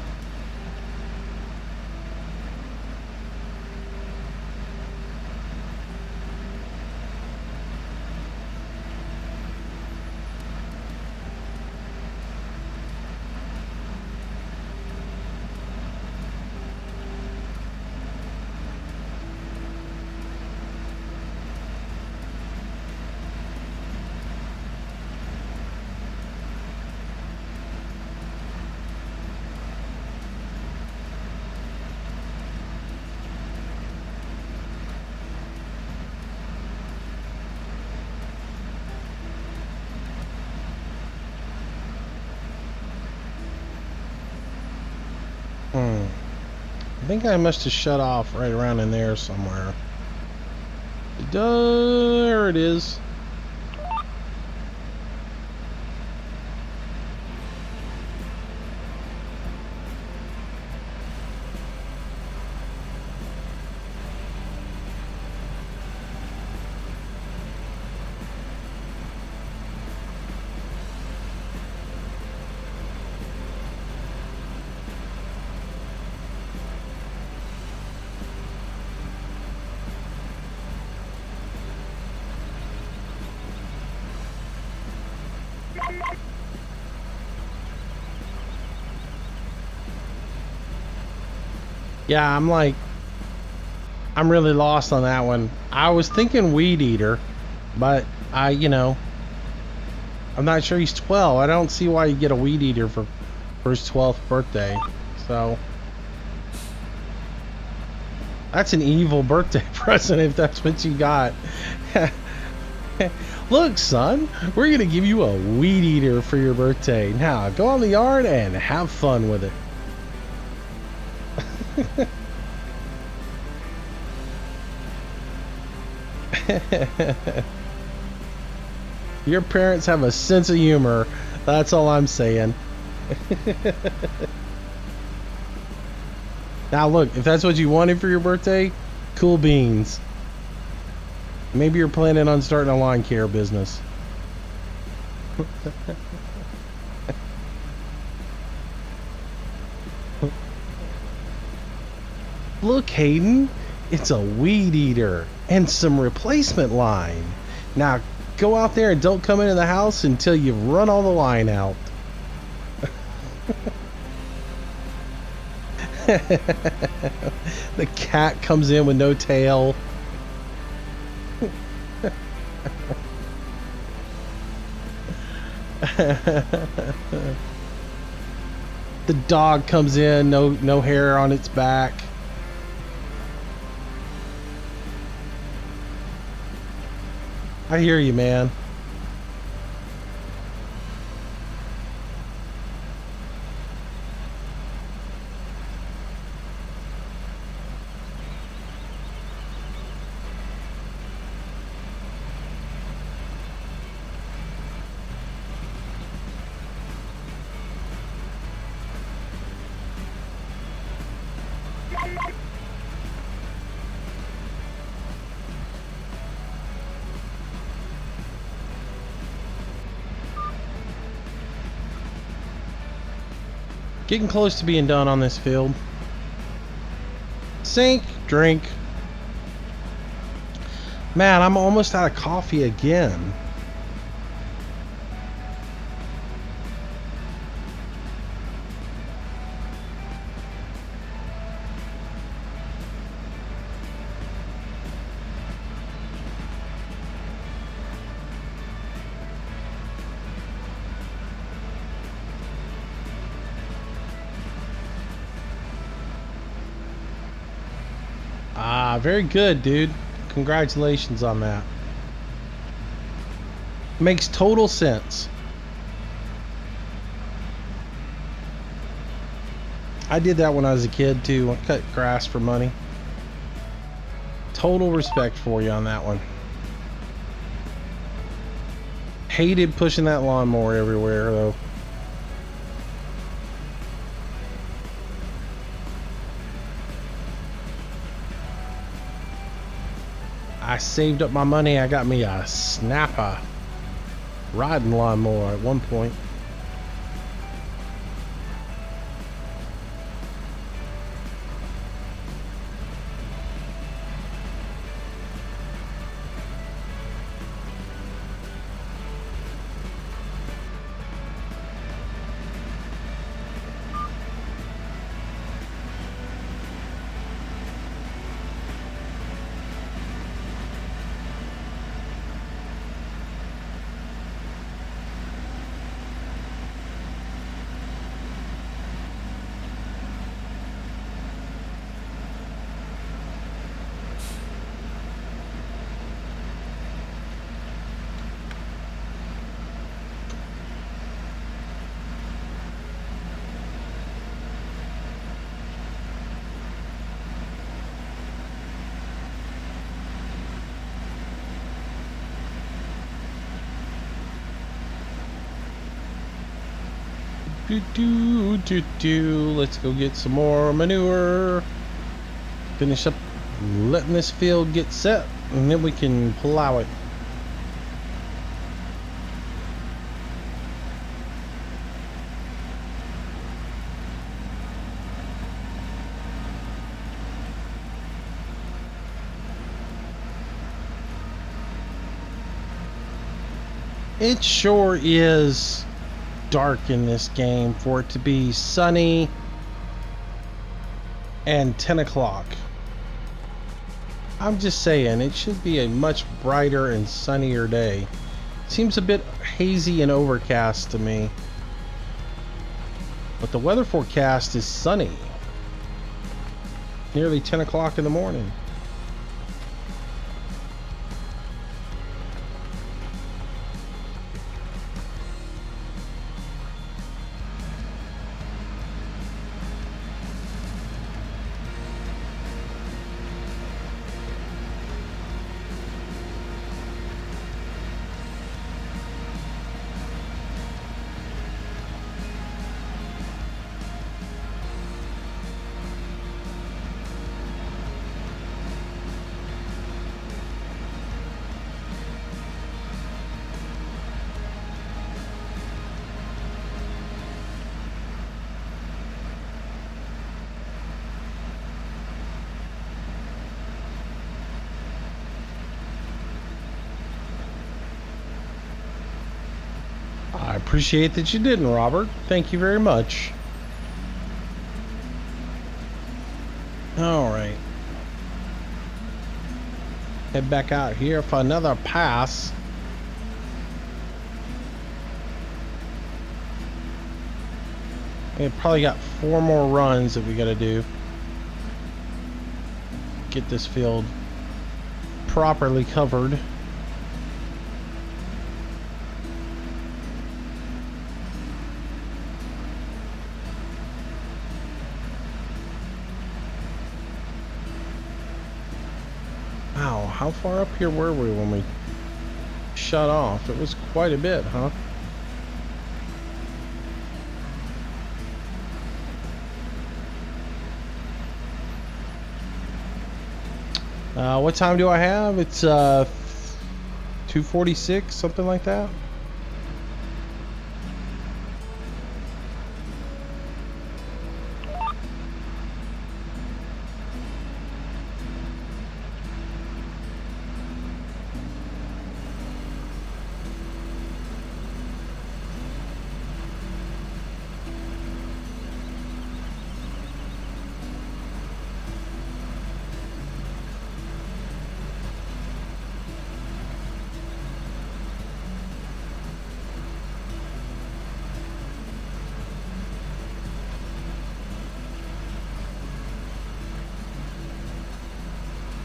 S1: I think I must have shut off right around in there somewhere. There it is. Yeah, I'm really lost on that one. I was thinking Weed Eater, but I'm not sure he's 12. I don't see why you get a Weed Eater for his 12th birthday. So that's an evil birthday present if that's what you got. Look, son, we're going to give you a Weed Eater for your birthday. Now, go on the yard and have fun with it. Your parents have a sense of humor. That's all I'm saying. Now, look, if that's what you wanted for your birthday, cool beans. Maybe you're planning on starting a lawn care business. Look, Hayden, it's a Weed Eater and some replacement line. Now, go out there and don't come into the house until you've run all the line out. The cat comes in with no tail. The dog comes in, no hair on its back. I hear you, man. Getting close to being done on this field. Sink, drink. Man, I'm almost out of coffee again. Ah, very good, dude. Congratulations on that. Makes total sense. I did that when I was a kid too. I cut grass for money. Total respect for you on that one. Hated pushing that lawnmower everywhere though. I saved up my money. I got me a Snapper riding lawnmower at one point. Let's go get some more manure. Finish up letting this field get set, and then we can plow it. It sure is dark in this game for it to be sunny and 10 o'clock. I'm just saying, it should be a much brighter and sunnier day. Seems a bit hazy and overcast to me. But the weather forecast is sunny. Nearly 10 o'clock in the morning. I appreciate that you didn't, Robert. Thank you very much. All right. Head back out here for another pass. We probably got 4 more runs that we got to do. Get this field properly covered. Wow, how far up here were we when we shut off? It was quite a bit, huh? What time do I have? It's 2:46, something like that.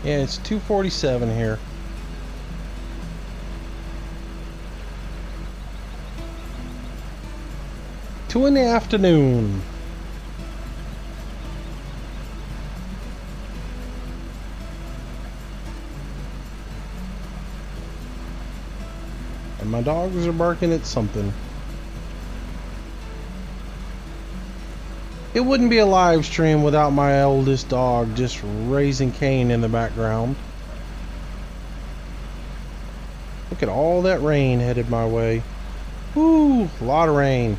S1: Yeah, it's 2:47 here. Two in the afternoon. And my dogs are barking at something. It wouldn't be a live stream without my oldest dog just raising Cain in the background. Look at all that rain headed my way. Woo, a lot of rain.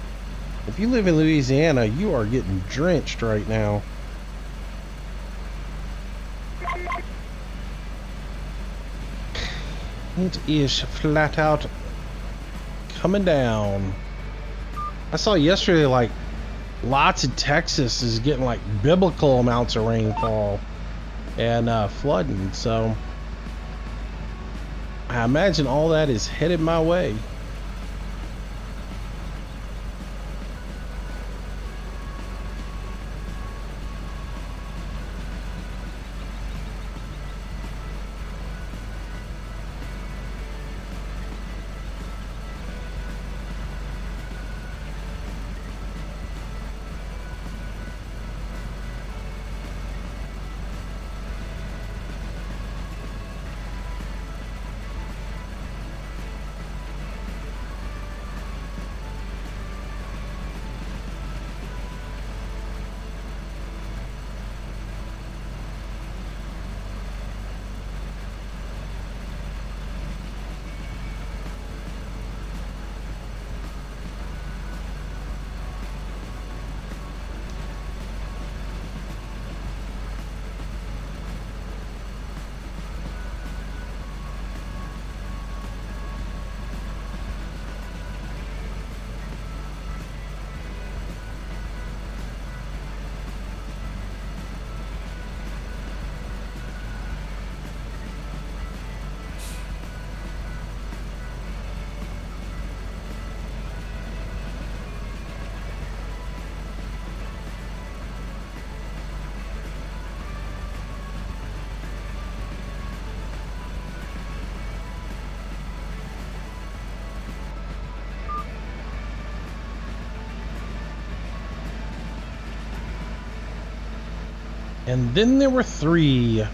S1: If you live in Louisiana, you are getting drenched right now. It is flat out coming down. I saw yesterday, like, lots of Texas is getting like biblical amounts of rainfall and flooding, so I imagine all that is headed my way. And then there were 3.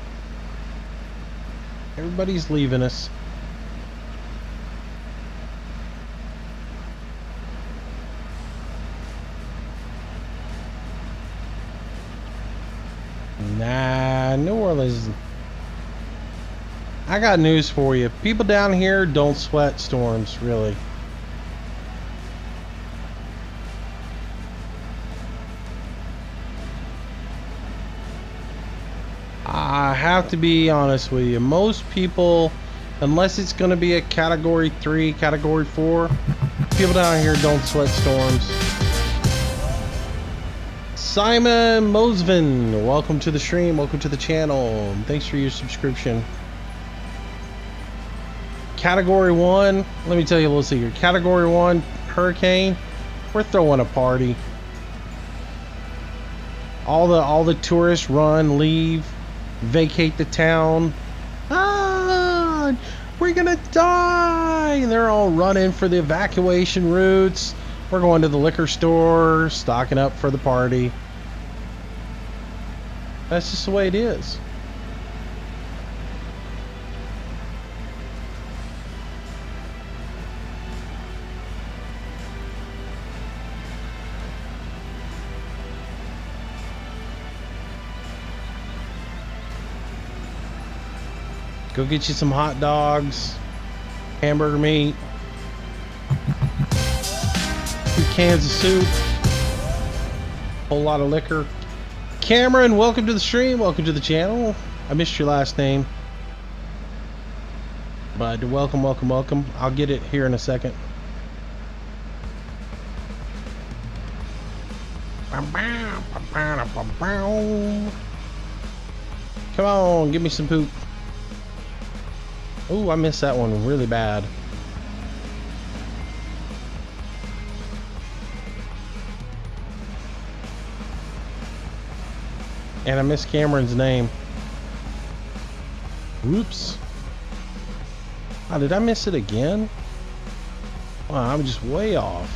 S1: Everybody's leaving us. Nah, New Orleans. I got news for you. People down here don't sweat storms, really. I have to be honest with you. Most people, unless it's going to be a category 3, category 4, people down here don't sweat storms. Simon Mosvin, welcome to the stream, welcome to the channel. Thanks for your subscription. Category 1, let me tell you a little secret. Category 1, hurricane, we're throwing a party. All the tourists run, leave, vacate the town. Ah, we're gonna die. They're all running for the evacuation routes. We're going to the liquor store, stocking up for the party. That's just the way it is. Go get you some hot dogs, hamburger meat, 2 cans of soup, whole lot of liquor. Cameron, welcome to the stream, welcome to the channel. I missed your last name, but welcome, welcome, welcome. I'll get it here in a second. Come on, give me some poop. Oh, I missed that one really bad. And I missed Cameron's name. Whoops. Oh, did I miss it again? Wow, I'm just way off.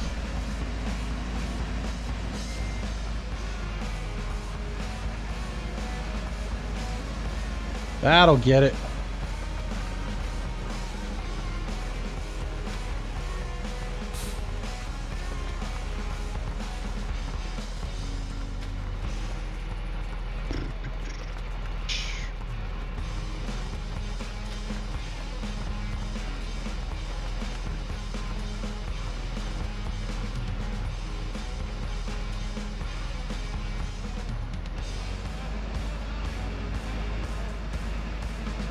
S1: That'll get it.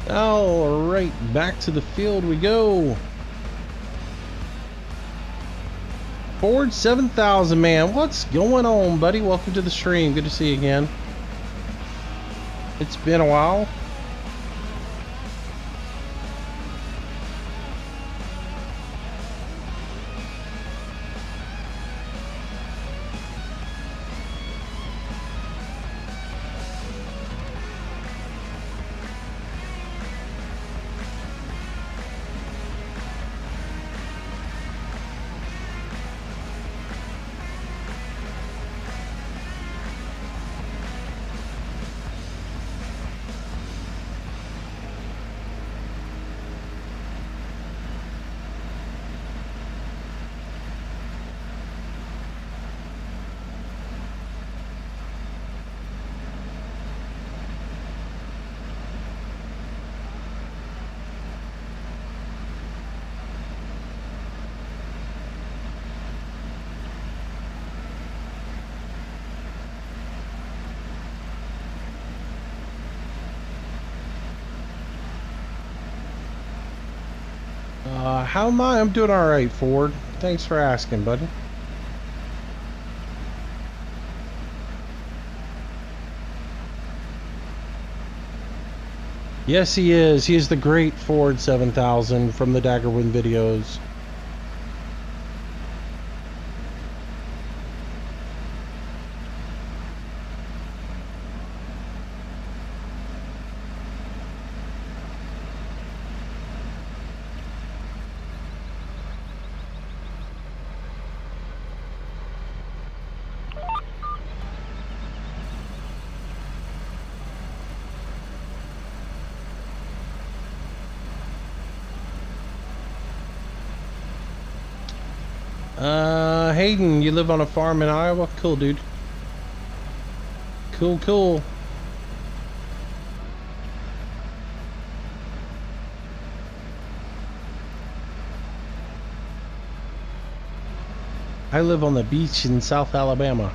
S1: All right, back to the field we go. Ford 7000, man, what's going on, buddy? Welcome to the stream. Good to see you again. It's been a while. How am I? I'm doing all right, Ford. Thanks for asking, buddy. Yes, he is. He is the great Ford 7000 from the Daggerwind videos. Hayden, you live on a farm in Iowa? Cool, dude. Cool, cool. I live on the beach in South Alabama.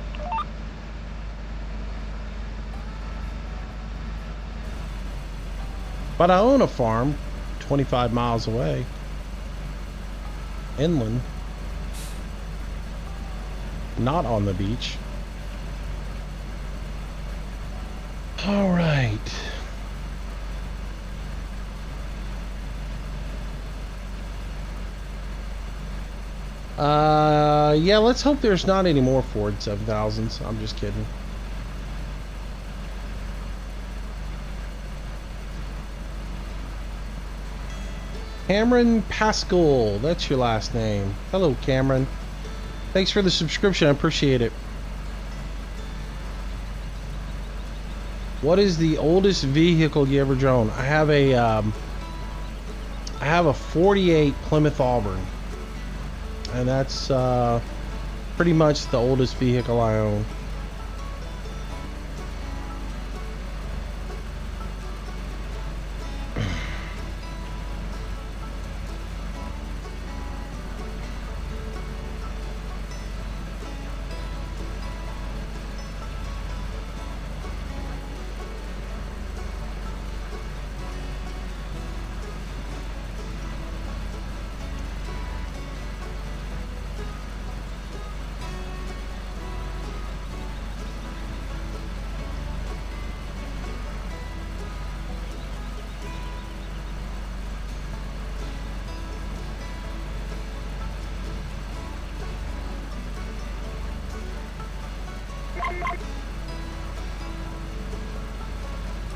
S1: But I own a farm 25 miles away. Inland. Not on the beach. All right. Yeah, let's hope there's not any more Ford 7000s. I'm just kidding. Cameron Pascal, that's your last name. Hello, Cameron. Thanks for the subscription. I appreciate it. What is the oldest vehicle you ever drove? I have a 48 Plymouth Auburn, and that's pretty much the oldest vehicle I own.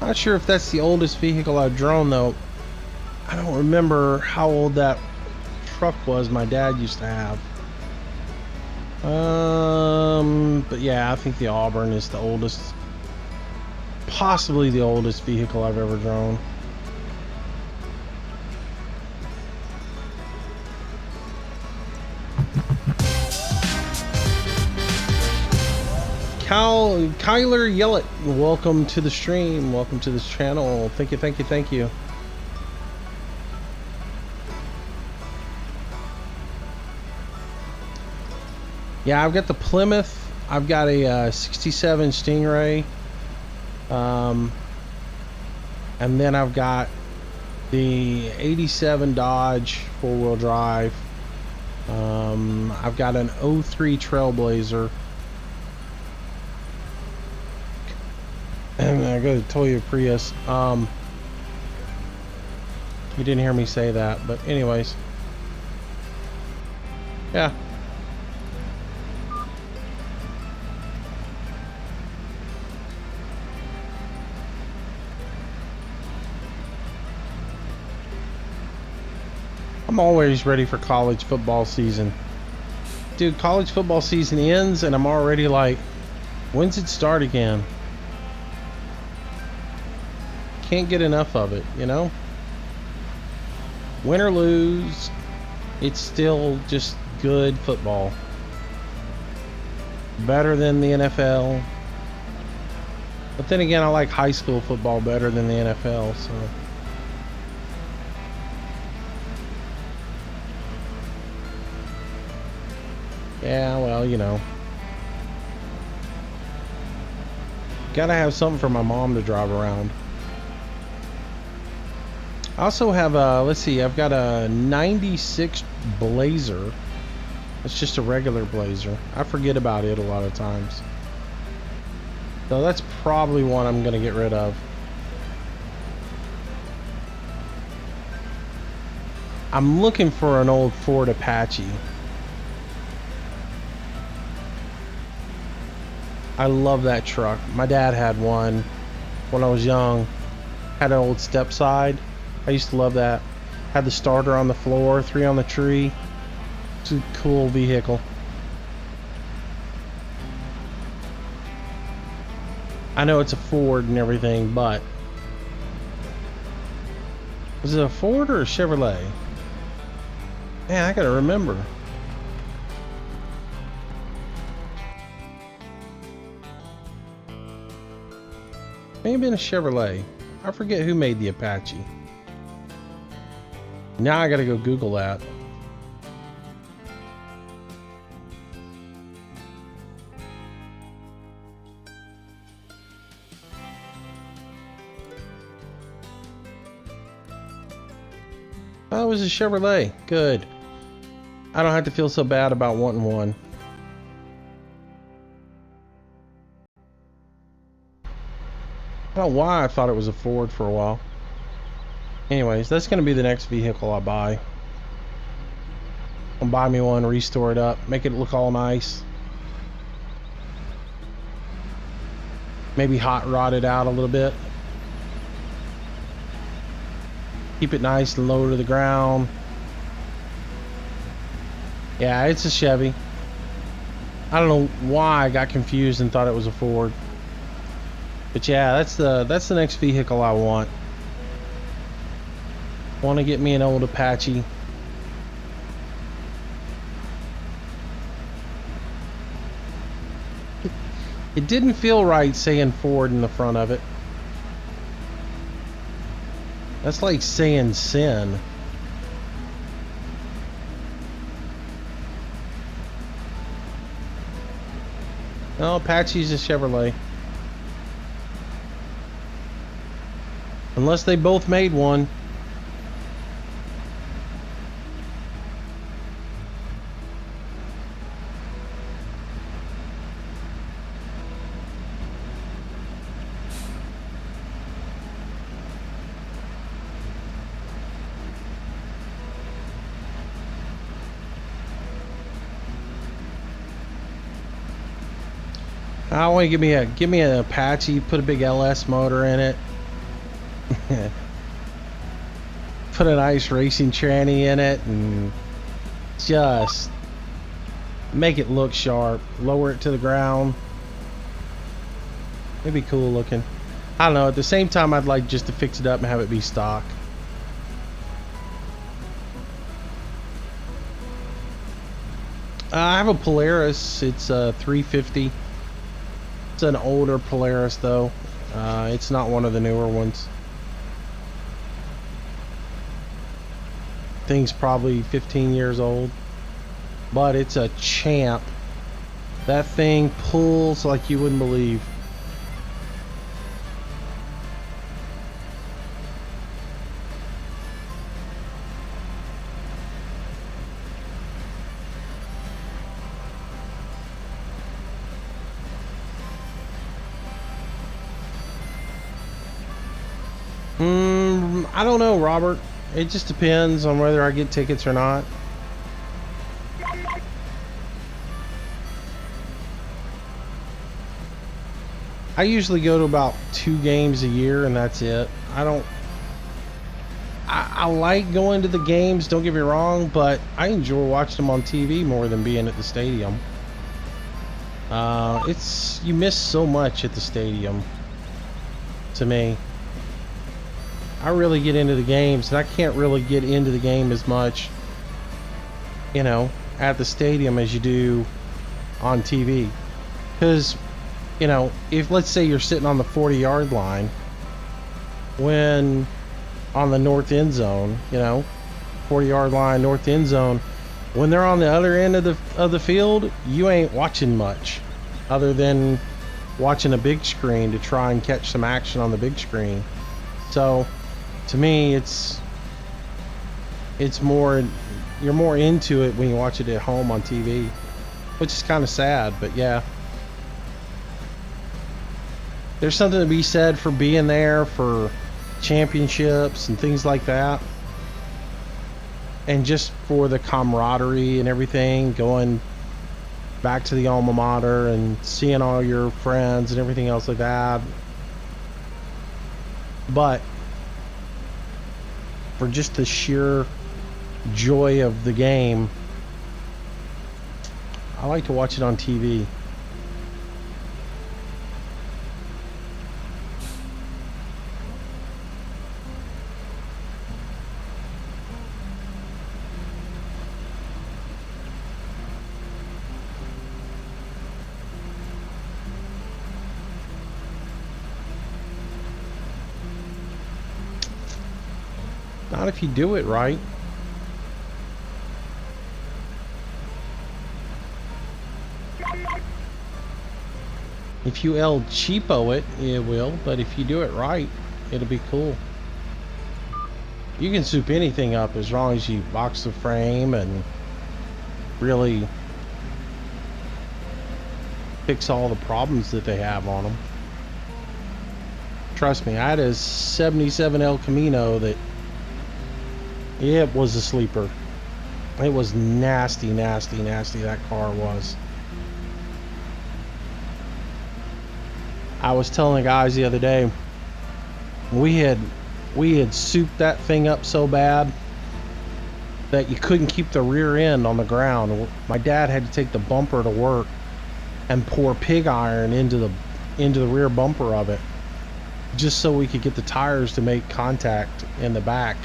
S1: Not sure if that's the oldest vehicle I've drawn though. I don't remember how old that truck was my dad used to have. But yeah, I think the Auburn is the oldest, possibly the oldest vehicle I've ever drawn. Kyler Yellett, welcome to the stream. Welcome to this channel. Thank you, thank you, thank you. Yeah, I've got the Plymouth. I've got a 67 Stingray. And then I've got the 87 Dodge four-wheel drive. I've got an 03 Trailblazer. And I got a Toyota Prius. You didn't hear me say that, but anyways. Yeah. I'm always ready for college football season. Dude, college football season ends and I'm already like, when's it start again? Can't get enough of it, you know? Win or lose, it's still just good football. Better than the NFL. But then again, I like high school football better than the NFL, so. Yeah, well, you know. Gotta have something for my mom to drive around. I also have a, let's see, I've got a 96 Blazer. It's just a regular Blazer. I forget about it a lot of times. So that's probably one I'm going to get rid of. I'm looking for an old Ford Apache. I love that truck. My dad had one when I was young. Had an old step side. I used to love that. Had the starter on the floor, 3 on the tree. It's a cool vehicle. I know it's a Ford and everything, but was it a Ford or a Chevrolet? Man, I gotta remember. May have been a Chevrolet. I forget who made the Apache. Now I gotta go Google that. Oh, it was a Chevrolet. Good. I don't have to feel so bad about wanting one. I don't know why I thought it was a Ford for a while. Anyways, that's going to be the next vehicle I buy. I'll buy me one, restore it up, make it look all nice. Maybe hot rod it out a little bit. Keep it nice and low to the ground. Yeah, it's a Chevy. I don't know why I got confused and thought it was a Ford. But yeah, that's the next vehicle I want. Want to get me an old Apache. It didn't feel right saying Ford in the front of it. That's like saying sin. No, Apache's a Chevrolet. Unless they both made one. I want to give me an Apache, put a big LS motor in it. Put a nice racing tranny in it and just make it look sharp. Lower it to the ground. It'd be cool looking. I don't know, at the same time I'd like just to fix it up and have it be stock. I have a Polaris. It's a 350. It's an older Polaris though. It's not one of the newer ones. Thing's probably 15 years old, but it's a champ. That thing pulls like you wouldn't believe. I don't know, Robert. It just depends on whether I get tickets or not. I usually go to about 2 games a year and that's it. I like going to the games, don't get me wrong, but I enjoy watching them on TV more than being at the stadium. You miss so much at the stadium, to me. I really get into the games, and I can't really get into the game as much, you know, at the stadium as you do on TV. Because, you know, if let's say you're sitting on the 40-yard line, when on the north end zone, you know, 40-yard line, north end zone, when they're on the other end of the field, you ain't watching much, other than watching a big screen to try and catch some action on the big screen. So to me, it's more, you're more into it when you watch it at home on TV, which is kind of sad, but yeah. There's something to be said for being there for championships and things like that. And just for the camaraderie and everything, going back to the alma mater and seeing all your friends and everything else like that. But for just the sheer joy of the game, I like to watch it on TV. Not if you do it right. If you El Cheapo it, it will, but if you do it right, it'll be cool. You can soup anything up as long as you box the frame and really fix all the problems that they have on them. Trust me, I had a 77 El Camino that it was a sleeper. It was nasty, nasty, nasty, that car was. I was telling the guys the other day, we had souped that thing up so bad that you couldn't keep the rear end on the ground. My dad had to take the bumper to work and pour pig iron into the rear bumper of it just so we could get the tires to make contact in the back.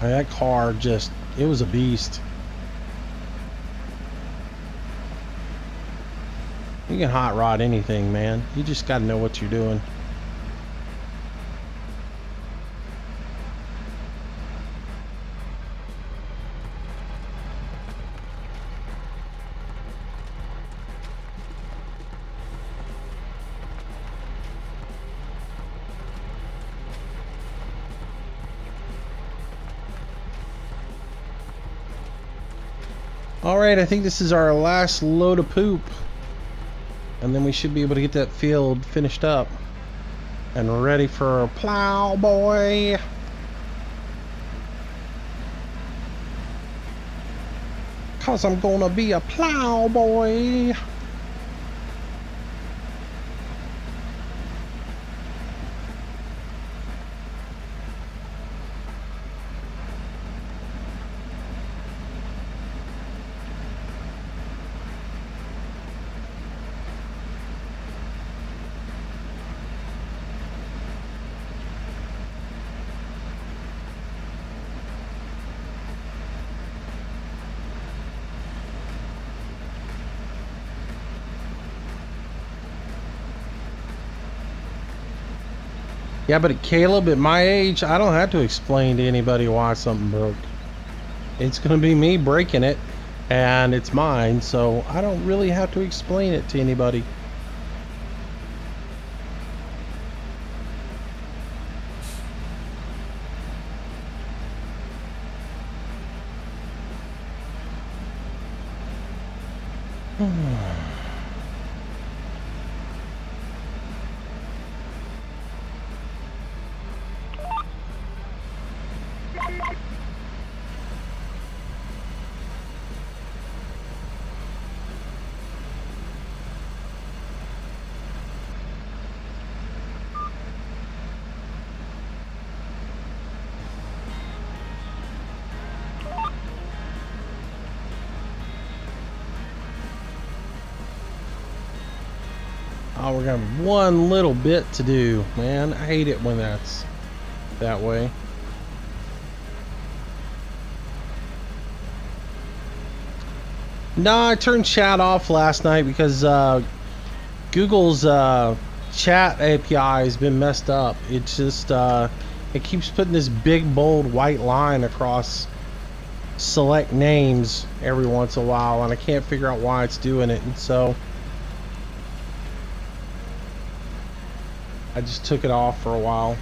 S1: And that car just, it was a beast. You can hot rod anything, man. You just got to know what you're doing. Alright, I think this is our last load of poop. And then we should be able to get that field finished up and ready for a plow boy. Cause I'm gonna be a plow boy. Yeah, but Caleb, at my age, I don't have to explain to anybody why something broke. It's going to be me breaking it, and it's mine, so I don't really have to explain it to anybody. Oh, we're gonna have one little bit to do, man. I hate it when that's that way. No, I turned chat off last night because Google's chat API has been messed up. It's just it keeps putting this big bold white line across select names every once in a while, and I can't figure out why it's doing it, and so I just took it off for a while.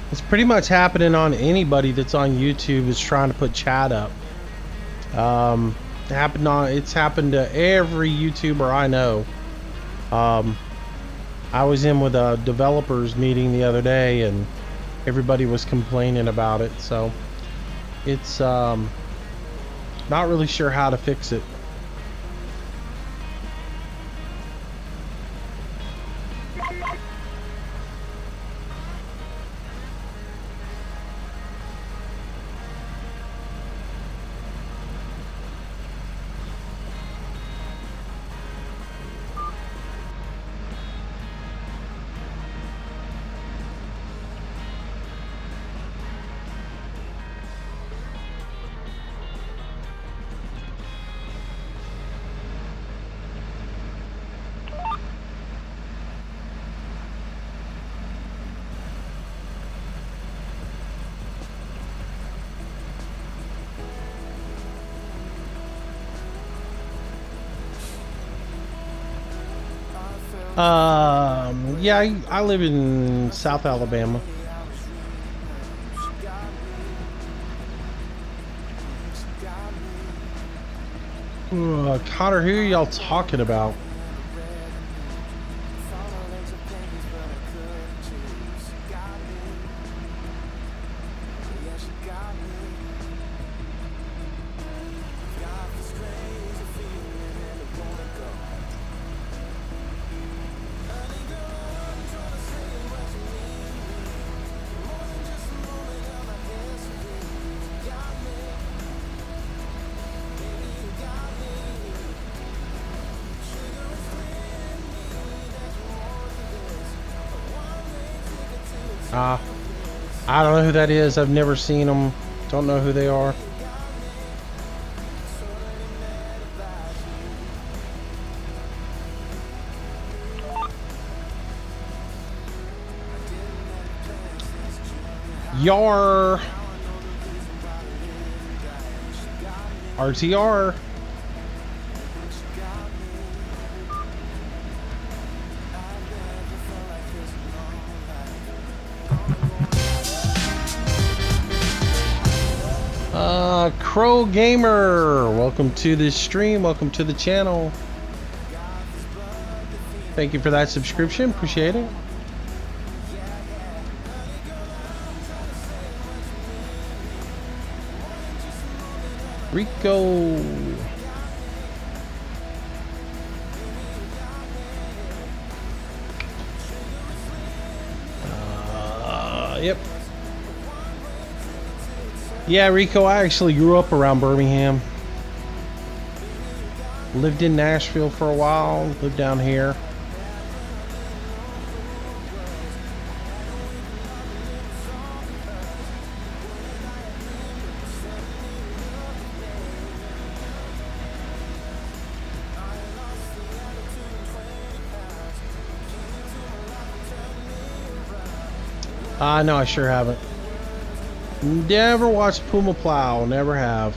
S1: It's pretty much happening on anybody that's on YouTube is trying to put chat up. It's happened to every YouTuber I know. I was in with a developers meeting the other day and everybody was complaining about it, so it's not really sure how to fix it. Yeah, I live in South Alabama. Connor, who are y'all talking about? I don't know who that is. I've never seen them. Don't know who they are. Yar. RTR. Crow Gamer, welcome to this stream. Welcome to the channel. Thank you for that subscription. Appreciate it. Rico. Yep. Yeah, Rico, I actually grew up around Birmingham. Lived in Nashville for a while, lived down here. No, I sure haven't. Never watched Puma Plow, never have.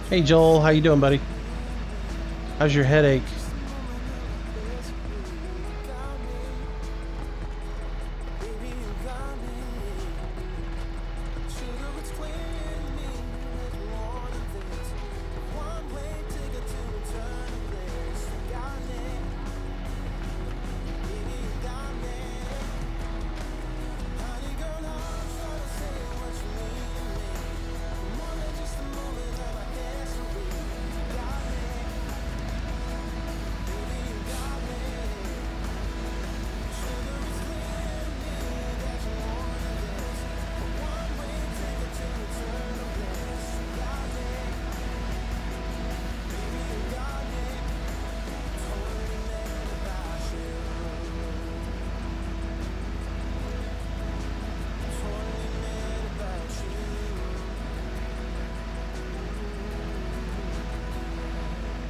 S1: Hey Joel, how you doing, buddy? How's your headache?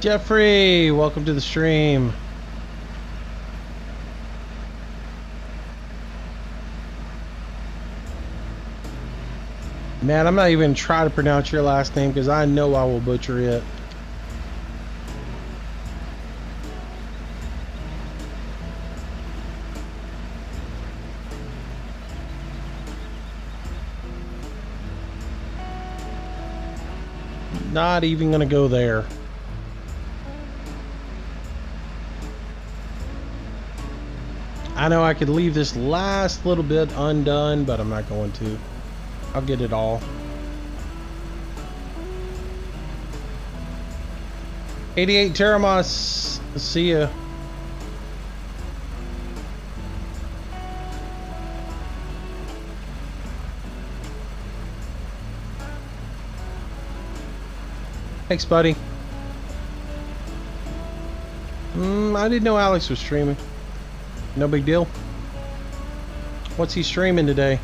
S1: Jeffrey, welcome to the stream. Man, I'm not even trying to pronounce your last name because I know I will butcher it. Not even gonna go there. I know I could leave this last little bit undone, but I'm not going to. I'll get it all. $88 Teramos. See ya. Thanks, buddy. I didn't know Alex was streaming. No big deal. What's he streaming today?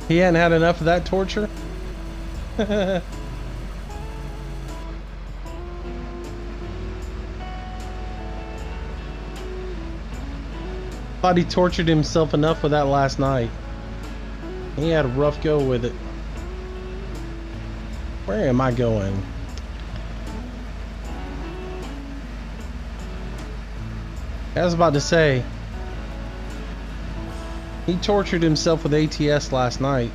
S1: He hadn't had enough of that torture? Thought he tortured himself enough with that last night. He had a rough go with it. Where am I going? I was about to say, he tortured himself with ATS last night.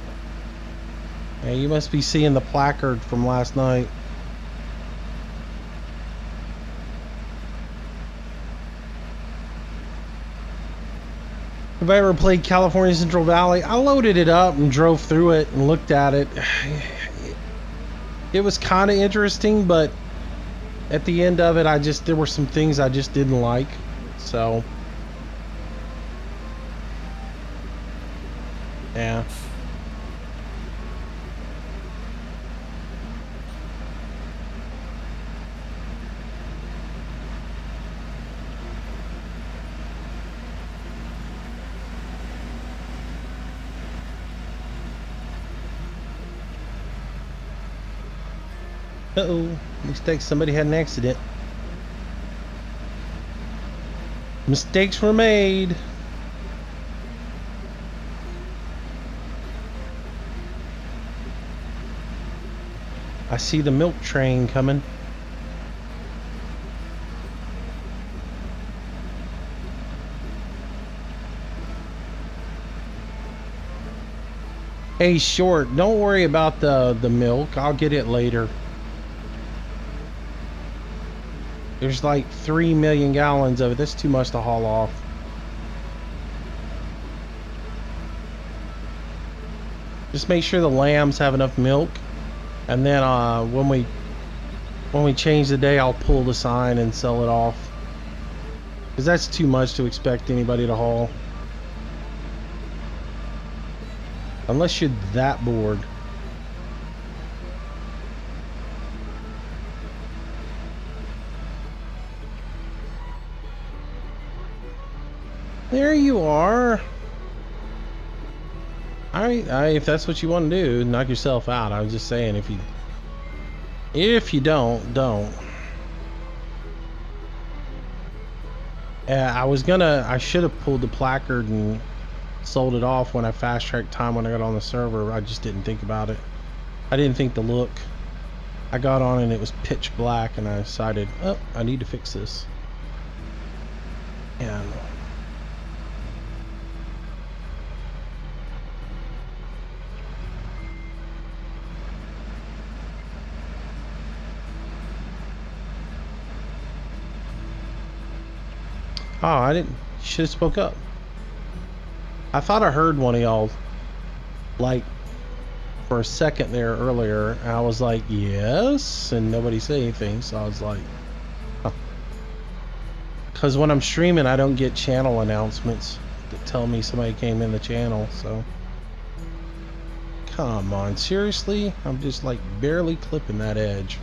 S1: Hey, you must be seeing the placard from last night. Have I ever played California Central Valley? I loaded it up and drove through it and looked at it. It was kind of interesting, but at the end of it, there were some things I just didn't like. So, yeah. Uh-oh, looks like somebody had an accident. Mistakes were made. I see the milk train coming. Hey, Short, don't worry about the milk. I'll get it later. There's like 3 million gallons of it. That's too much to haul off. Just make sure the lambs have enough milk, and then when we change the day, I'll pull the sign and sell it off. Because that's too much to expect anybody to haul. Unless you're that bored. There you are. If that's what you want to do, knock yourself out. I was just saying, if you don't. I should have pulled the placard and sold it off when I fast-tracked time when I got on the server. I just didn't think about it. I didn't think to look. I got on and it was pitch black, and I decided, oh, I need to fix this. And oh, I didn't. Should have spoke up. I thought I heard one of y'all, like, for a second there earlier. And I was like, yes, and nobody said anything. So I was like, huh. Because when I'm streaming, I don't get channel announcements that tell me somebody came in the channel. So, come on, seriously? I'm just like barely clipping that edge.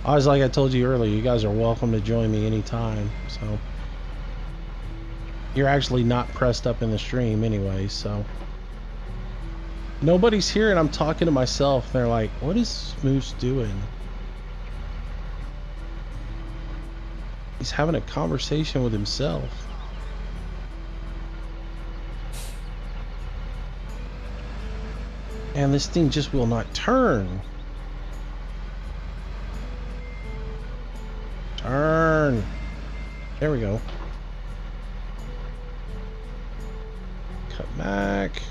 S1: I was like I told you earlier, you guys are welcome to join me anytime. So you're actually not pressed up in the stream anyway, so nobody's here and I'm talking to myself. They're like, what is Moose doing? He's having a conversation with himself. And this thing just will not turn. Turn. There we go. Cut back.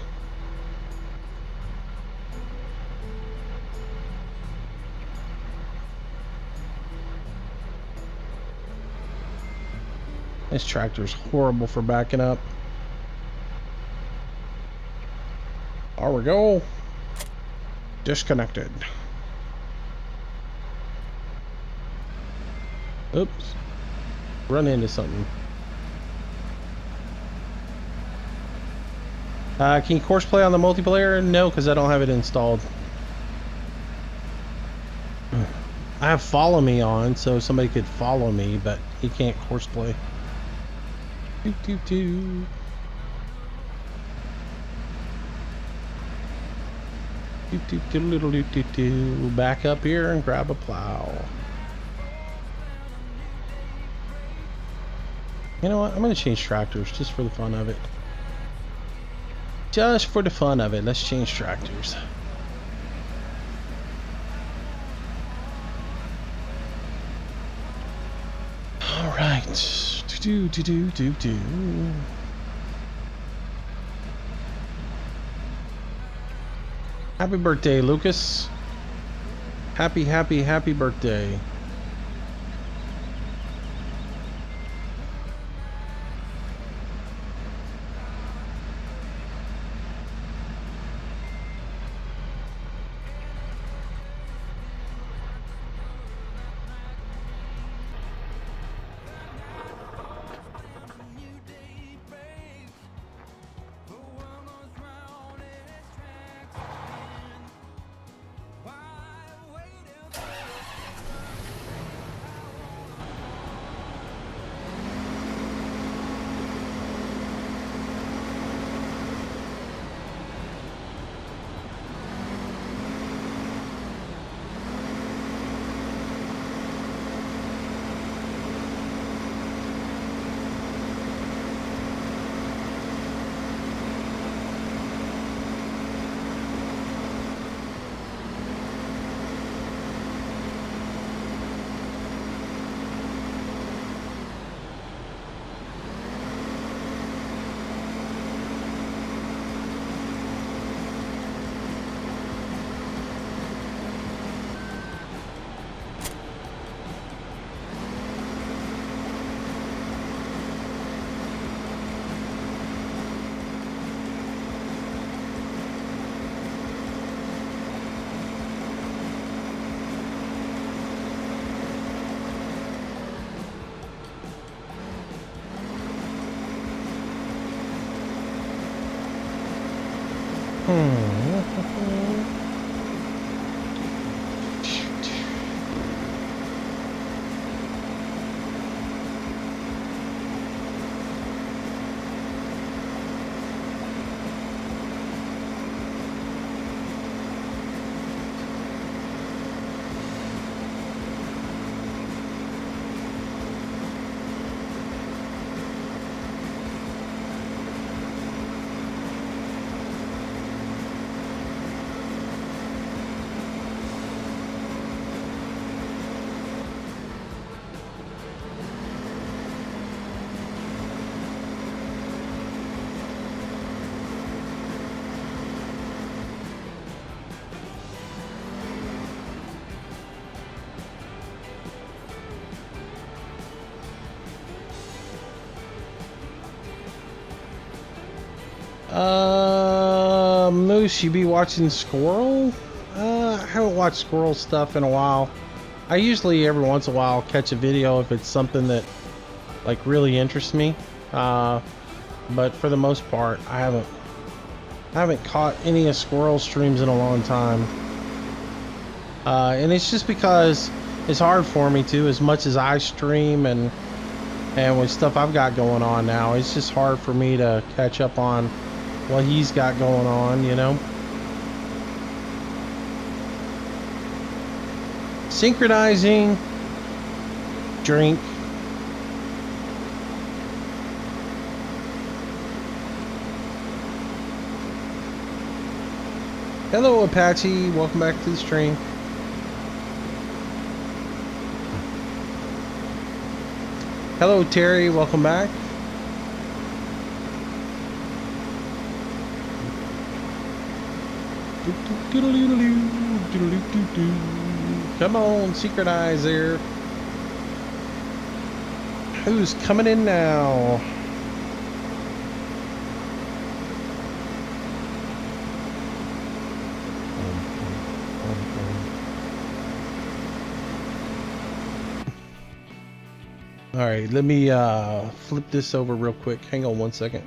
S1: This tractor's horrible for backing up. There we go. Disconnected. Oops. Run into something. Can you course play on the multiplayer? No, because I don't have it installed. I have follow me on, so somebody could follow me, but he can't course play. Do, do, do. Do, do, do, little, do, do, do. Back up here and grab a plow. You know what? I'm going to change tractors just for the fun of it. Just for the fun of it. Let's change tractors. All right. Do, do, do, do, do. Happy birthday, Lucas. Happy, happy, happy birthday. Moose, you be watching Squirrel? I haven't watched Squirrel stuff in a while. I usually every once in a while catch a video if it's something that like really interests me. But for the most part, I haven't caught any of Squirrel streams in a long time. And it's just because it's hard for me to, as much as I stream and with stuff I've got going on now, it's just hard for me to catch up on what he's got going on, you know. Synchronizing, drink. Hello Apache, welcome back to the stream. Hello Terry, welcome back. Come on, synchronize there. Who's coming in now? All right, let me flip this over real quick. Hang on one second.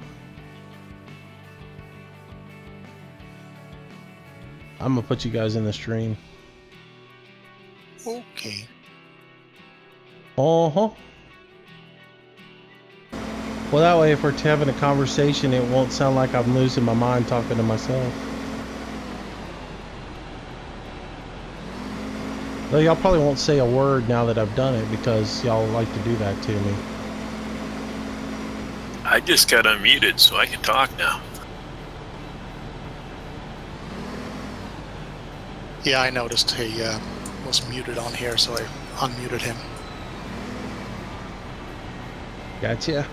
S1: I'm gonna put you guys in the stream.
S2: Okay.
S1: Uh-huh. Well, that way if we're having a conversation, it won't sound like I'm losing my mind talking to myself. Though y'all probably won't say a word now that I've done it because y'all like to do that to me.
S2: I just got unmuted so I can talk now.
S3: Yeah, I noticed he was muted on here, so I unmuted him.
S1: Gotcha.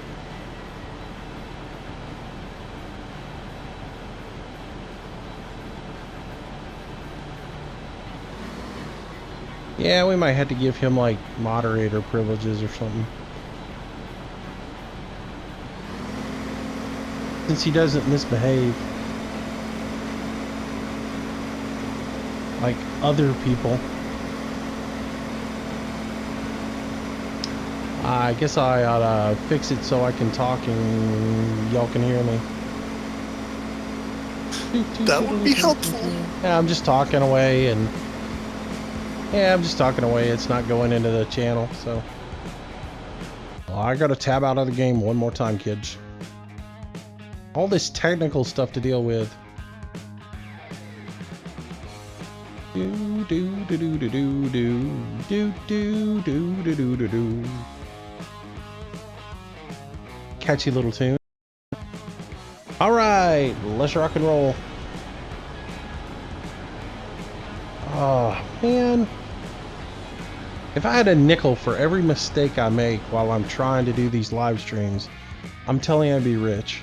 S1: Yeah, we might have to give him like moderator privileges or something. Since he doesn't misbehave like other people. I guess I ought to fix it so I can talk and y'all can hear me.
S3: That would be helpful.
S1: Yeah, I'm just talking away and... Yeah, I'm just talking away. It's not going into the channel, so... Well, I gotta tab out of the game one more time, kids. All this technical stuff to deal with. Do do do do do do do do do do do do do. Catchy little tune. All right, let's rock and roll. Oh man, if I had a nickel for every mistake I make while I'm trying to do these live streams, I'm telling you I'd be rich.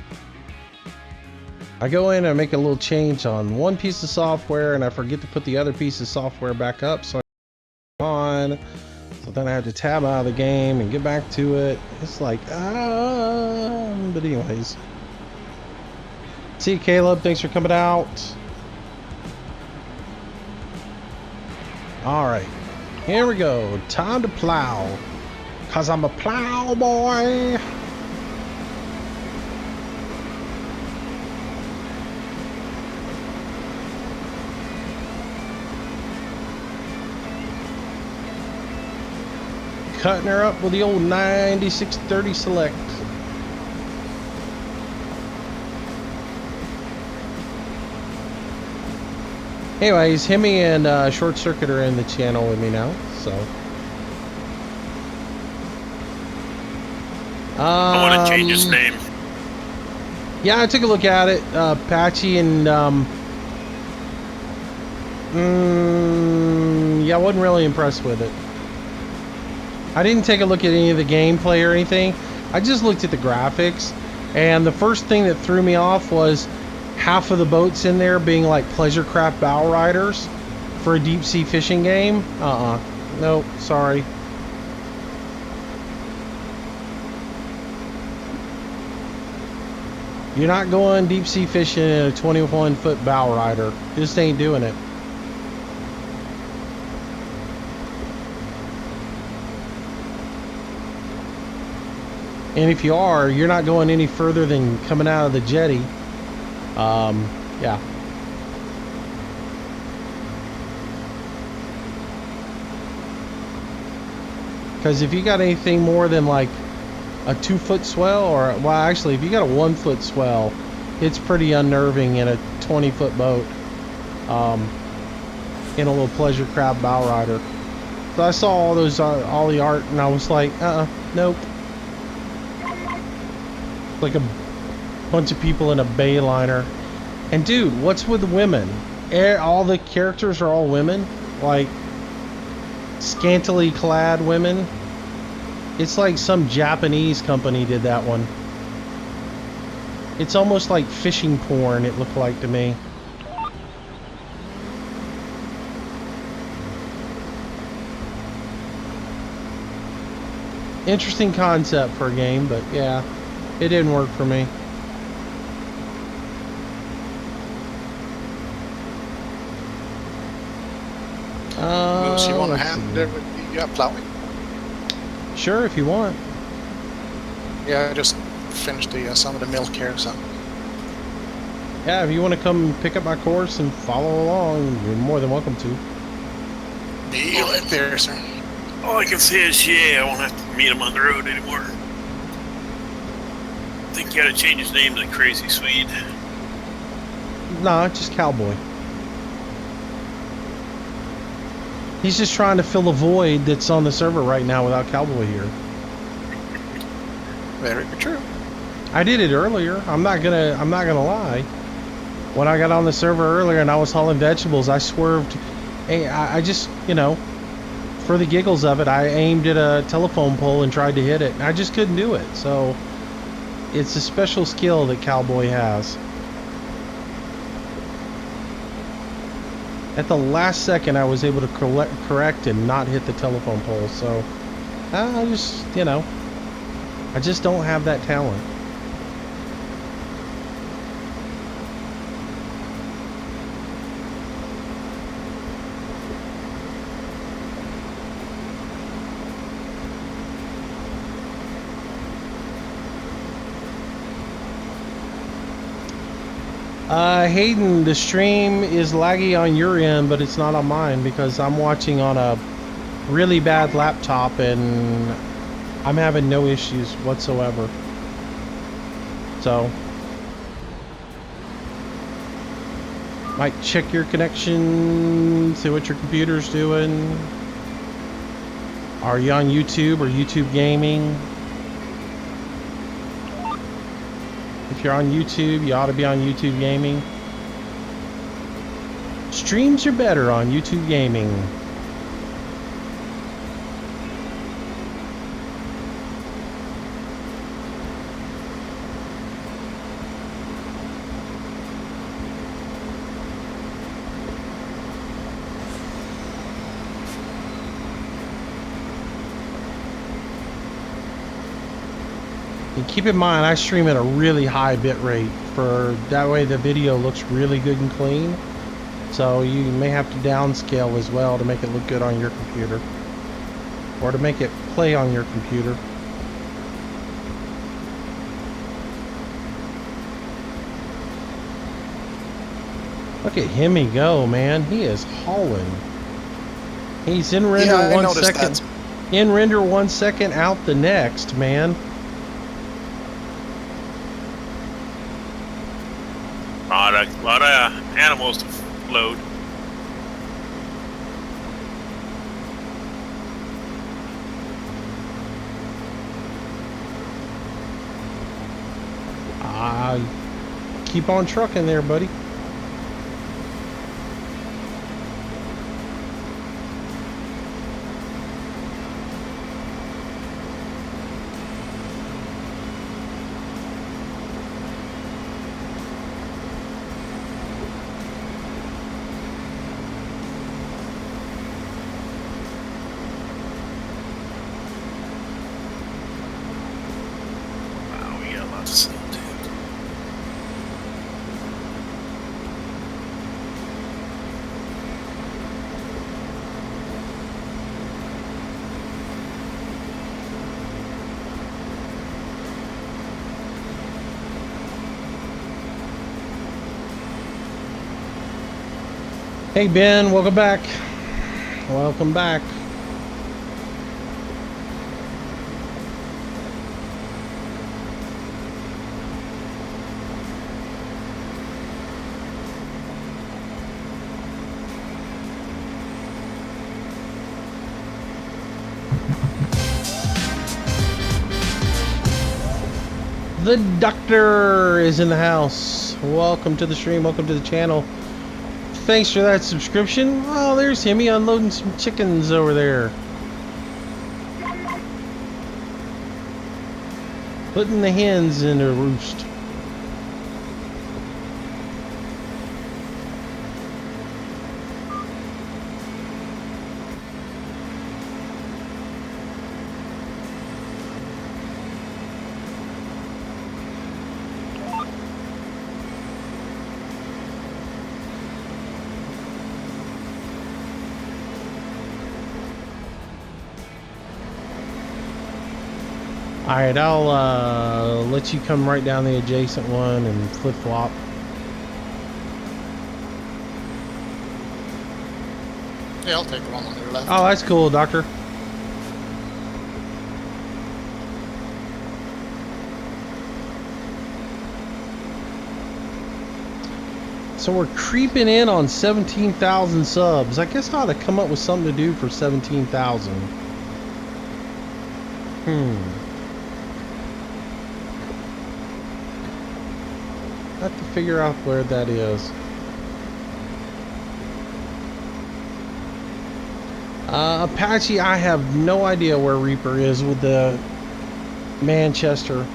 S1: I go in and make a little change on one piece of software and I forget to put the other piece of software back up, so on. So then I have to tab out of the game and get back to it. It's like, but anyways. See you, Caleb. Thanks for coming out. All right, here we go. Time to plow, cause I'm a plow boy. Cutting her up with the old 9630 Select. Anyways, Hemi and Short Circuit are in the channel with me now, so.
S2: I want to change his name.
S1: Yeah, I took a look at it. Patchy and yeah, I wasn't really impressed with it. I didn't take a look at any of the gameplay or anything. I just looked at the graphics, and the first thing that threw me off was half of the boats in there being like pleasure craft bow riders for a deep sea fishing game. Nope, sorry. You're not going deep sea fishing in a 21-foot bow rider. Just ain't doing it. And if you are, you're not going any further than coming out of the jetty. Yeah. Because if you got anything more than like a 2-foot swell, or, well, actually, if you got a 1-foot swell, it's pretty unnerving in a 20-foot boat. In a little pleasure craft bow rider. So I saw all those, all the art, and I was like, nope. Like a bunch of people in a bay liner. And dude, what's with the women? All the characters are all women, like scantily clad women. It's like some Japanese company did that one. It's almost like fishing porn, it looked like to me. Interesting concept for a game, but yeah, it didn't work for me.
S3: Moose, you want to hand there with the plowing?
S1: Sure, if you want.
S3: Yeah, I just finished the some of the milk here, so.
S1: Yeah, if you want to come pick up my course and follow along, you're more than welcome to.
S3: Be right there, sir.
S2: All I can say is, yeah, I won't have to meet him on the road anymore. think you had to change his name to Crazy Swede.
S1: No, just Cowboy. He's just trying to fill a void that's on the server right now without Cowboy here.
S3: Very true.
S1: I did it earlier. I'm not gonna lie. When I got on the server earlier and I was hauling vegetables, I swerved. I just, you know, for the giggles of it, I aimed at a telephone pole and tried to hit it. I just couldn't do it. So it's a special skill that Cowboy has. At the last second, I was able to correct and not hit the telephone pole. So I just, you know, I just don't have that talent. Hayden, the stream is laggy on your end, but it's not on mine because I'm watching on a really bad laptop and I'm having no issues whatsoever. So, might check your connection, see what your computer's doing. Are you on YouTube or YouTube Gaming? If you're on YouTube, you ought to be on YouTube Gaming. Streams are better on YouTube Gaming. And keep in mind, I stream at a really high bit rate for that way the video looks really good and clean. So you may have to downscale as well to make it look good on your computer, or to make it play on your computer. Look at him go, man. He is hauling. He's in render 1 second.
S3: That.
S1: In render 1 second, out the next, man.
S2: A lot of animals to load.
S1: Keep on trucking there, buddy. Hey Ben, welcome back. Welcome back. The doctor is in the house. Welcome to the stream, welcome to the channel. Thanks for that subscription. Oh, there's Himmy unloading some chickens over there. Putting the hens in a roost. Alright, I'll let you come right down the adjacent one and flip-flop.
S3: Yeah, I'll take the one on your left.
S1: Oh, that's cool, Doctor. So we're creeping in on 17,000 subs. I guess I ought to come up with something to do for 17,000. I have to figure out where that is. Apache, I have no idea where Reaper is with the Manchester.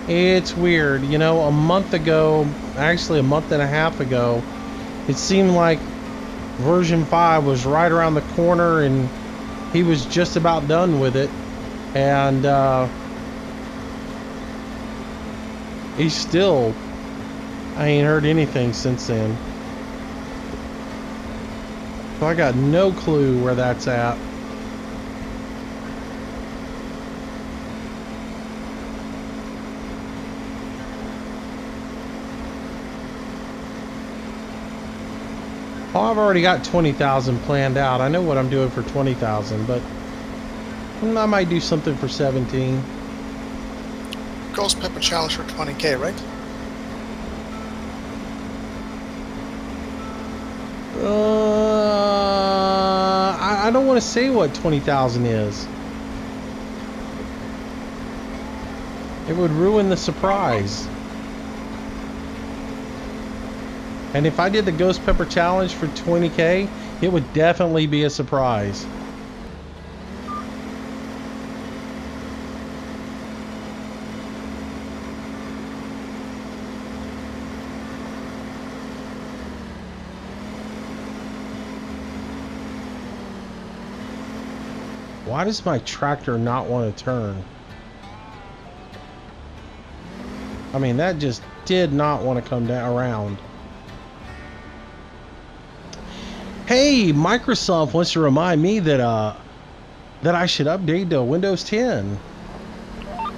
S1: It's weird, you know, a month ago, actually a month and a half ago, it seemed like version 5 was right around the corner and he was just about done with it. And he's still, I ain't heard anything since then. So I got no clue where that's at. Oh, I've already got 20,000 planned out. I know what I'm doing for 20,000, but I might do something for 17.
S3: Ghost Pepper Challenge for 20K, right?
S1: I don't want to say what 20,000 is. It would ruin the surprise. And if I did the Ghost Pepper Challenge for 20K, it would definitely be a surprise. Why does my tractor not want to turn? I mean, that just did not want to come down around. Hey, Microsoft wants to remind me that that I should update to Windows 10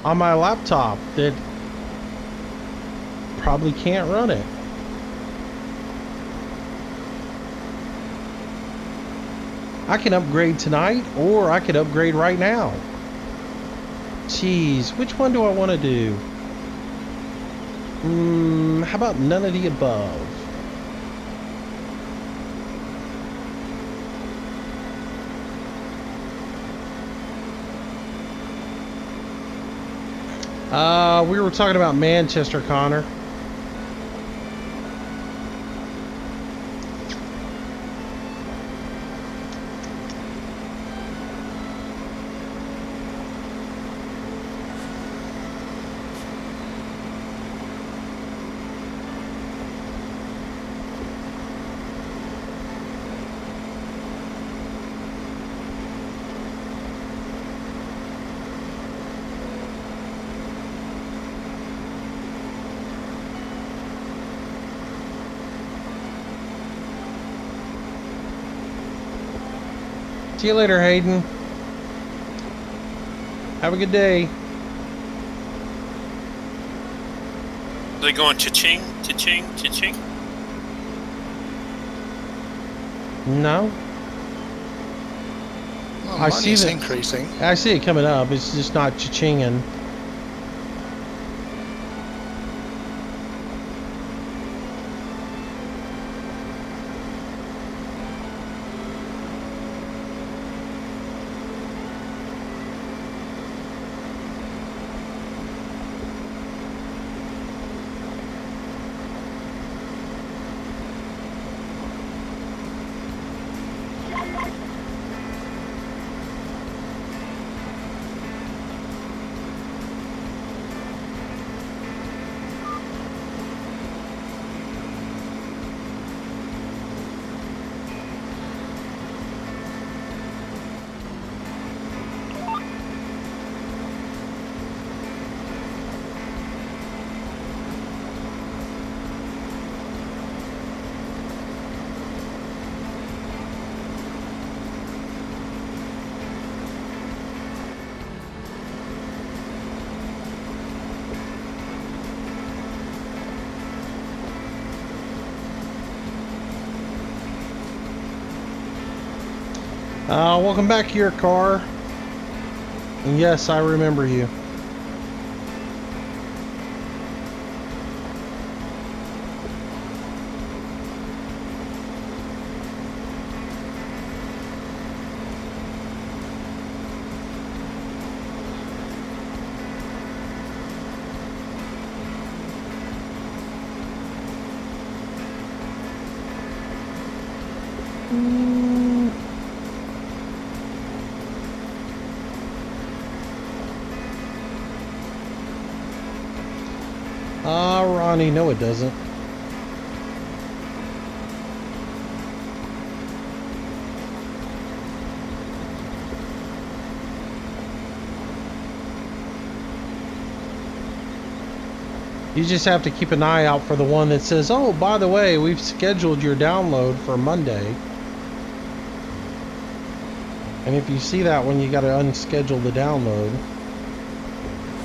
S1: on my laptop that probably can't run it. I can upgrade tonight, or I could upgrade right now. Jeez, which one do I want to do? How about none of the above? We were talking about Manchester, Connor. See you later, Hayden. Have a good day.
S2: Are they going cha-ching, cha-ching, cha-ching?
S1: No.
S3: Well,
S1: I see
S3: money's
S1: that
S3: increasing.
S1: I see it coming up. It's just not cha-chinging. Welcome back to your car. And yes, I remember you. Ronnie, no it doesn't. You just have to keep an eye out for the one that says, oh, by the way, we've scheduled your download for Monday. And if you see that one, you got to unschedule the download.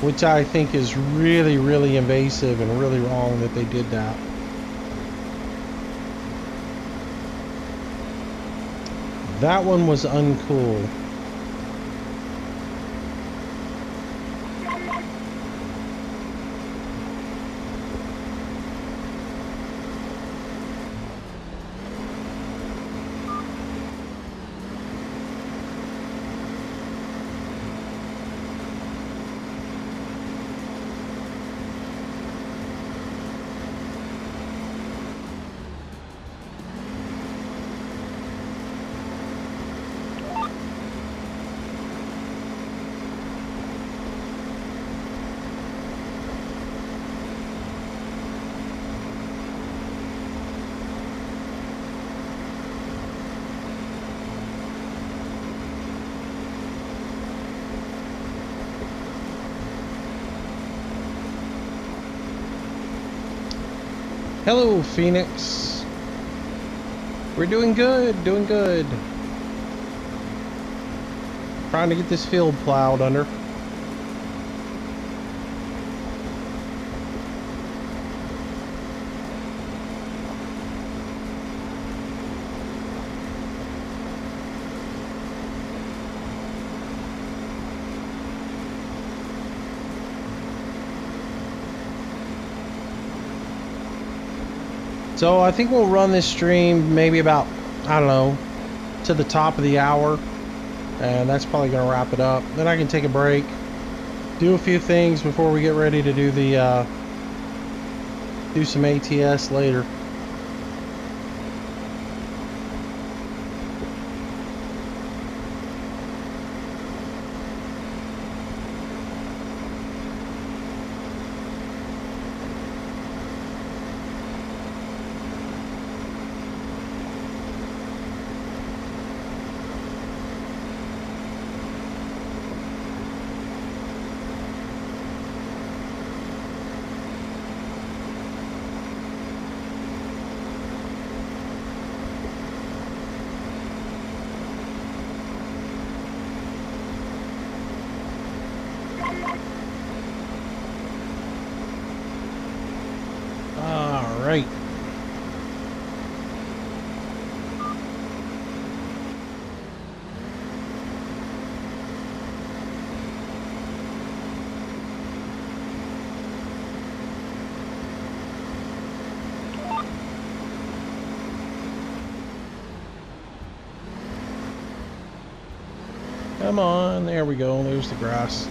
S1: Which I think is really, really invasive and really wrong that they did that. That one was uncool. Hello, Phoenix. We're doing good, doing good. Trying to get this field plowed under. So I think we'll run this stream maybe about, I don't know, to the top of the hour. And that's probably going to wrap it up. Then I can take a break, do a few things before we get ready to do the, do some ATS later. Right. Come on, there we go. There's the grass.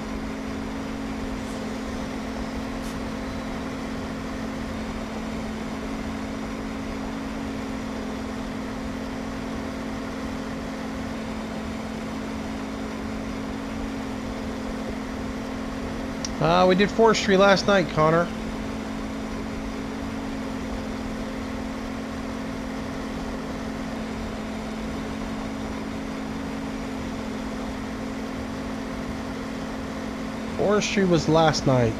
S1: We did forestry last night, Connor. Forestry was last night.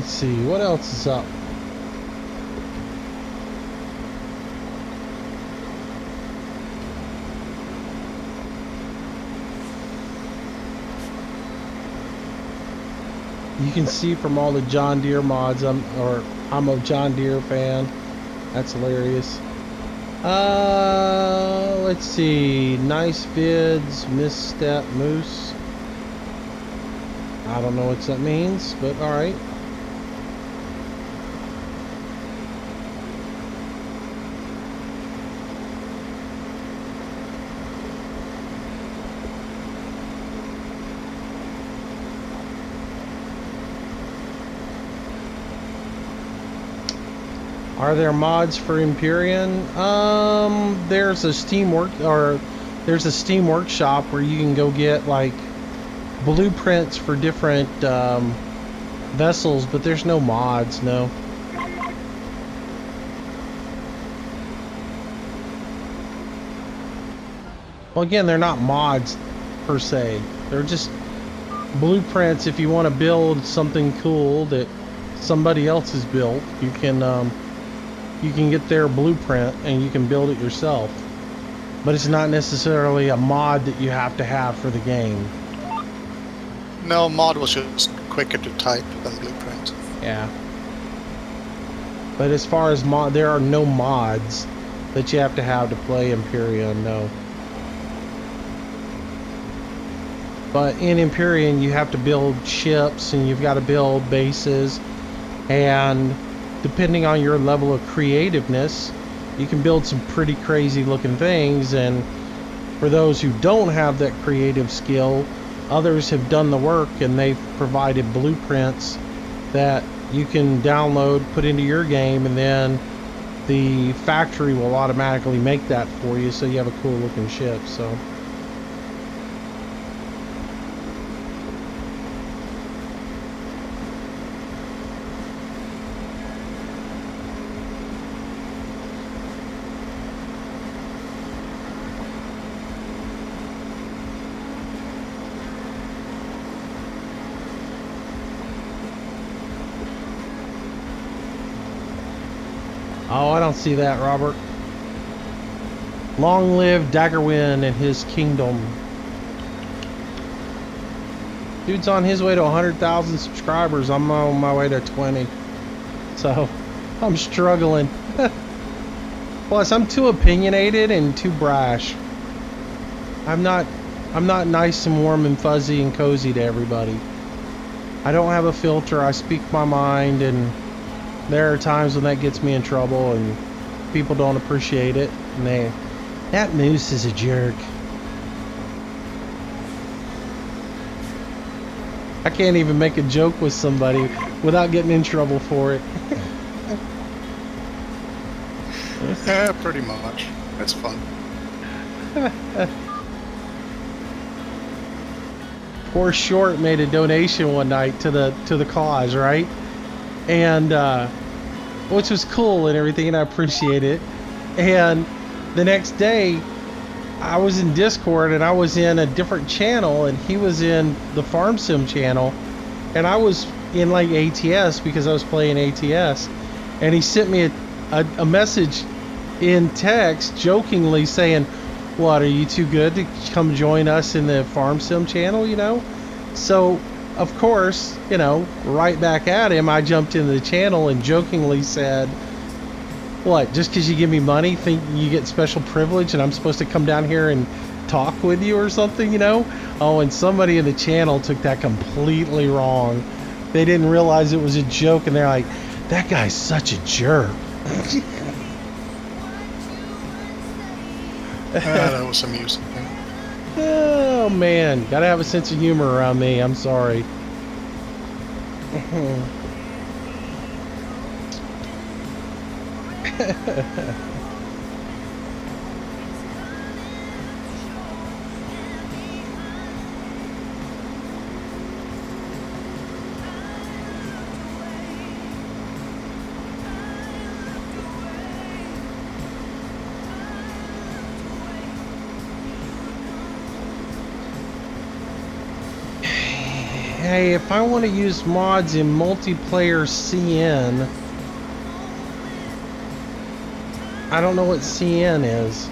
S1: Let's see, what else is up? You can see from all the John Deere mods, I'm a John Deere fan. That's hilarious. Let's see. Nice vids, misstep, moose. I don't know what that means, but alright. Are there mods for Empyrean? There's a Steam Workshop where you can go get like blueprints for different vessels, but there's no mods, no. Well, again, they're not mods per se. They're just blueprints. If you want to build something cool that somebody else has built, you can get their blueprint and you can build it yourself. But it's not necessarily a mod that you have to have for the game.
S3: No, mod was just quicker to type than blueprint.
S1: Yeah. But as far as there are no mods that you have to play Empyrean, no. But in Empyrean, you have to build ships and you've got to build bases, and depending on your level of creativeness, you can build some pretty crazy looking things. And for those who don't have that creative skill, others have done the work and they've provided blueprints that you can download, put into your game, and then the factory will automatically make that for you, so you have a cool looking ship. So oh, I don't see that, Robert. Long live Daggerwin and his kingdom. Dude's on his way to 100,000 subscribers. I'm on my way to 20. So, I'm struggling. Plus, I'm too opinionated and too brash. I'm not nice and warm and fuzzy and cozy to everybody. I don't have a filter. I speak my mind, and there are times when that gets me in trouble and people don't appreciate it, and that moose is a jerk. I can't even make a joke with somebody without getting in trouble for it.
S3: Yeah, pretty much. It's fun.
S1: Poor Short made a donation one night to the cause, right? And which was cool and everything, and I appreciate it. And the next day I was in Discord and I was in a different channel and he was in the Farm Sim channel, and I was in like ATS because I was playing ATS, and he sent me a message in text jokingly saying, "What, are you too good to come join us in the Farm Sim channel?" You know? So of course, you know, right back at him, I jumped into the channel and jokingly said, "What, just because you give me money, think you get special privilege and I'm supposed to come down here and talk with you or something, you know?" Oh, and somebody in the channel took that completely wrong. They didn't realize it was a joke, and they're like, "That guy's such a jerk."
S3: That was amusing.
S1: Oh man, gotta have a sense of humor around me. I'm sorry. Okay, if I want to use mods in multiplayer CN, I don't know what CN is.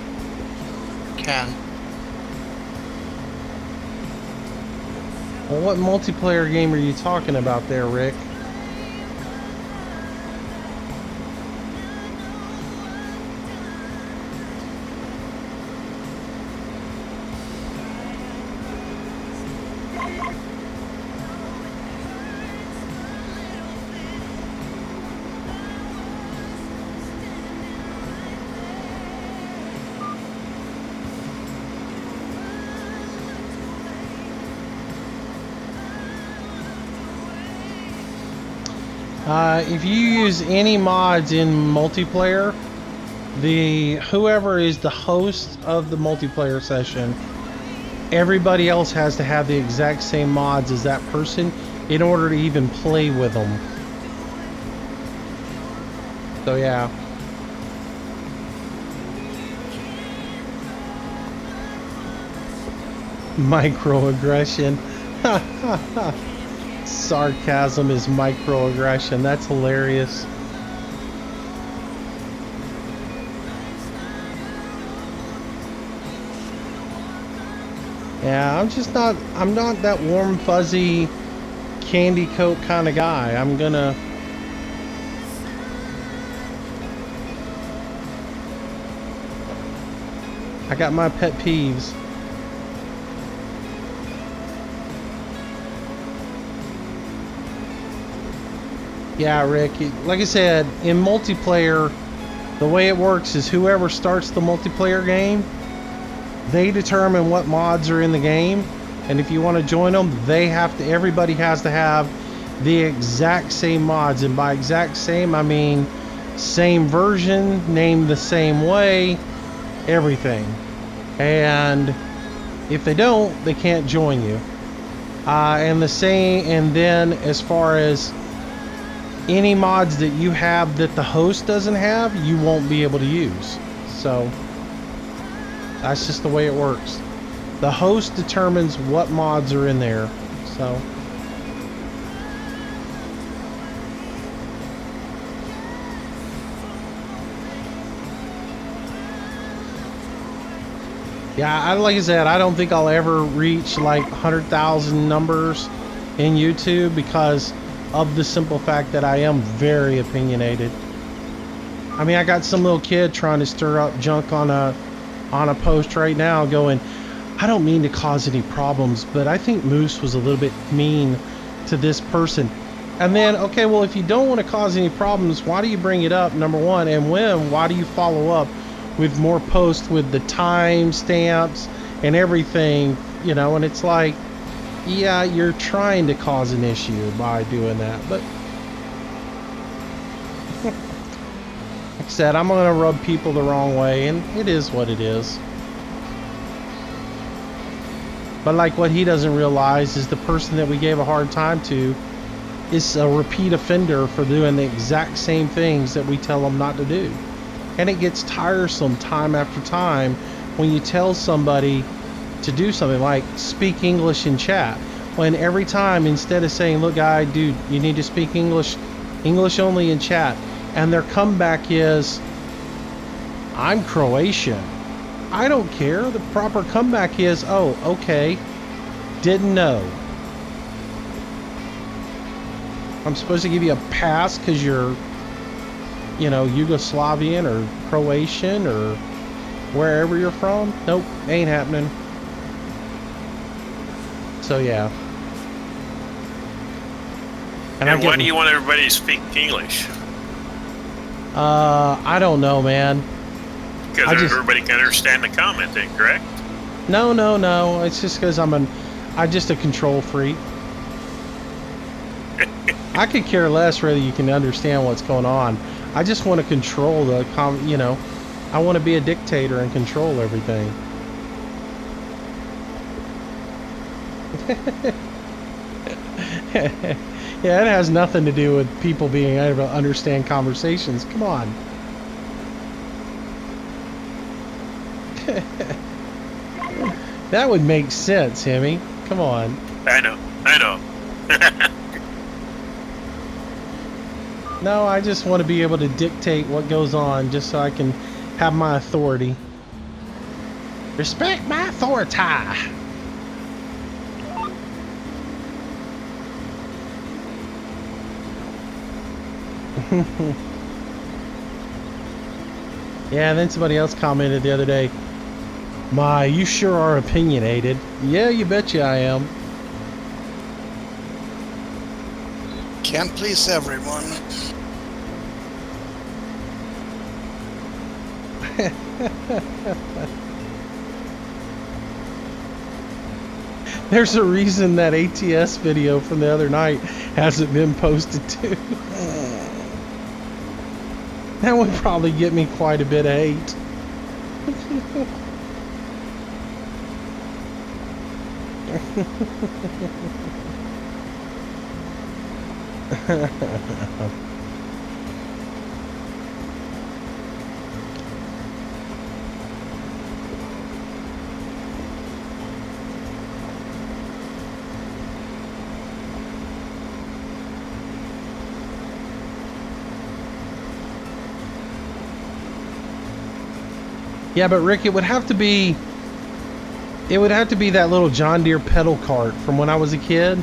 S3: Can.
S1: Well, what multiplayer game are you talking about there, Rick? If you use any mods in multiplayer, whoever is the host of the multiplayer session, everybody else has to have the exact same mods as that person in order to even play with them. So yeah. Microaggression. Sarcasm is microaggression. That's hilarious. Yeah, I'm not that warm, fuzzy, candy coat kind of guy. I got my pet peeves. Yeah, Rick, like I said, in multiplayer, the way it works is whoever starts the multiplayer game, they determine what mods are in the game, and if you want to join them, everybody has to have the exact same mods, and by exact same, I mean same version, named the same way, everything. And if they don't, they can't join you. And then as far as any mods that you have that the host doesn't have, you won't be able to use. So that's just the way it works. The host determines what mods are in there. So yeah, like I said, I don't think I'll ever reach like 100,000 numbers in YouTube because of the simple fact that I am very opinionated. I mean, I got some little kid trying to stir up junk on a post right now going, I don't mean to cause any problems, but I think Moose was a little bit mean to this person. And then, okay, well, if you don't want to cause any problems, why do you bring it up, number one? And why do you follow up with more posts with the time stamps and everything, you know? And it's like, yeah, you're trying to cause an issue by doing that, but like I said, I'm gonna rub people the wrong way, and it is what it is. But like what he doesn't realize is the person that we gave a hard time to is a repeat offender for doing the exact same things that we tell them not to do. And it gets tiresome time after time when you tell somebody to do something like speak English in chat, when every time, instead of saying, look guy, dude, you need to speak English only in chat, and their comeback is, I'm Croatian. I don't care. The proper comeback is, oh, okay, didn't know. I'm supposed to give you a pass because you're, you know, Yugoslavian or Croatian or wherever you're from? Nope, ain't happening. So yeah.
S2: And why do you want everybody to speak English?
S1: I don't know, man.
S2: Because everybody can understand the commenting, correct?
S1: No. It's just because I'm just a control freak. I could care less whether you can understand what's going on. I just want to control you know, I want to be a dictator and control everything. Yeah, it has nothing to do with people being able to understand conversations. Come on. That would make sense, Hemi. Come on.
S2: I know.
S1: No, I just want to be able to dictate what goes on just so I can have my authority. Respect my authority. Yeah, then somebody else commented the other day, "My, you sure are opinionated." Yeah, you betcha I am.
S3: Can't please everyone.
S1: There's a reason that ATS video from the other night hasn't been posted too. That would probably get me quite a bit of hate. Yeah, but Rick, it would have to be that little John Deere pedal cart from when I was a kid.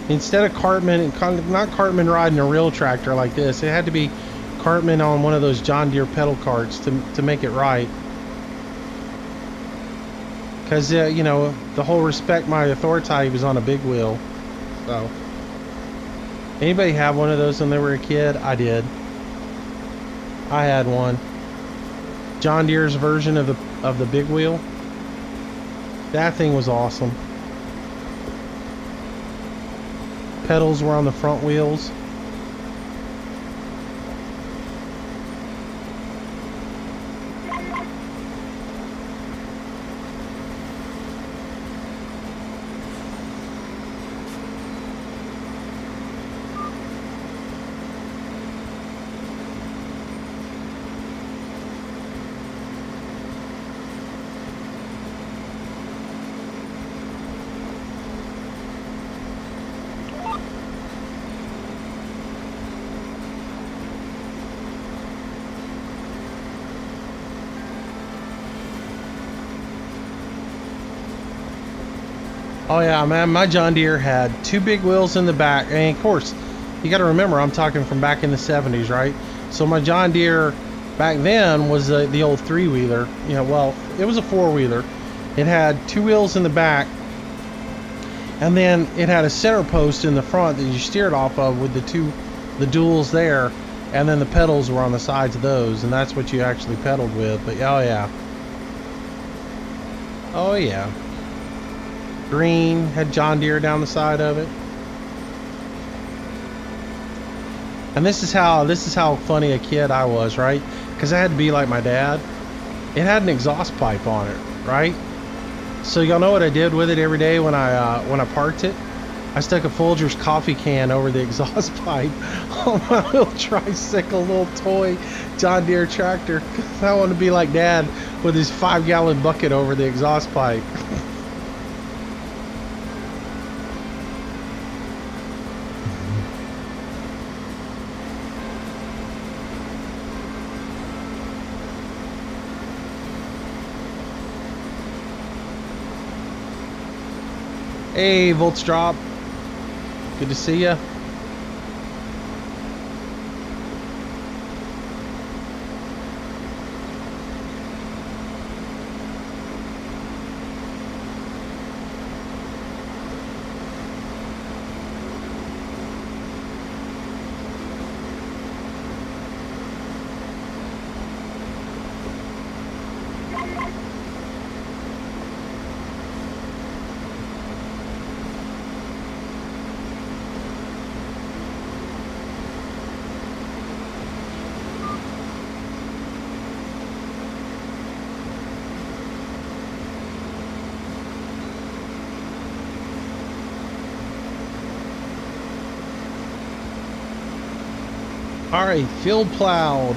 S1: Instead of Cartman, not Cartman riding a real tractor like this, it had to be Cartman on one of those John Deere pedal carts to make it right. Because, you know, the whole respect my authority was on a big wheel. So, anybody have one of those when they were a kid? I did. I had one. John Deere's version of the big wheel. That thing was awesome. Pedals were on the front wheels. Oh yeah, man, my John Deere had two big wheels in the back. And of course, you got to remember, I'm talking from back in the 70s, right? So my John Deere back then was the old three-wheeler. You know, well, it was a four-wheeler. It had two wheels in the back, and then it had a center post in the front that you steered off of with the duals there, and then the pedals were on the sides of those, and that's what you actually pedaled with. But oh yeah. Oh yeah. Green, had John Deere down the side of it. And this is how funny a kid I was, right? Because I had to be like my dad. It had an exhaust pipe on it, right? So y'all know what I did with it every day when I parked it? I stuck a Folgers coffee can over the exhaust pipe on my little tricycle, little toy John Deere tractor. I wanted to be like Dad with his 5-gallon bucket over the exhaust pipe. Hey, Volts Drop. Good to see ya. All right, field plowed.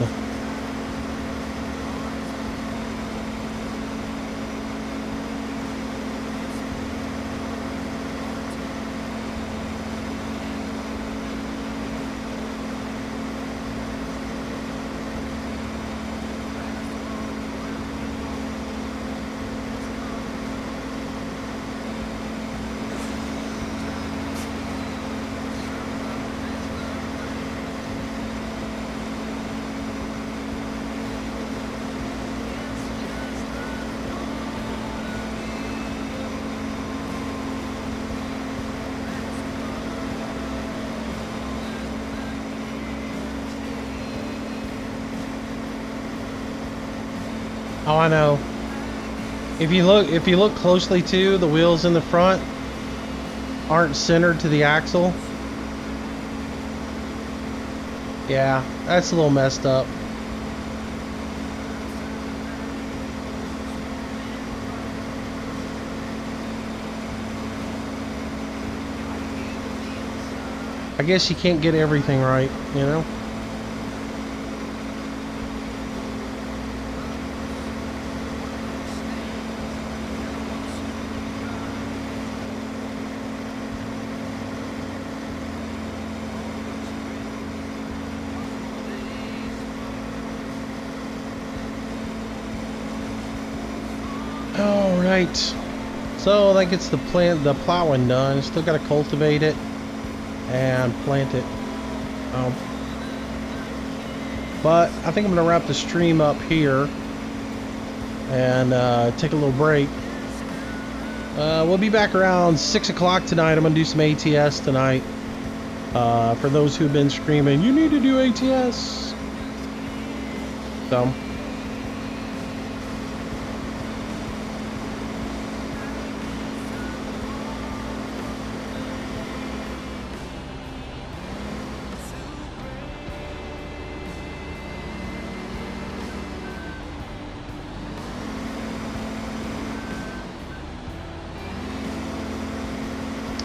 S1: Oh, I know. If you look closely too, the wheels in the front aren't centered to the axle. Yeah, that's a little messed up. I guess you can't get everything right, you know? All right. So that gets the plowing done. Still got to cultivate it and plant it. But I think I'm going to wrap the stream up here and take a little break. We'll be back around 6 o'clock tonight. I'm going to do some ATS tonight. For those who've been screaming, you need to do ATS. So.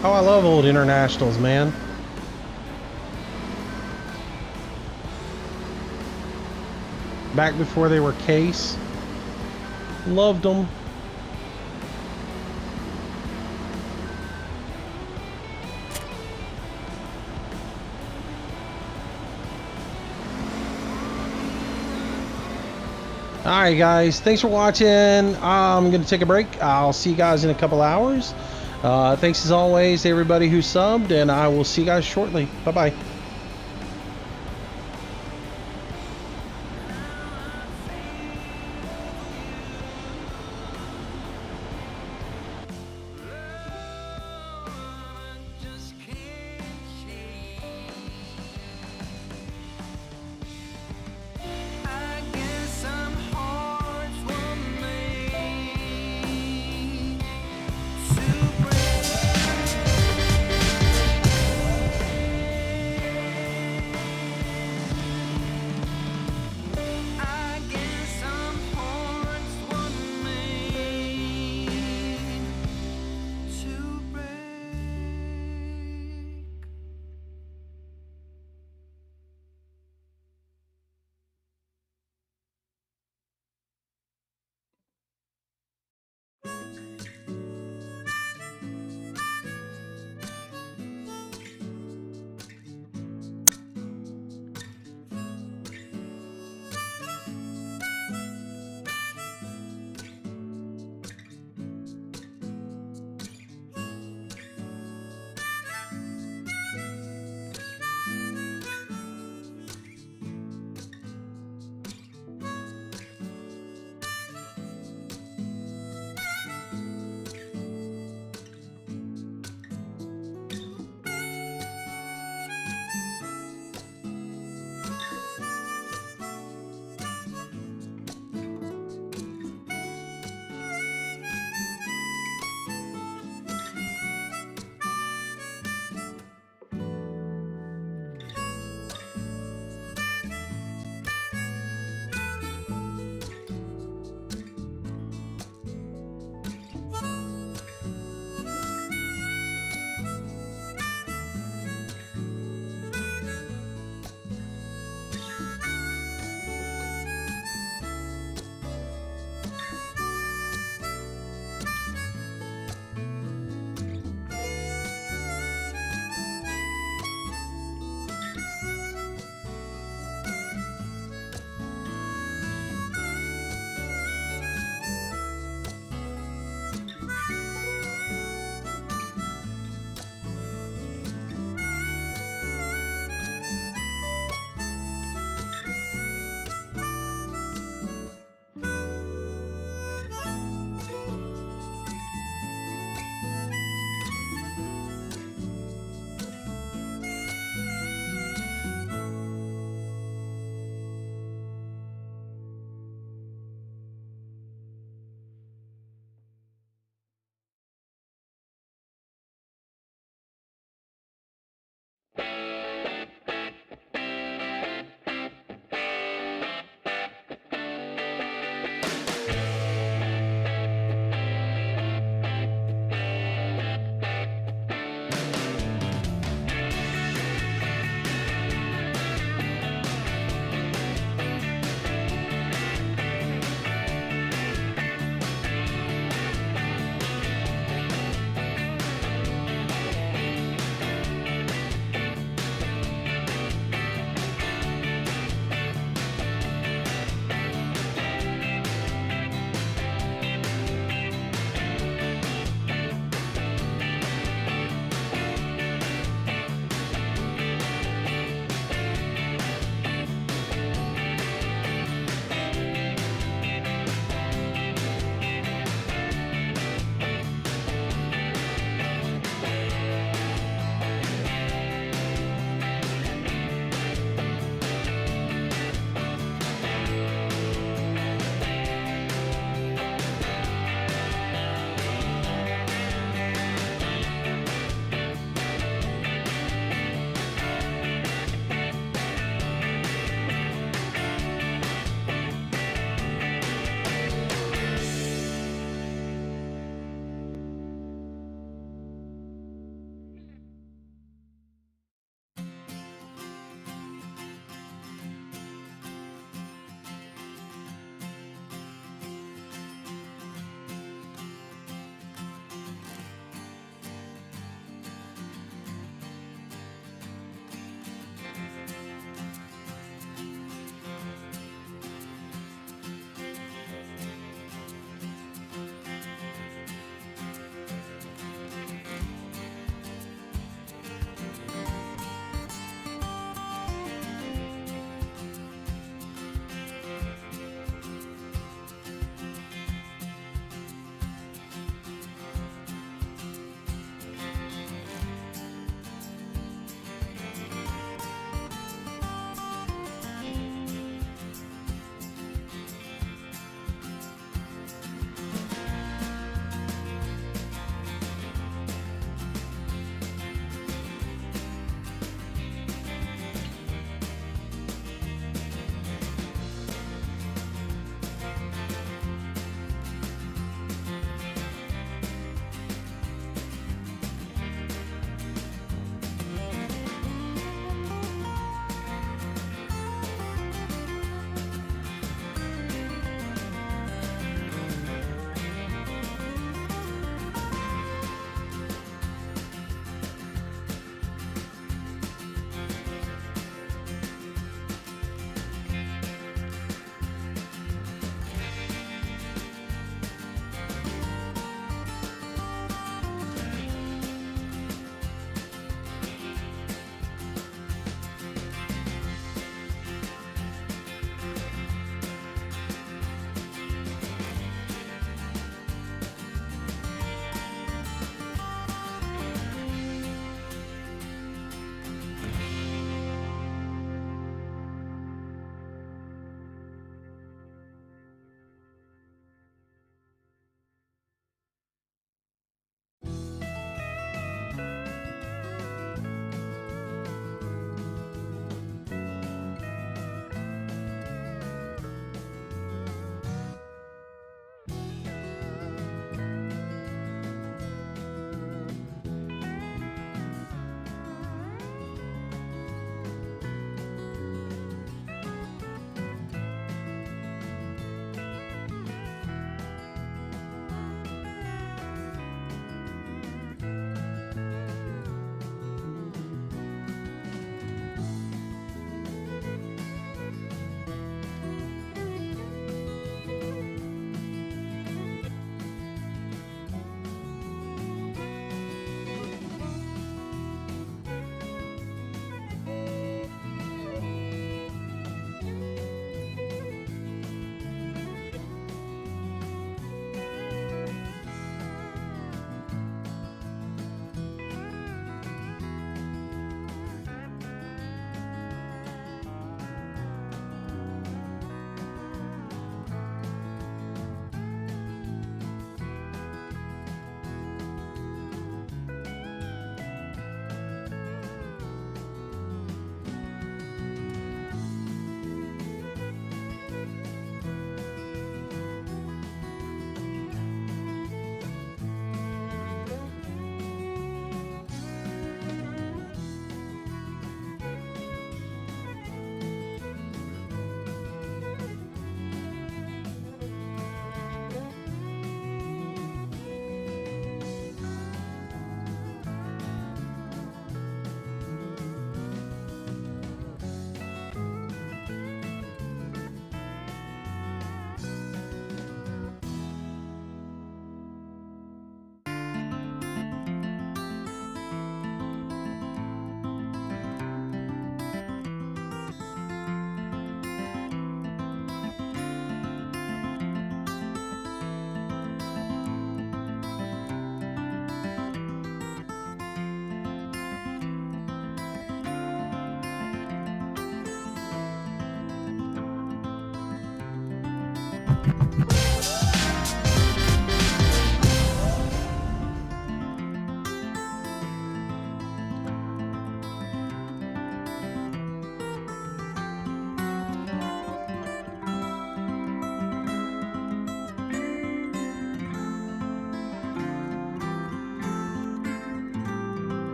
S1: Oh, I love old internationals, man. Back before they were case. Loved them. Alright guys, thanks for watching. I'm going to take a break. I'll see you guys in a couple hours. Thanks as always to everybody who subbed, and I will see you guys shortly. Bye-bye.